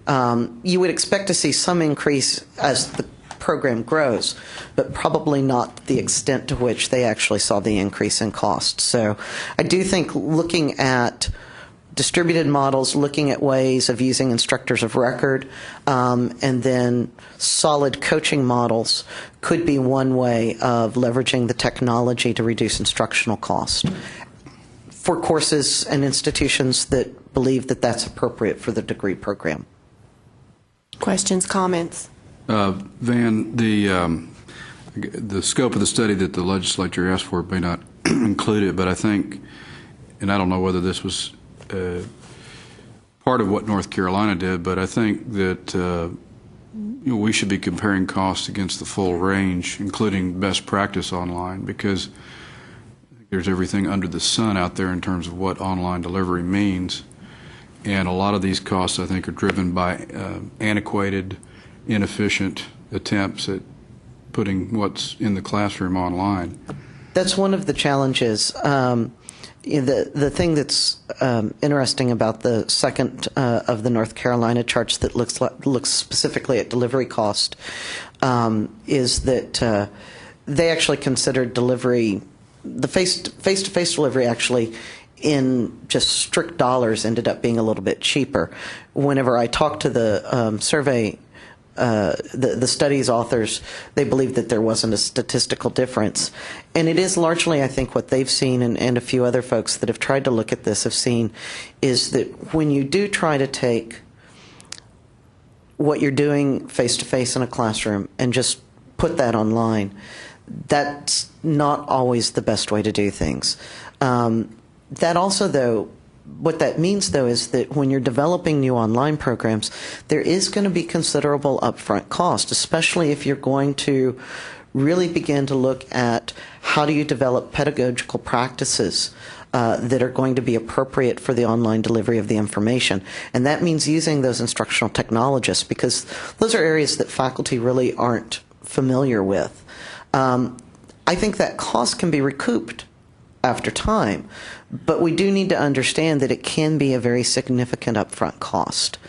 You would expect to see some increase as the program grows, but probably not the extent to which they actually saw the increase in cost. So I do think looking at distributed models, looking at ways of using instructors of record, and then solid coaching models could be one way of leveraging the technology to reduce instructional cost for courses and institutions that believe that that's appropriate for the degree program. Questions, comments? Van, the scope of the study that the legislature asked for may not include it, but I think, and I don't know whether this was part of what North Carolina did, but I think that we should be comparing costs against the full range, including best practice online, because there's everything under the sun out there in terms of what online delivery means. And a lot of these costs, I think, are driven by antiquated, inefficient attempts at putting what's in the classroom online. That's one of the challenges. The thing that's interesting about the second of the North Carolina charts that looks specifically at delivery cost is that they actually considered delivery, the face-to-face delivery actually in just strict dollars ended up being a little bit cheaper. Whenever I talked to the survey, the study's authors, they believed that there wasn't a statistical difference. And it is largely, I think, what they've seen, and a few other folks that have tried to look at this have seen, is that when you do try to take what you're doing face-to-face in a classroom and just put that online, that's not always the best way to do things. That also, though, what that means, though, is that when you're developing new online programs, there is going to be considerable upfront cost, especially if you're going to really begin to look at how do you develop pedagogical practices that are going to be appropriate for the online delivery of the information. And that means using those instructional technologists, because those are areas that faculty really aren't familiar with. I think that cost can be recouped after time, but we do need to understand that it can be a very significant upfront cost.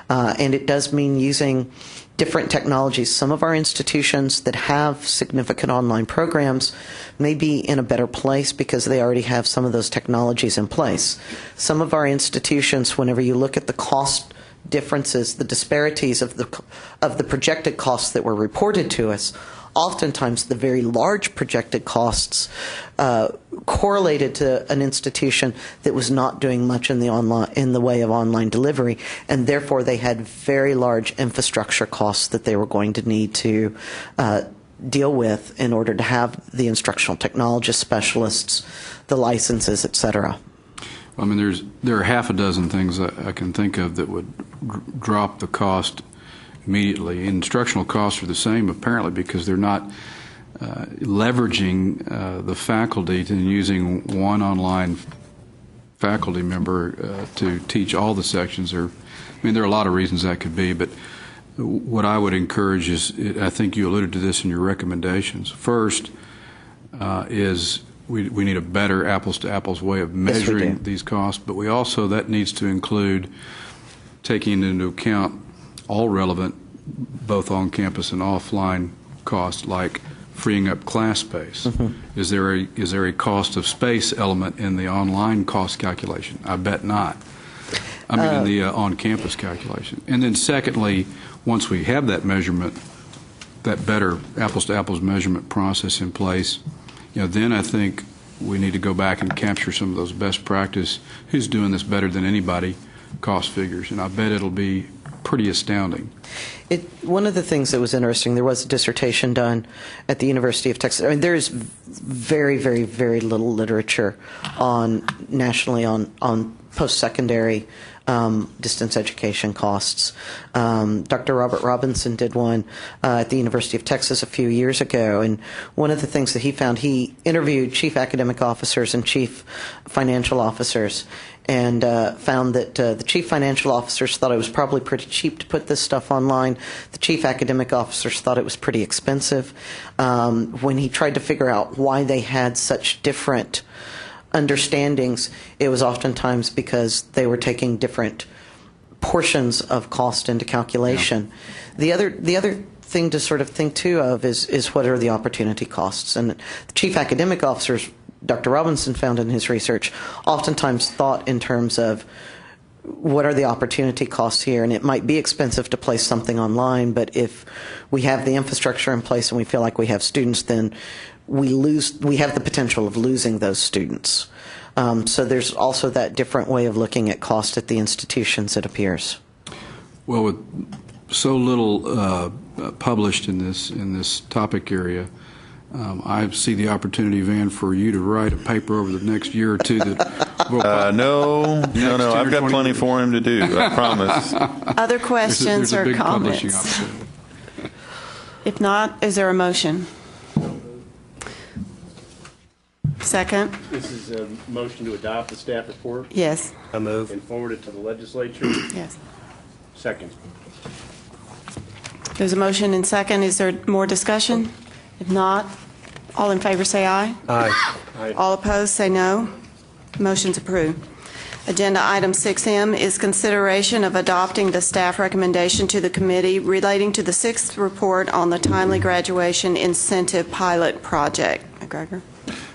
And it does mean using different technologies. Some of our institutions that have significant online programs may be in a better place because they already have some of those technologies in place. Some of our institutions, whenever you look at the cost differences, the disparities of the projected costs that were reported to us. Oftentimes, the very large projected costs correlated to an institution that was not doing much in the way of online delivery, and therefore they had very large infrastructure costs that they were going to need to deal with in order to have the instructional technologist specialists, the licenses, et cetera. I mean, there are half a dozen things I can think of that would drop the cost immediately. Instructional costs are the same, apparently, because they're not leveraging the faculty and using one online faculty member to teach all the sections. There are a lot of reasons that could be, but what I would encourage is, I think you alluded to this in your recommendations. First is we need a better apples-to-apples way of measuring these costs, but we also, that needs to include taking into account all relevant, both on-campus and offline costs, like freeing up class space. Mm-hmm. Is there a cost of space element in the online cost calculation? I bet not. I mean, in the on-campus calculation. And then secondly, once we have that measurement, that better apples-to-apples measurement process in place, then I think we need to go back and capture some of those best practice, who's doing this better than anybody, cost figures. And I bet it'll be pretty astounding. One of the things that was interesting, there was a dissertation done at the University of Texas. I mean, there's very, very, very little literature nationally on post-secondary distance education costs. Dr. Robert Robinson did one at the University of Texas a few years ago, and one of the things that he found, he interviewed chief academic officers and chief financial officers, and found that the chief financial officers thought it was probably pretty cheap to put this stuff online. The chief academic officers thought it was pretty expensive. When he tried to figure out why they had such different understandings, it was oftentimes because they were taking different portions of cost into calculation. Yeah. The other thing to sort of think too of is what are the opportunity costs, and the chief academic officers, Dr. Robinson found in his research, oftentimes thought in terms of what are the opportunity costs here, and it might be expensive to place something online, but if we have the infrastructure in place and we feel like we have students, then we have the potential of losing those students. So there's also that different way of looking at cost at the institutions, it appears. Well, with so little published in this topic area, I see the opportunity, Van, for you to write a paper over the next year or two that will no, I've got plenty for him to do, I promise. Other questions there's a or big comments? publishing opportunity. If not, is there a motion? Second? This is a motion to adopt the staff report? Yes. I move. And forward it to the legislature? Yes. Second. There's a motion and second. Is there more discussion? If not, all in favor say aye. Aye. Aye. All opposed say no. Motion's approved. Agenda item 6M is consideration of adopting the staff recommendation to the committee relating to the sixth report on the timely graduation incentive pilot project. McGregor.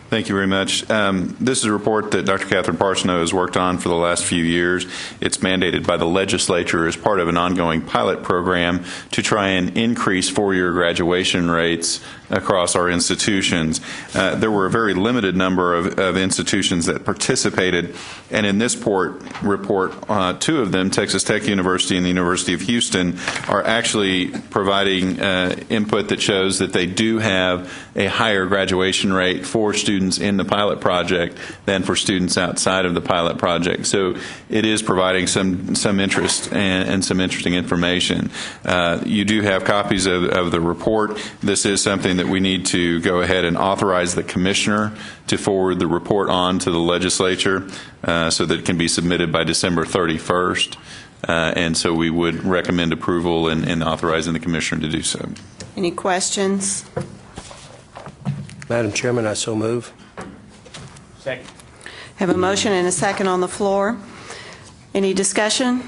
Thank you very much. This is a report that Dr. Catherine Parsono has worked on for the last few years. It's mandated by the legislature as part of an ongoing pilot program to try and increase four-year graduation rates across our institutions. There were a very limited number of institutions that participated, and in this report, two of them, Texas Tech University and the University of Houston, are actually providing input that shows that they do have a higher graduation rate for students in the pilot project than for students outside of the pilot project. So it is providing some interest and some interesting information. You do have copies of the report. This is something that we need to go ahead and authorize the commissioner to forward the report on to the legislature so that it can be submitted by December 31st. And so we would recommend approval and authorizing the commissioner to do so. Any questions? Madam Chairman, I so move. Second. Have a motion and a second on the floor. Any discussion?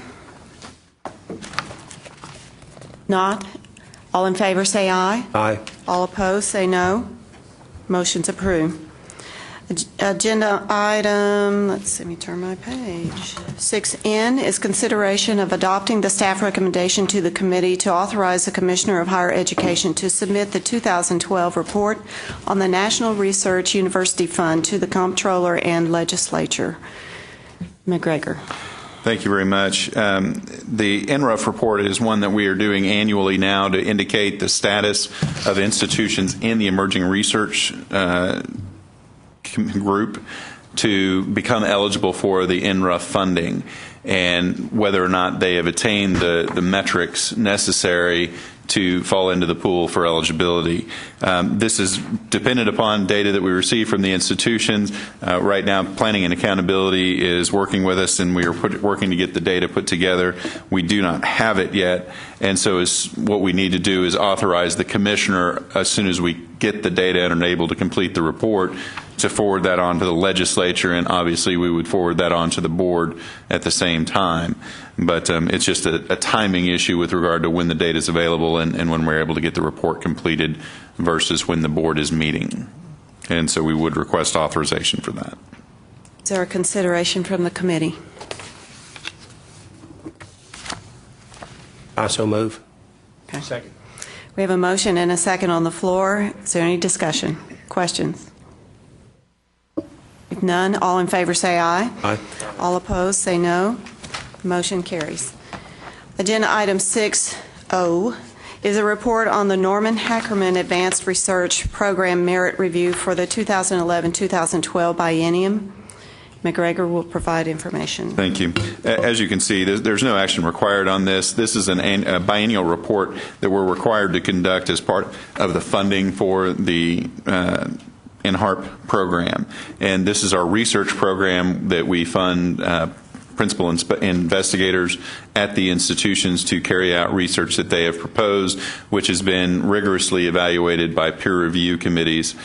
Not? All in favor say aye. Aye. All opposed say no. Motion's approved. Agenda item, let me turn my page. 6N is consideration of adopting the staff recommendation to the committee to authorize the Commissioner of Higher Education to submit the 2012 report on the National Research University Fund to the Comptroller and Legislature. McGregor. Thank you very much. The NRUF report is one that we are doing annually now to indicate the status of institutions in the emerging research group to become eligible for the NRUF funding and whether or not they have attained the metrics necessary to fall into the pool for eligibility. This is dependent upon data that we receive from the institutions. Right now, Planning and Accountability is working with us, and we are working to get the data put together. We do not have it yet, and so what we need to do is authorize the Commissioner, as soon as we get the data and are able to complete the report, to forward that on to the legislature, and obviously we would forward that on to the board at the same time. But it's just a timing issue with regard to when the data is available and when we're able to get the report completed versus when the board is meeting. And so we would request authorization for that. Is there a consideration from the committee? I so move. Okay. Second. We have a motion and a second on the floor. Is there any discussion? Questions? If none, all in favor say aye. Aye. All opposed say no. Motion carries. Agenda item 6O is a report on the Norman Hackerman Advanced Research Program Merit Review for the 2011-2012 biennium. McGregor will provide information. Thank you. As you can see, there's no action required on this. This is a biennial report that we're required to conduct as part of the funding for the NHARP program. And this is our research program that we fund principal investigators at the institutions to carry out research that they have proposed, which has been rigorously evaluated by peer review committees.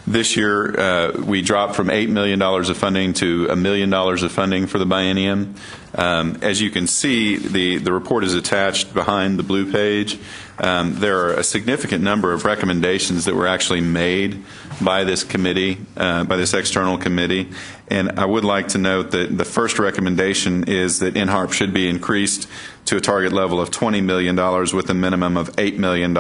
This year, we dropped from $8 million of funding to $1 million of funding for the biennium. As you can see, the report is attached behind the blue page. There are a significant number of recommendations that were actually made by this committee, by this external committee. And I would like to note that the first recommendation is that NHARP should be increased to a target level of $20 million with a minimum of $8 million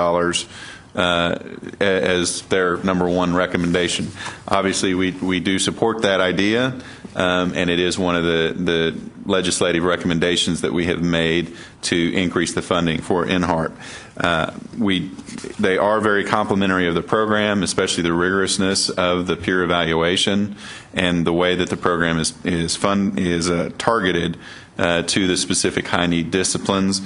as their number one recommendation. Obviously, we do support that idea, and it is one of the legislative recommendations that we have made to increase the funding for NHARP. They are very complimentary of the program, especially the rigorousness of the peer evaluation and the way that the program is targeted to the specific high-need disciplines.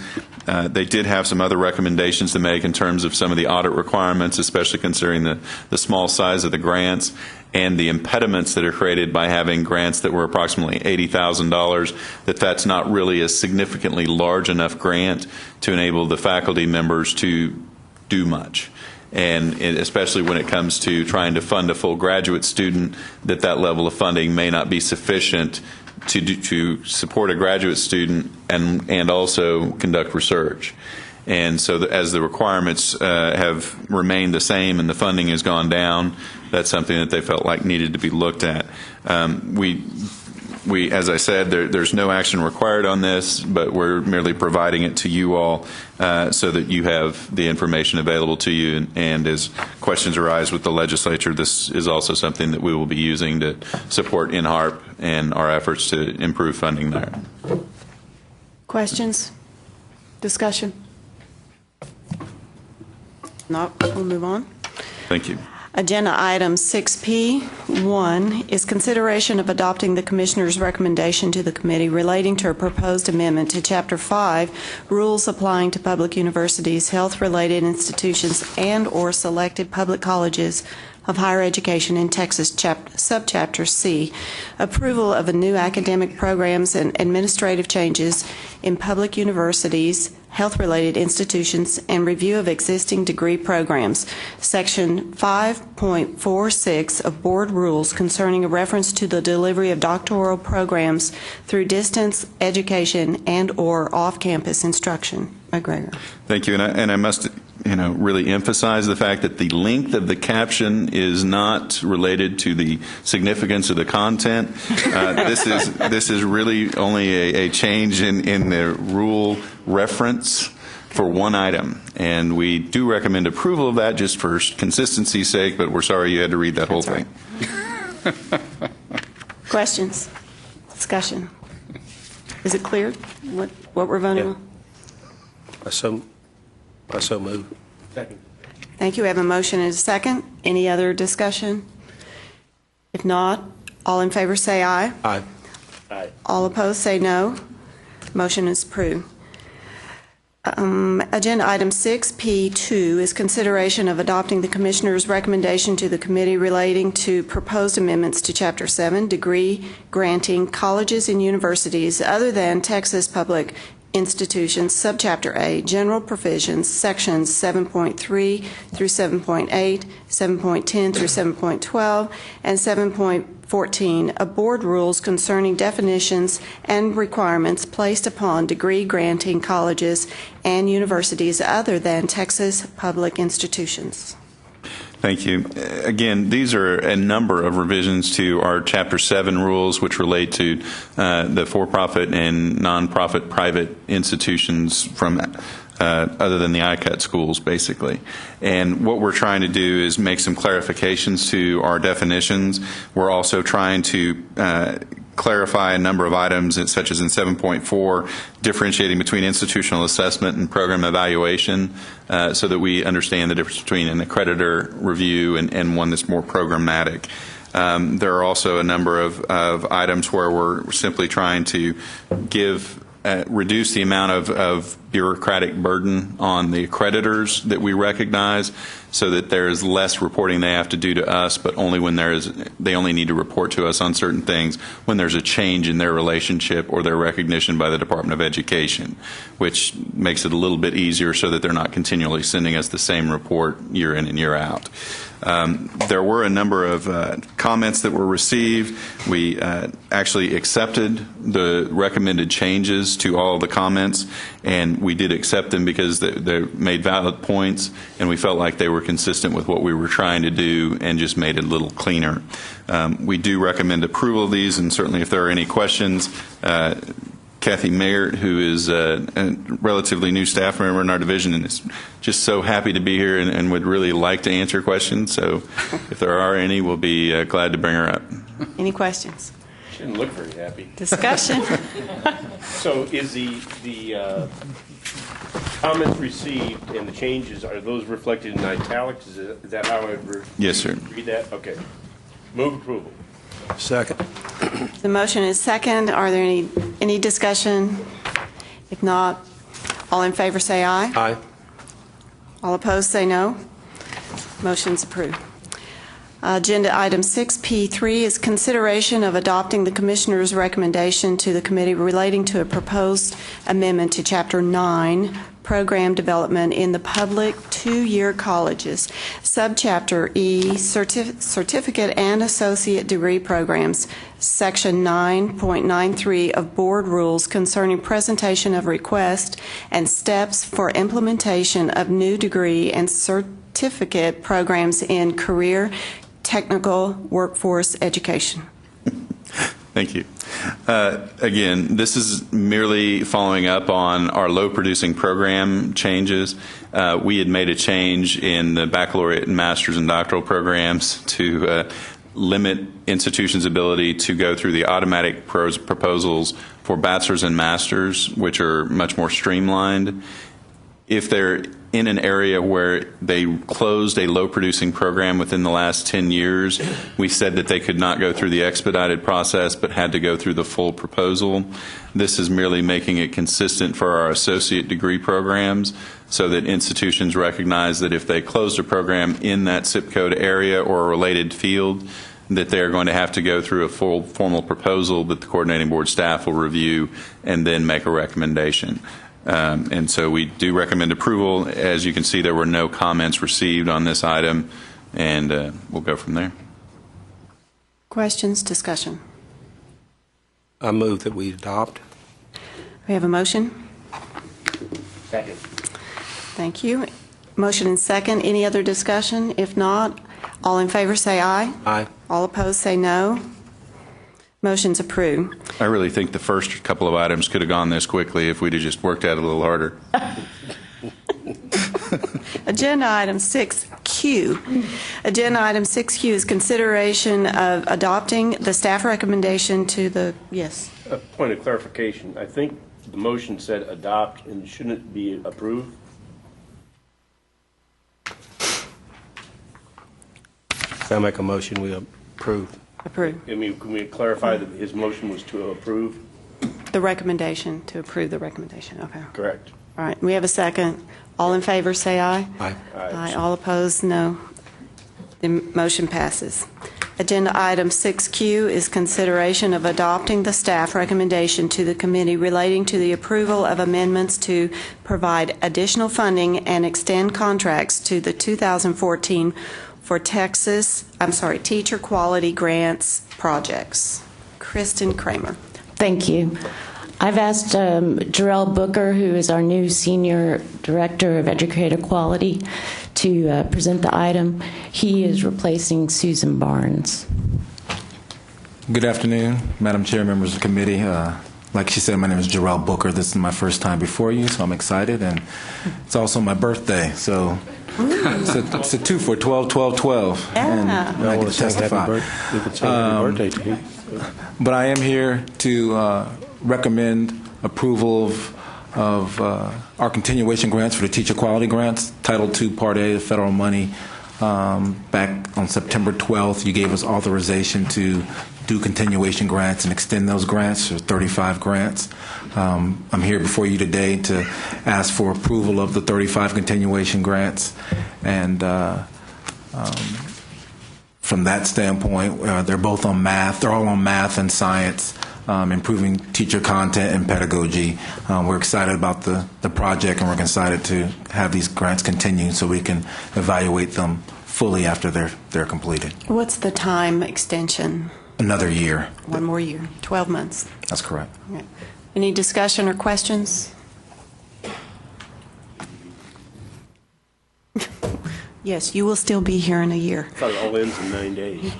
They did have some other recommendations to make in terms of some of the audit requirements, especially considering the small size of the grants and the impediments that are created by having grants that were approximately $80,000, that's not really a significantly large enough grant to enable the faculty members to do much. And especially when it comes to trying to fund a full graduate student, that level of funding may not be sufficient to support a graduate student and also conduct research. And so as the requirements have remained the same and the funding has gone down, that's something that they felt like needed to be looked at. We, as I said, there's no action required on this, but we're merely providing it to you all so that you have the information available to you. And as questions arise with the legislature, this is also something that we will be using to support NHARP and our efforts to improve funding there. Questions? Discussion? No, we'll move on. Thank you. Agenda item 6P1 is consideration of adopting the Commissioner's recommendation to the committee relating to a proposed amendment to Chapter 5, Rules Applying to Public Universities, Health-Related Institutions, and/or Selected Public Colleges of Higher Education in Texas, Subchapter C, approval of a new academic programs and administrative changes in public universities, health-related institutions, and review of existing degree programs. Section 5.46 of Board Rules concerning a reference to the delivery of doctoral programs through distance education and/or off-campus instruction. McGregor. Thank you, and I must, really emphasize the fact that the length of the caption is not related to the significance of the content. This is really only a change in the rule reference for one item, and we do recommend approval of that just for consistency's sake. But we're sorry you had to read that whole thing. Questions? Discussion? Is it clear what we're voting on? I so move. Second. Thank you. We have a motion and a second. Any other discussion? If not, all in favor say aye. Aye. Aye. All opposed say no. Motion is approved. Agenda item 6P2 is consideration of adopting the Commissioner's recommendation to the committee relating to proposed amendments to Chapter 7, degree granting colleges and universities other than Texas public institutions, Subchapter A, General Provisions, Sections 7.3 through 7.8, 7.10 through 7.12, and 7.14 of Board Rules concerning definitions and requirements placed upon degree-granting colleges and universities other than Texas public institutions. Thank you. Again, these are a number of revisions to our Chapter 7 rules, which relate to the for-profit and nonprofit private institutions from other than the ICUT schools, basically. And what we're trying to do is make some clarifications to our definitions. We're also trying to clarify a number of items, such as in 7.4, differentiating between institutional assessment and program evaluation, so that we understand the difference between an accreditor review and one that's more programmatic. There are also a number of items where we're simply trying to reduce the amount of bureaucratic burden on the accreditors that we recognize, so that there is less reporting they have to do to us, but only when they only need to report to us on certain things when there's a change in their relationship or their recognition by the Department of Education, which makes it a little bit easier so that they're not continually sending us the same report year in and year out. There were a number of comments that were received. We actually accepted the recommended changes to all of the comments, and we did accept them because they made valid points, and we felt like they were consistent with what we were trying to do and just made it a little cleaner. We do recommend approval of these, and certainly if there are any questions, Kathy Mayert, who is a relatively new staff member in our division and is just so happy to be here and would really like to answer questions. So if there are any, we'll be glad to bring her up. Any questions? She didn't look very happy. Discussion? So is the comments received and the changes, are those reflected in italics? Is that how I would Yes, sir. read that? Okay. Move approval. Second. The motion is second. Are there any discussion? If not, all in favor say aye. Aye. All opposed say no. Motion's approved. Agenda item 6P3 is consideration of adopting the Commissioner's recommendation to the committee relating to a proposed amendment to Chapter 9, Program Development in the Public Two-Year Colleges, Subchapter E, Certificate and Associate Degree Programs, Section 9.93 of Board Rules concerning presentation of requests and steps for implementation of new degree and certificate programs in career technical workforce education. Thank you. Again, this is merely following up on our low-producing program changes. We had made a change in the baccalaureate and master's and doctoral programs to limit institutions' ability to go through the automatic proposals for bachelor's and master's, which are much more streamlined. If they're in an area where they closed a low-producing program within the last 10 years, we said that they could not go through the expedited process but had to go through the full proposal. This is merely making it consistent for our associate degree programs so that institutions recognize that if they closed a program in that zip code area or a related field, that they're going to have to go through a full formal proposal that the coordinating board staff will review and then make a recommendation. And so we do recommend approval. As you can see, there were no comments received on this item, and we'll go from there. Questions, discussion? I move that we adopt. We have a motion. Second. Thank you. Motion and second. Any other discussion? If not, all in favor say aye. Aye. All opposed say no. Motion's approved. I really think the first couple of items could have gone this quickly if we'd have just worked at it a little harder. Agenda item 6Q. Agenda item 6Q is consideration of adopting the staff recommendation to the, yes. A point of clarification. I think the motion said adopt, and shouldn't it be approved? I make a motion we approve. Approve. I mean, can we clarify that his motion was to approve? The recommendation, to approve the recommendation. Okay. Correct. All right. We have a second. All in favor say aye. Aye. Aye. All opposed, no. The motion passes. Agenda item 6Q is consideration of adopting the staff recommendation to the committee relating to the approval of amendments to provide additional funding and extend contracts to the 2014 for teacher quality grants projects. Kristen Kramer. Thank you. I've asked Jarrell Booker, who is our new Senior Director of Educator Quality, to present the item. He is replacing Susan Barnes. Good afternoon, Madam Chair, members of the committee. Like she said, my name is Jarrell Booker. This is my first time before you, so I'm excited, and it's also my birthday, so it's a 2 for 12-12-12. Yeah. And I get to testify. Happy birthday to you. But I am here to recommend approval of our continuation grants for the teacher quality grants, Title II, Part A, the federal money. Back on September 12th, you gave us authorization to do continuation grants and extend those grants, or 35 grants. I'm here before you today to ask for approval of the 35 continuation grants. And from that standpoint, they're both on math. They're all on math and science, improving teacher content and pedagogy. We're excited about the project, and we're excited to have these grants continue so we can evaluate them fully after they're completed. What's the time extension? Another year. One more year, 12 months. That's correct. Okay. Any discussion or questions? Yes, you will still be here in a year. I thought it all ends in 9 days.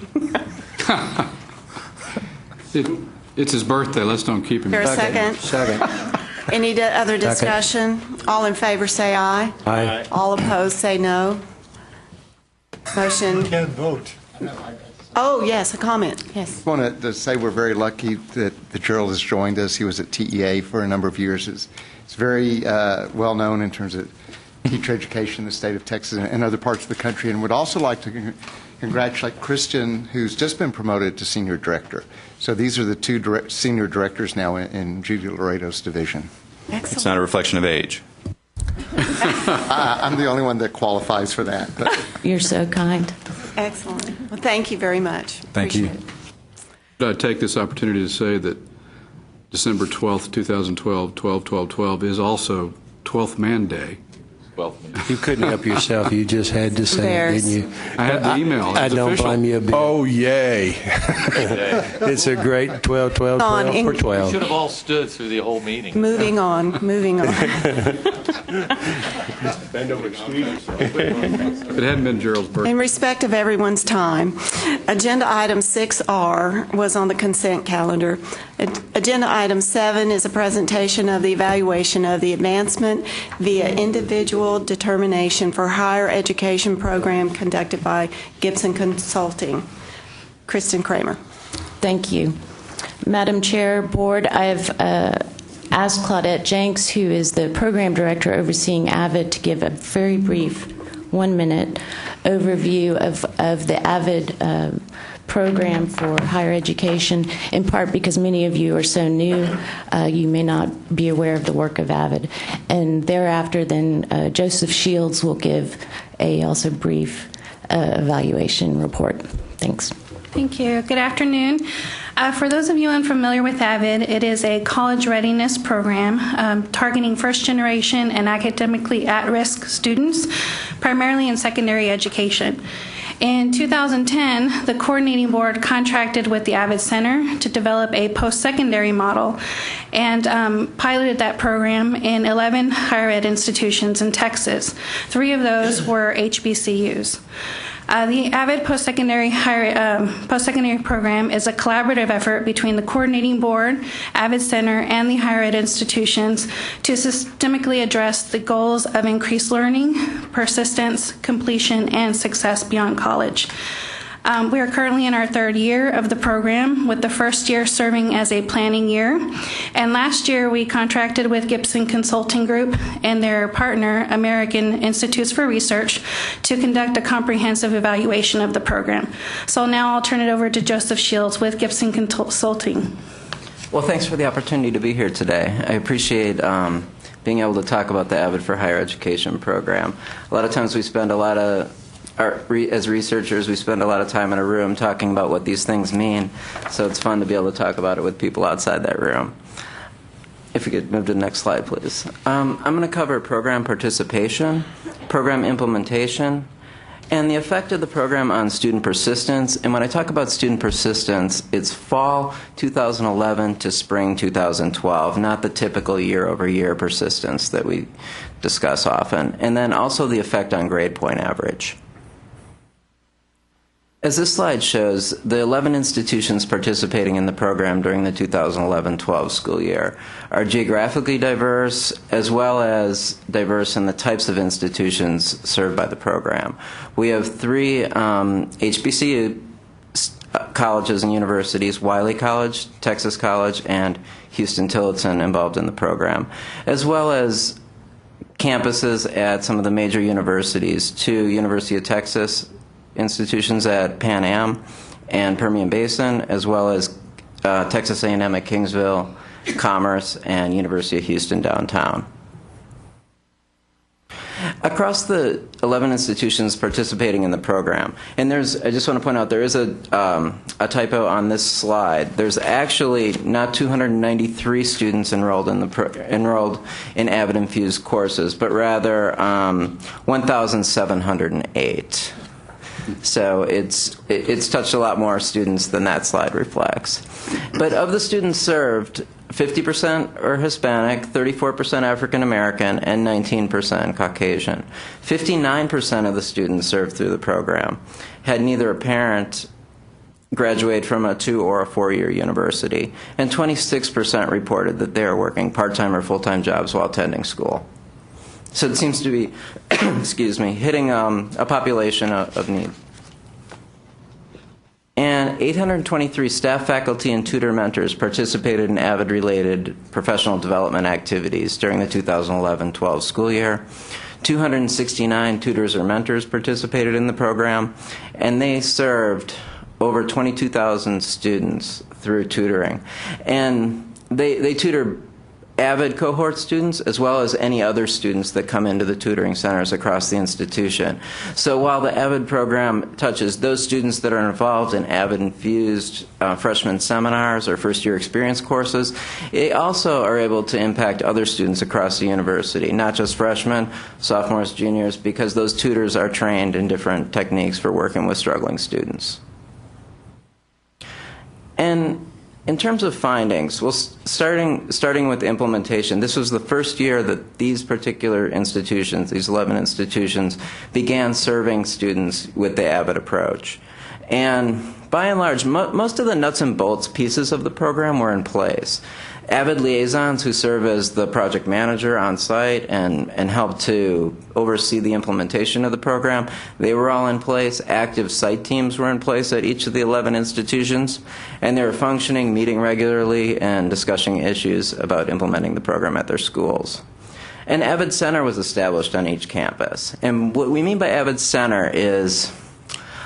It's his birthday. Let's don't keep him. There a second? Second. Any other discussion? All in favor say aye. Aye. All opposed say no. Motion. Can't vote. Oh, yes, a comment. Yes. I want to say we're very lucky that Gerald has joined us. He was at TEA for a number of years. It's very well known in terms of teacher education in the state of Texas and other parts of the country. And would also like to congratulate Kristen, who's just been promoted to senior director. So these are the two senior directors now in Judy Laredo's division. Excellent. It's not a reflection of age. I'm the only one that qualifies for that. But. You're so kind. Excellent. Well, thank you very much. Thank you. I take this opportunity to say that December 12th, 2012, 12-12-12 is also 12th Man Day. You couldn't help yourself. You just had to say it, didn't you? I had the email. I don't blame you a bit. Oh, yay. It's a great 12-12-12 for 12. We should have all stood through the whole meeting. Moving on. Bend over, excuse yourself. If it hadn't been Gerald's birthday. In respect of everyone's time, agenda item 6R was on the consent calendar. Agenda item 7 is a presentation of the evaluation of the advancement via individual determination for higher education program conducted by Gibson Consulting. Kristen Kramer. Thank you. Madam Chair, Board, I've asked Claudette Jenks, who is the Program Director overseeing AVID, to give a very brief 1-minute overview of the AVID program for higher education, in part because many of you are so new, you may not be aware of the work of AVID. And thereafter, then Joseph Shields will give a also brief evaluation report. Thanks. Thank you. Good afternoon. For those of you unfamiliar with AVID, it is a college readiness program targeting first-generation and academically at-risk students, primarily in secondary education. In 2010, the coordinating board contracted with the Avid Center to develop a post-secondary model and piloted that program in 11 higher ed institutions in Texas. 3 of those were HBCUs. The Avid post-secondary program is a collaborative effort between the coordinating board, Avid Center, and the higher ed institutions to systemically address the goals of increased learning, persistence, completion, and success beyond college. We are currently in our 3rd year of the program, with the first year serving as a planning year. And last year, we contracted with Gibson Consulting Group and their partner, American Institutes for Research, to conduct a comprehensive evaluation of the program. So now I'll turn it over to Joseph Shields with Gibson Consulting. Well, thanks for the opportunity to be here today. I appreciate being able to talk about the Avid for Higher Education program. A lot of times we spend as researchers, we spend a lot of time in a room talking about what these things mean, so it's fun to be able to talk about it with people outside that room. If we could move to the next slide, please. I'm going to cover program participation, program implementation, and the effect of the program on student persistence. And when I talk about student persistence, it's fall 2011 to spring 2012, not the typical year-over-year persistence that we discuss often. And then also the effect on grade point average. As this slide shows, the 11 institutions participating in the program during the 2011-12 school year are geographically diverse, as well as diverse in the types of institutions served by the program. We have 3 HBCU colleges and universities, Wiley College, Texas College, and Houston-Tillotson involved in the program, as well as campuses at some of the major universities, 2 University of Texas institutions at Pan Am and Permian Basin, as well as Texas A&M at Kingsville, Commerce, and University of Houston downtown. Across the 11 institutions participating in the program, and I just want to point out, there is a typo on this slide. There's actually not 293 students enrolled in Avid Infused courses, but rather 1,708. So it's touched a lot more students than that slide reflects. But of the students served, 50% are Hispanic, 34% African American, and 19% Caucasian. 59% of the students served through the program had neither a parent graduate from a 2 or a 4-year university, and 26% reported that they are working part-time or full-time jobs while attending school. So it seems to be, excuse me, hitting a population of need. And 823 staff, faculty, and tutor mentors participated in Avid-related professional development activities during the 2011-12 school year. 269 tutors or mentors participated in the program, and they served over 22,000 students through tutoring. And they tutor Avid cohort students as well as any other students that come into the tutoring centers across the institution. So while the Avid program touches those students that are involved in Avid Infused freshman seminars or first-year experience courses, they also are able to impact other students across the university, not just freshmen, sophomores, juniors, because those tutors are trained in different techniques for working with struggling students. And in terms of findings, well, starting with implementation, this was the first year that these particular institutions, these 11 institutions, began serving students with the Avid approach. And by and large, most of the nuts and bolts pieces of the program were in place. Avid liaisons who serve as the project manager on site and help to oversee the implementation of the program, they were all in place. Active site teams were in place at each of the 11 institutions, and they were functioning, meeting regularly, and discussing issues about implementing the program at their schools. An Avid Center was established on each campus. And what we mean by Avid Center is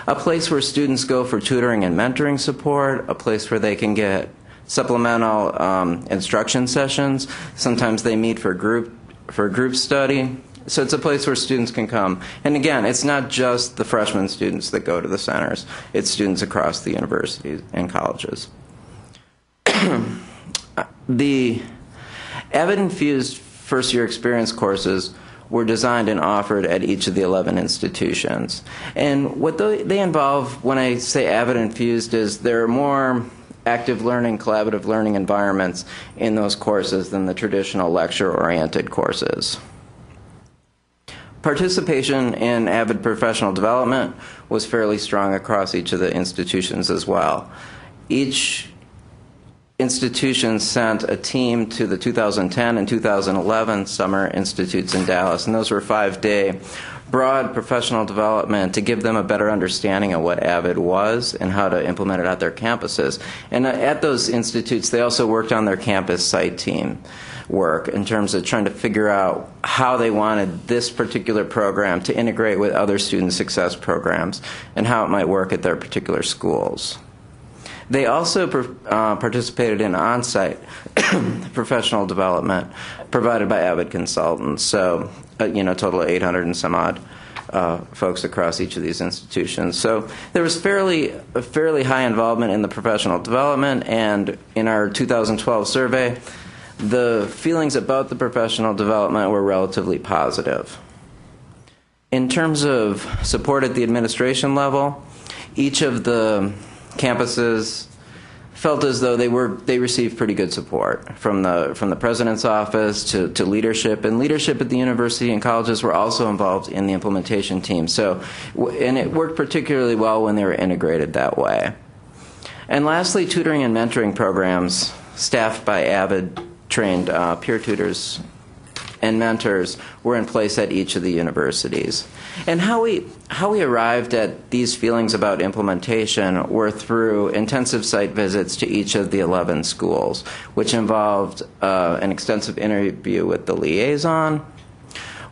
a place where students go for tutoring and mentoring support, a place where they can get supplemental instruction sessions. Sometimes they meet for group study. So it's a place where students can come. And again, it's not just the freshman students that go to the centers. It's students across the universities and colleges. The Avid Infused first-year experience courses were designed and offered at each of the 11 institutions. And what they involve, when I say Avid infused, is there are more active learning, collaborative learning environments in those courses than the traditional lecture-oriented courses. Participation in Avid professional development was fairly strong across each of the institutions as well. Each institution sent a team to the 2010 and 2011 Summer Institutes in Dallas, and those were 5-day broad professional development to give them a better understanding of what Avid was and how to implement it at their campuses. And at those institutes, they also worked on their campus site team work in terms of trying to figure out how they wanted this particular program to integrate with other student success programs and how it might work at their particular schools. They also participated in on-site professional development provided by Avid consultants. So, a total of 800 and some odd folks across each of these institutions. So there was a fairly high involvement in the professional development, and in our 2012 survey, the feelings about the professional development were relatively positive. In terms of support at the administration level, each of the campuses felt as though they received pretty good support from the president's office to leadership, and leadership at the university and colleges were also involved in the implementation team. And it worked particularly well when they were integrated that way. And lastly, tutoring and mentoring programs staffed by Avid trained peer tutors and mentors were in place at each of the universities. And how we arrived at these feelings about implementation were through intensive site visits to each of the 11 schools, which involved an extensive interview with the liaison,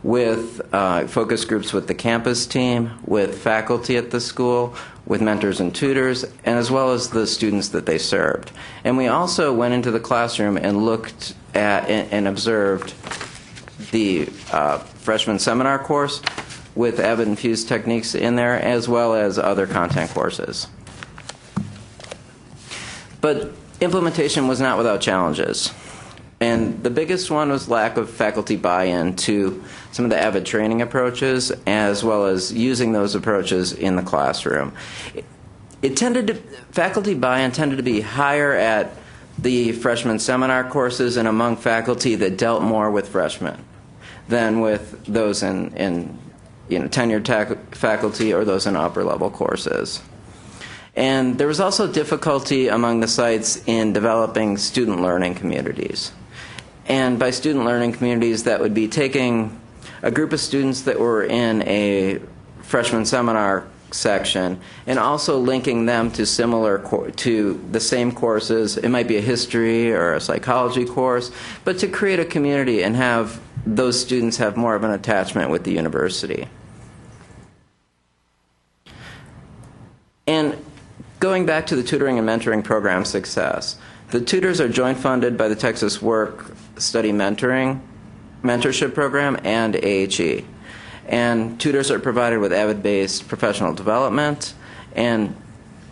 with focus groups with the campus team, with faculty at the school, with mentors and tutors, and as well as the students that they served. And we also went into the classroom and looked at and observed the freshman seminar course with Avid infused techniques in there, as well as other content courses. But implementation was not without challenges. And the biggest one was lack of faculty buy-in to some of the Avid training approaches, as well as using those approaches in the classroom. Faculty buy-in tended to be higher at the freshman seminar courses and among faculty that dealt more with freshmen than with those in tenured faculty or those in upper-level courses. And there was also difficulty among the sites in developing student learning communities. And by student learning communities, that would be taking a group of students that were in a freshman seminar section and also linking them to to the same courses. It might be a history or a psychology course, but to create a community and have those students have more of an attachment with the university. And going back to the tutoring and mentoring program success, the tutors are joint funded by the Texas Work Study Mentorship Program and AHE. And tutors are provided with Avid-based professional development. And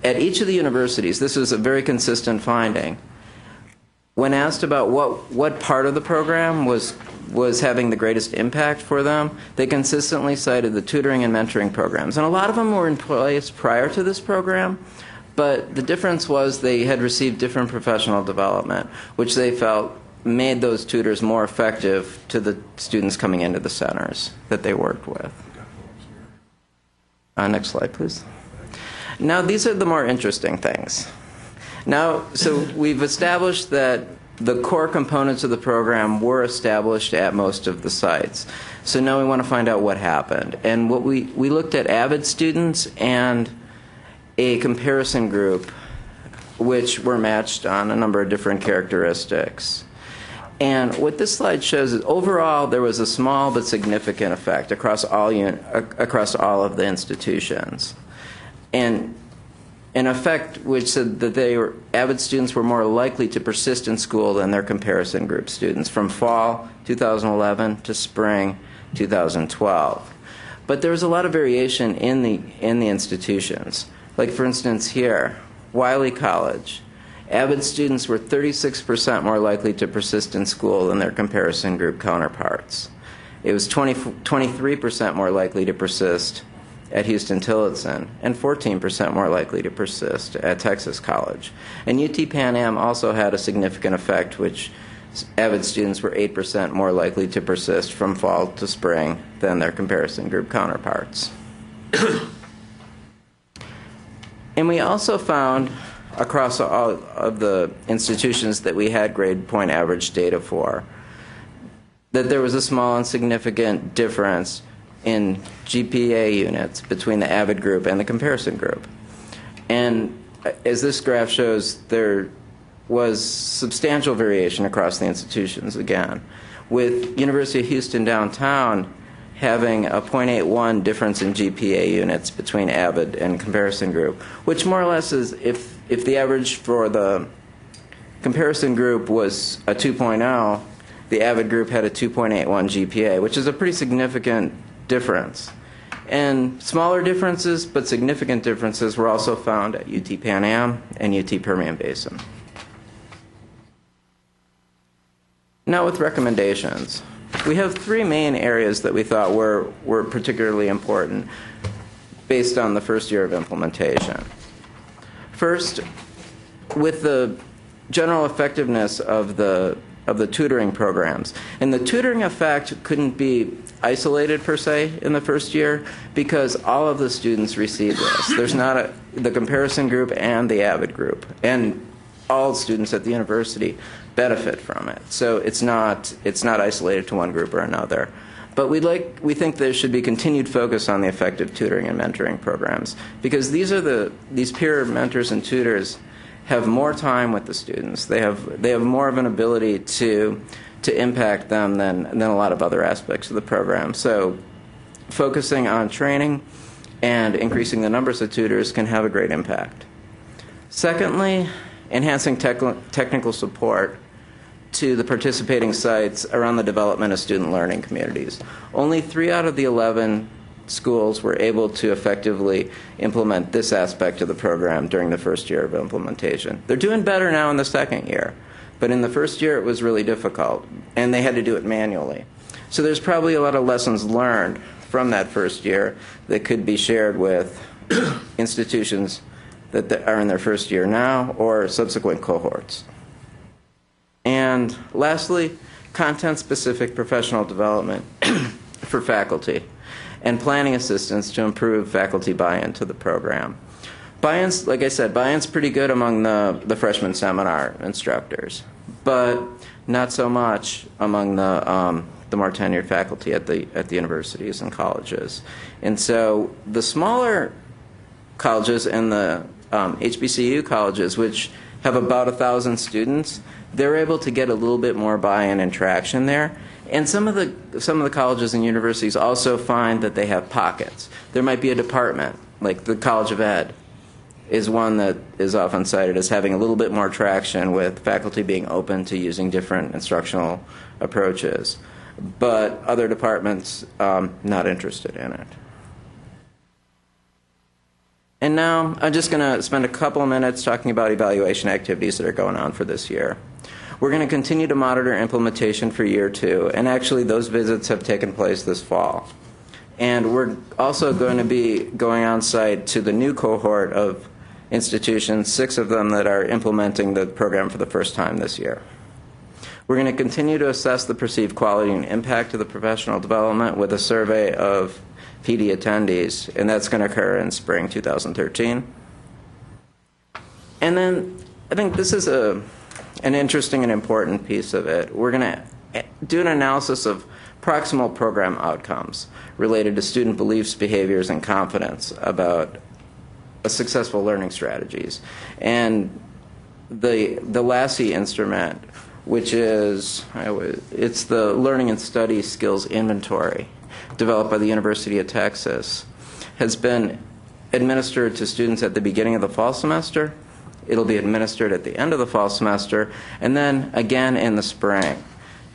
at each of the universities, this is a very consistent finding. When asked about what part of the program was having the greatest impact for them, they consistently cited the tutoring and mentoring programs. And a lot of them were in place prior to this program, but the difference was they had received different professional development, which they felt made those tutors more effective to the students coming into the centers that they worked with. Next slide, please. Now, these are the more interesting things. Now, so we've established that the core components of the program were established at most of the sites. So now we want to find out what happened. And what we looked at Avid students and a comparison group which were matched on a number of different characteristics. And what this slide shows is overall there was a small but significant effect across all of the institutions. And an effect which said that Avid students were more likely to persist in school than their comparison group students from fall 2011 to spring 2012. But there was a lot of variation in the institutions. Like for instance here, Wiley College, Avid students were 36% more likely to persist in school than their comparison group counterparts. It was 23% more likely to persist at Houston-Tillotson and 14% more likely to persist at Texas College. And UT Pan Am also had a significant effect, which AVID students were 8% more likely to persist from fall to spring than their comparison group counterparts. And we also found across all of the institutions that we had grade point average data for that there was a small and significant difference in GPA units between the AVID group and the comparison group. And as this graph shows, there was substantial variation across the institutions again, with University of Houston downtown having a 0.81 difference in GPA units between AVID and comparison group, which more or less is if the average for the comparison group was a 2.0, the AVID group had a 2.81 GPA, which is a pretty significant difference. And smaller differences, but significant differences, were also found at UT Pan Am and UT Permian Basin. Now with recommendations. We have three main areas that we thought were particularly important based on the first year of implementation. First, with the general effectiveness of the tutoring programs. And the tutoring effect couldn't be isolated per se in the first year because all of the students receive this. There's not the comparison group and the AVID group, and all students at the university benefit from it. So it's not isolated to one group or another. But we think there should be continued focus on the effective tutoring and mentoring programs because these peer mentors and tutors have more time with the students. They have more of an ability to impact them than a lot of other aspects of the program. So focusing on training and increasing the numbers of tutors can have a great impact. Secondly, enhancing technical support to the participating sites around the development of student learning communities. Only 3 out of the 11 schools were able to effectively implement this aspect of the program during the first year of implementation. They're doing better now in the second year, but in the first year it was really difficult, and they had to do it manually. So there's probably a lot of lessons learned from that first year that could be shared with institutions that are in their first year now or subsequent cohorts. And lastly, content-specific professional development for faculty and planning assistance to improve faculty buy-in to the program. Buy-in's, like I said, buy-in's pretty good among the freshman seminar instructors, but not so much among the more tenured faculty at the universities and colleges. And so the smaller colleges and the HBCU colleges, which have about 1,000 students, they're able to get a little bit more buy-in and traction there. And some of the colleges and universities also find that they have pockets. There might be a department, like the College of Ed is one that is often cited as having a little bit more traction with faculty being open to using different instructional approaches, but other departments not interested in it. And now I'm just going to spend a couple of minutes talking about evaluation activities that are going on for this year. We're going to continue to monitor implementation for year 2, and actually those visits have taken place this fall. And we're also going to be going on site to the new cohort of institutions, 6 of them that are implementing the program for the first time this year. We're going to continue to assess the perceived quality and impact of the professional development with a survey of PD attendees, and that's going to occur in spring 2013. And then I think this is an interesting and important piece of it. We're going to do an analysis of proximal program outcomes related to student beliefs, behaviors, and confidence about successful learning strategies. And the LASSI instrument, which is it's the Learning and Study Skills Inventory, developed by the University of Texas, has been administered to students at the beginning of the fall semester. It'll be administered at the end of the fall semester, and then again in the spring,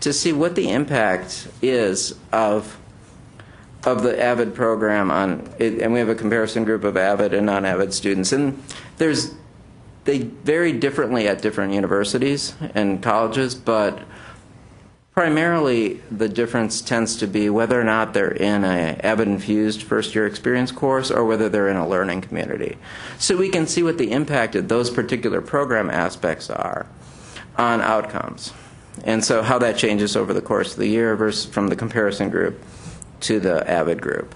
to see what the impact is of the AVID program on it. And we have a comparison group of AVID and non-AVID students, and they vary differently at different universities and colleges, but Primarily, the difference tends to be whether or not they're in a Avid Infused first-year experience course or whether they're in a learning community. So we can see what the impact of those particular program aspects are on outcomes. And so how that changes over the course of the year versus from the comparison group to the Avid group.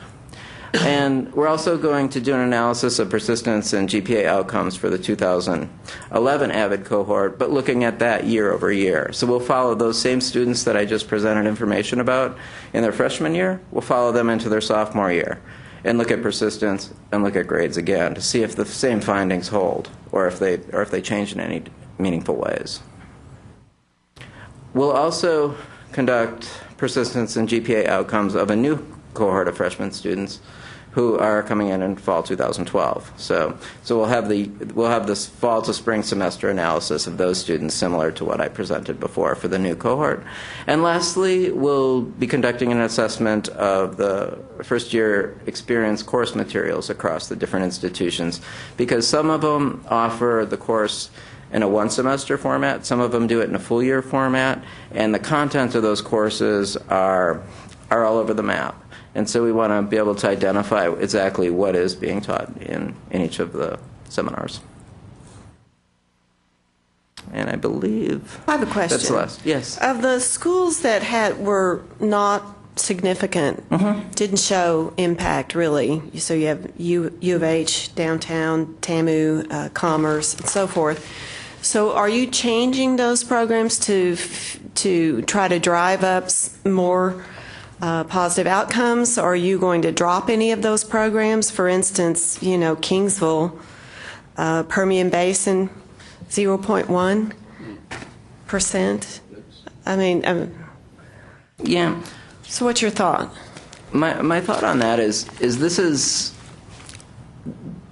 And we're also going to do an analysis of persistence and GPA outcomes for the 2011 Avid cohort, but looking at that year over year. So we'll follow those same students that I just presented information about in their freshman year. We'll follow them into their sophomore year and look at persistence and look at grades again to see if the same findings hold or if they change in any meaningful ways. We'll also conduct persistence and GPA outcomes of a new cohort of freshman students who are coming in fall 2012. So we'll have this fall to spring semester analysis of those students similar to what I presented before for the new cohort. And lastly, we'll be conducting an assessment of the first year experience course materials across the different institutions because some of them offer the course in a one-semester format, some of them do it in a full year format, and the content of those courses are all over the map. And so we want to be able to identify exactly what is being taught in each of the seminars. And I believe I have a question. That's the last. Yes. Of the schools that were not significant, didn't show impact really. So you have U of H, downtown, TAMU, Commerce, and so forth. So are you changing those programs to try to drive up more positive outcomes? Or are you going to drop any of those programs? For instance, Kingsville, Permian Basin, 0.1%. I mean, yeah. So what's your thought? My thought on that is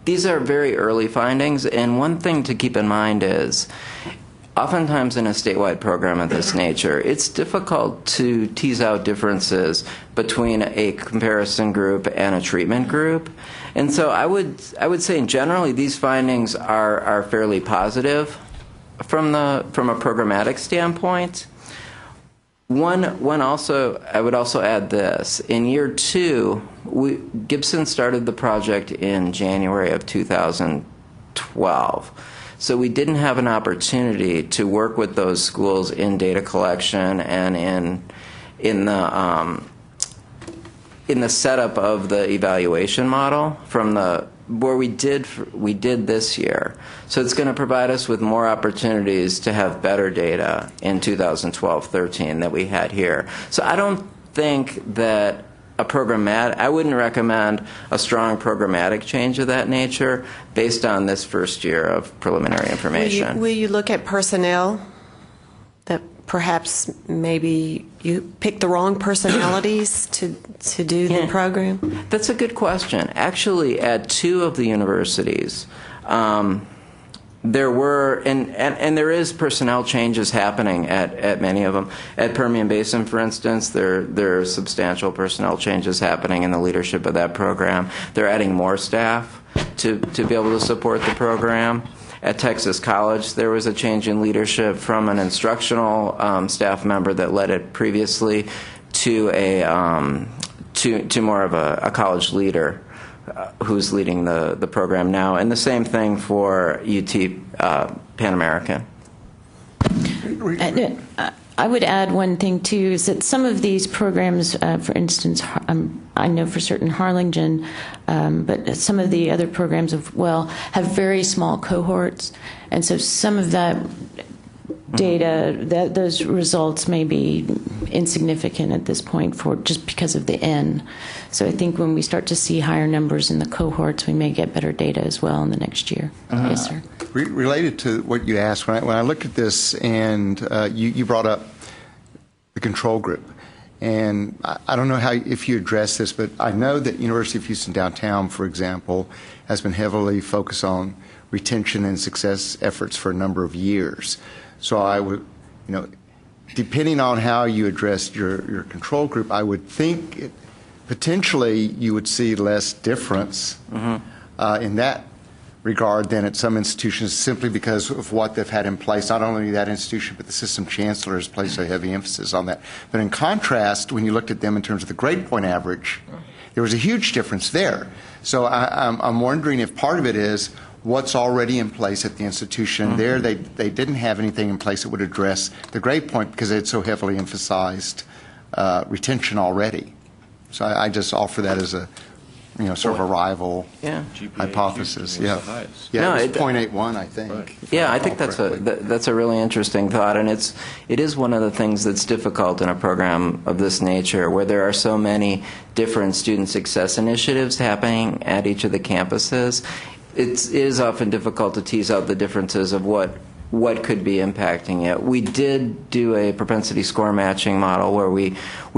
these are very early findings, and one thing to keep in mind is oftentimes in a statewide program of this nature, it's difficult to tease out differences between a comparison group and a treatment group. And so I would say generally these findings are fairly positive from a programmatic standpoint. One also, I would also add this. In year 2, Gibson started the project in January of 2012. So we didn't have an opportunity to work with those schools in data collection and in the setup of the evaluation model from where we did this year. So it's going to provide us with more opportunities to have better data in 2012-13 that we had here. So I don't think that I wouldn't recommend a strong programmatic change of that nature based on this first year of preliminary information. Will you look at personnel that perhaps maybe you picked the wrong personalities to do the program? That's a good question. Actually, at 2 of the universities, there were, and there is personnel changes happening at many of them. At Permian Basin, for instance, there are substantial personnel changes happening in the leadership of that program. They're adding more staff to be able to support the program. At Texas College, there was a change in leadership from an instructional staff member that led it previously to to more of a college leader who's leading the program now. And the same thing for UT Pan American. I would add one thing, too, is that some of these programs, for instance, I know for certain Harlingen, but some of the other programs have very small cohorts. And so some of that data, those results may be insignificant at this point just because of the N. So I think when we start to see higher numbers in the cohorts, we may get better data as well in the next year. Yes, sir. Related to what you asked, when I looked at this and you brought up the control group, and I don't know if you addressed this, but I know that University of Houston Downtown, for example, has been heavily focused on retention and success efforts for a number of years. So I would, depending on how you addressed your control group, I would think potentially you would see less difference in that regard than at some institutions simply because of what they've had in place. Not only that institution, but the system chancellor has placed a heavy emphasis on that. But in contrast, when you looked at them in terms of the grade point average, there was a huge difference there. So I'm wondering if part of it is what's already in place at the institution. There, they didn't have anything in place that would address the grade point because they'd so heavily emphasized retention already. So I just offer that as a, sort of a rival hypothesis. Yeah, No, it was 0.81, I think. Right. Yeah, I think that's a really interesting thought, and it is one of the things that's difficult in a program of this nature, where there are so many different student success initiatives happening at each of the campuses. It is often difficult to tease out the differences of what could be impacting it. We did do a propensity score matching model where we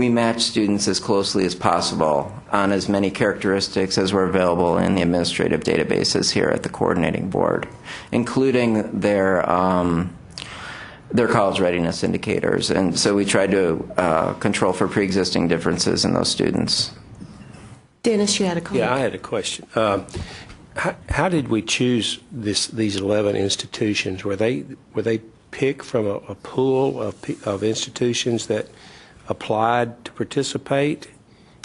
match students as closely as possible on as many characteristics as were available in the administrative databases here at the coordinating board, including their college readiness indicators. And so we tried to control for pre-existing differences in those students. Dennis, you had a comment? Yeah, I had a question. How did we choose these 11 institutions? Were they picked from a pool of institutions that applied to participate?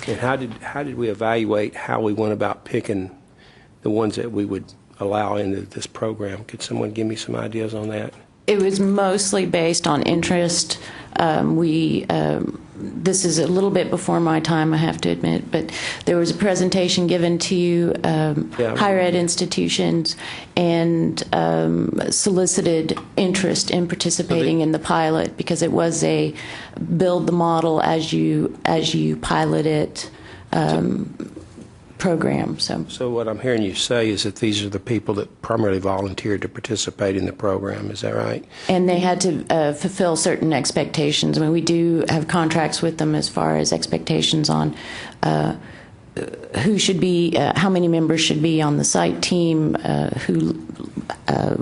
And how did we evaluate how we went about picking the ones that we would allow into this program? Could someone give me some ideas on that? It was mostly based on interest. This is a little bit before my time, I have to admit, but there was a presentation given to higher ed institutions and solicited interest in participating in the pilot because it was a build the model as you pilot it program. So what I'm hearing you say is that these are the people that primarily volunteered to participate in the program. Is that right? And they had to fulfill certain expectations. I mean, we do have contracts with them as far as expectations on who should be, how many members should be on the site team, who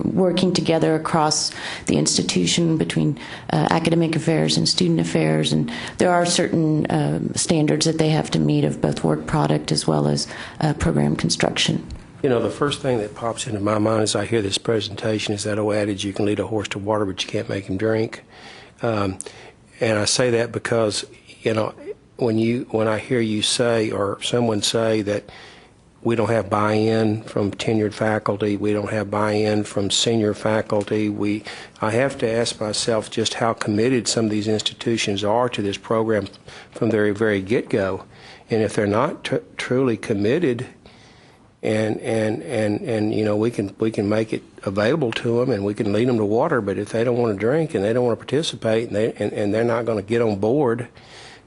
working together across the institution between academic affairs and student affairs, and there are certain standards that they have to meet of both work product as well as program construction. The first thing that pops into my mind as I hear this presentation is that old adage, you can lead a horse to water, but you can't make him drink. And I say that because, when I hear you say or someone say that we don't have buy-in from tenured faculty, we don't have buy-in from senior faculty, I have to ask myself just how committed some of these institutions are to this program from their very get-go. And if they're not truly committed, and we can make it available to them and we can lead them to water, but if they don't want to drink and they don't want to participate and they're not going to get on board,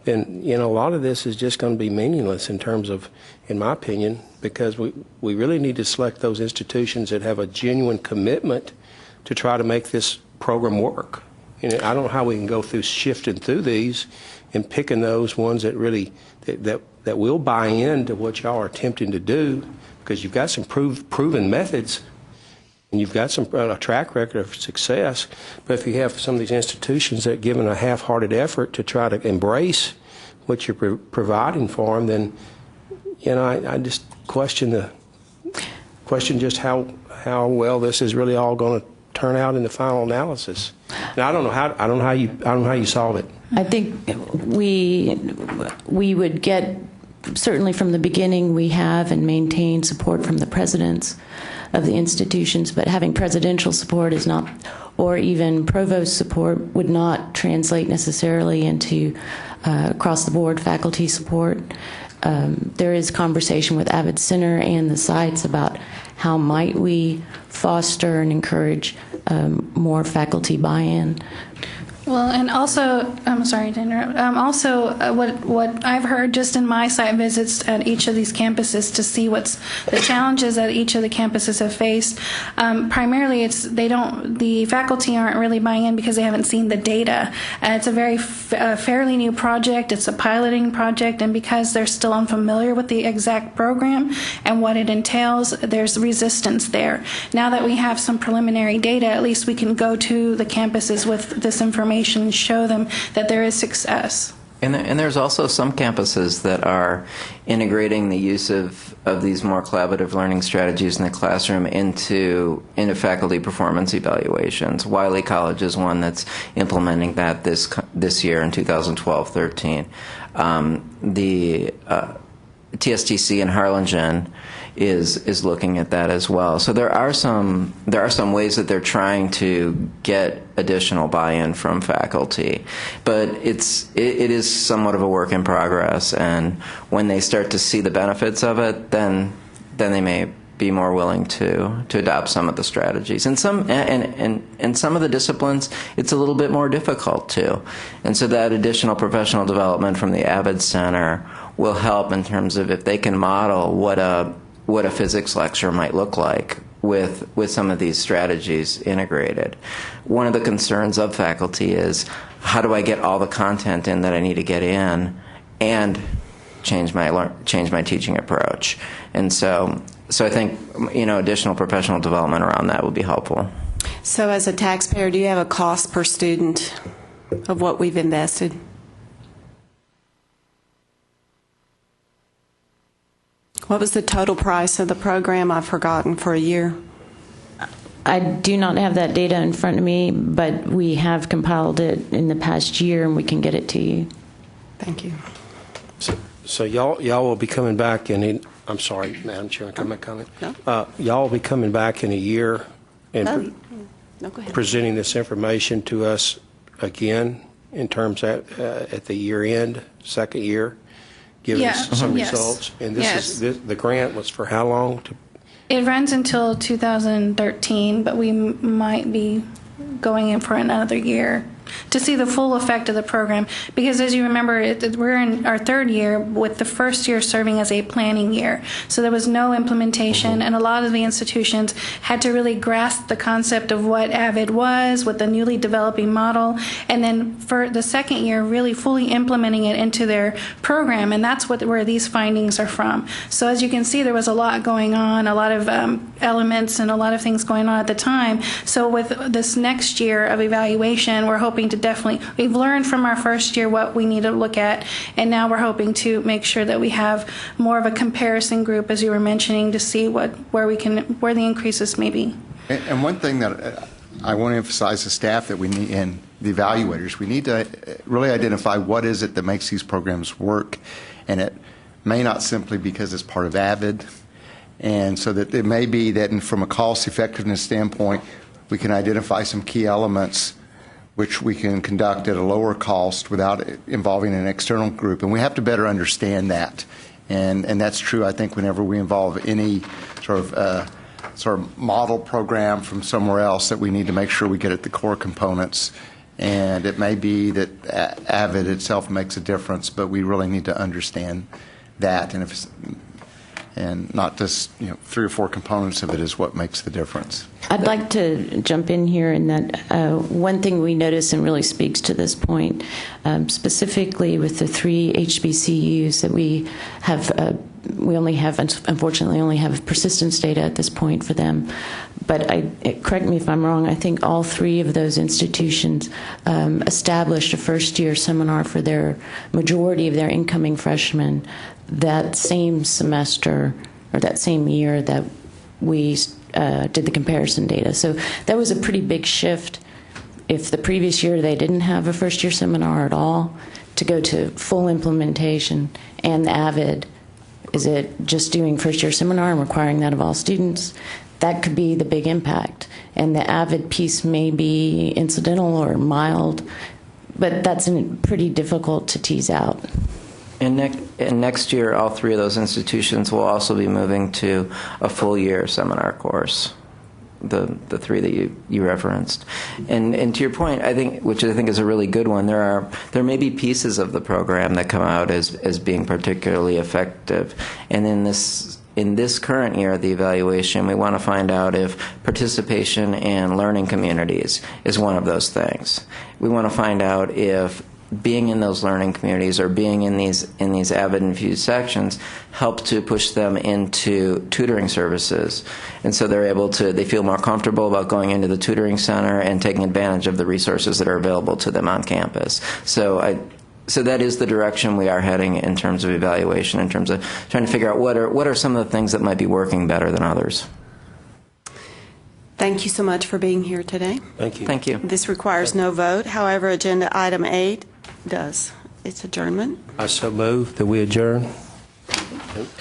then a lot of this is just going to be meaningless in terms of, in my opinion, because we really need to select those institutions that have a genuine commitment to try to make this program work. I don't know how we can go through shifting through these and picking those ones that really that will buy into what y'all are attempting to do, because you've got some proven methods and you've got some a track record of success. But if you have some of these institutions that are giving a half-hearted effort to try to embrace what you're providing for them, then I just question just how well this is really all going to turn out in the final analysis. And I don't know how you solve it. I think we would get, certainly from the beginning, we have and maintain support from the presidents of the institutions, but having presidential support is not, or even provost support would not translate necessarily into across the board faculty support. There is conversation with Avid Center and the sites about how might we foster and encourage more faculty buy-in. Well, and also, I'm sorry to interrupt. What I've heard just in my site visits at each of these campuses to see what's the challenges that each of the campuses have faced. Primarily, the faculty aren't really buying in because they haven't seen the data. It's a very fairly new project. It's a piloting project, and because they're still unfamiliar with the exact program and what it entails, there's resistance there. Now that we have some preliminary data, at least we can go to the campuses with this information and show them that there is success. And there's also some campuses that are integrating the use of these more collaborative learning strategies in the classroom into faculty performance evaluations. Wiley College is one that's implementing that this year in 2012-13. The TSTC in Harlingen is looking at that as well. So there are some ways that they're trying to get additional buy-in from faculty, but it is somewhat of a work in progress. And when they start to see the benefits of it, then they may be more willing to adopt some of the strategies. And some of the disciplines, it's a little bit more difficult too. And so that additional professional development from the AVID Center will help in terms of if they can model what a physics lecture might look like with some of these strategies integrated. One of the concerns of faculty is, how do I get all the content in that I need to get in and change my teaching approach? And so I think, additional professional development around that would be helpful. So as a taxpayer, do you have a cost per student of what we've invested? What was the total price of the program? I've forgotten, for a year. I do not have that data in front of me, but we have compiled it in the past year, and we can get it to you. Thank you. So y'all will be coming back I'm sorry, Madam Chair, can I make a comment? No. Y'all will be coming back in a year and go ahead. Presenting this information to us again in terms at the year end, second year, giving us some results. And the grant was for how long? It runs until 2013, but we might be going in for another year to see the full effect of the program. Because as you remember, we're in our third year, with the first year serving as a planning year. So there was no implementation, and a lot of the institutions had to really grasp the concept of what AVID was with the newly developing model, and then for the second year, really fully implementing it into their program, and that's where these findings are from. So as you can see, there was a lot going on, a lot of elements and a lot of things going on at the time. So with this next year of evaluation, we're hoping to we've learned from our first year what we need to look at, and now we're hoping to make sure that we have more of a comparison group, as you were mentioning, to see where the increases may be. And one thing that I want to emphasize to staff that we need, and the evaluators, we need to really identify what is it that makes these programs work, and it may not simply because it's part of AVID, and so that it may be that from a cost effectiveness standpoint, we can identify some key elements which we can conduct at a lower cost without involving an external group. And we have to better understand that. And that's true, I think, whenever we involve any sort of model program from somewhere else, that we need to make sure we get at the core components. And it may be that AVID itself makes a difference, but we really need to understand that. And not just 3 or 4 components of it is what makes the difference. I'd like to jump in here in that one thing we notice, and really speaks to this point, specifically with the 3 HBCUs that we have, unfortunately only have persistence data at this point for them. But correct me if I'm wrong, I think all 3 of those institutions established a first-year seminar for their majority of their incoming freshmen that same semester, or that same year that we did the comparison data. So that was a pretty big shift. If the previous year they didn't have a first-year seminar at all, to go to full implementation, and AVID, is it just doing first-year seminar and requiring that of all students? That could be the big impact. And the AVID piece may be incidental or mild, but that's pretty difficult to tease out. And next year, all 3 of those institutions will also be moving to a full-year seminar course, the 3 that you referenced. And to your point, which I think is a really good one, there may be pieces of the program that come out as being particularly effective. And in this current year of the evaluation, we want to find out if participation in learning communities is one of those things. We want to find out if being in those learning communities, or being in these AVID infused sections, help to push them into tutoring services, and so they feel more comfortable about going into the tutoring center and taking advantage of the resources that are available to them on campus. So So that is the direction we are heading in terms of evaluation, in terms of trying to figure out what are some of the things that might be working better than others. Thank you so much for being here today. Thank you. Thank you. This requires no vote. However, agenda item 8 does. It's adjournment. I so move that we adjourn.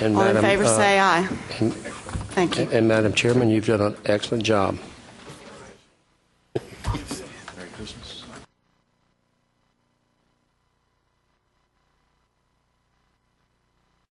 And All in Madam, favor, say aye. And, Thank you. And Madam Chairman, you've done an excellent job. Merry Christmas.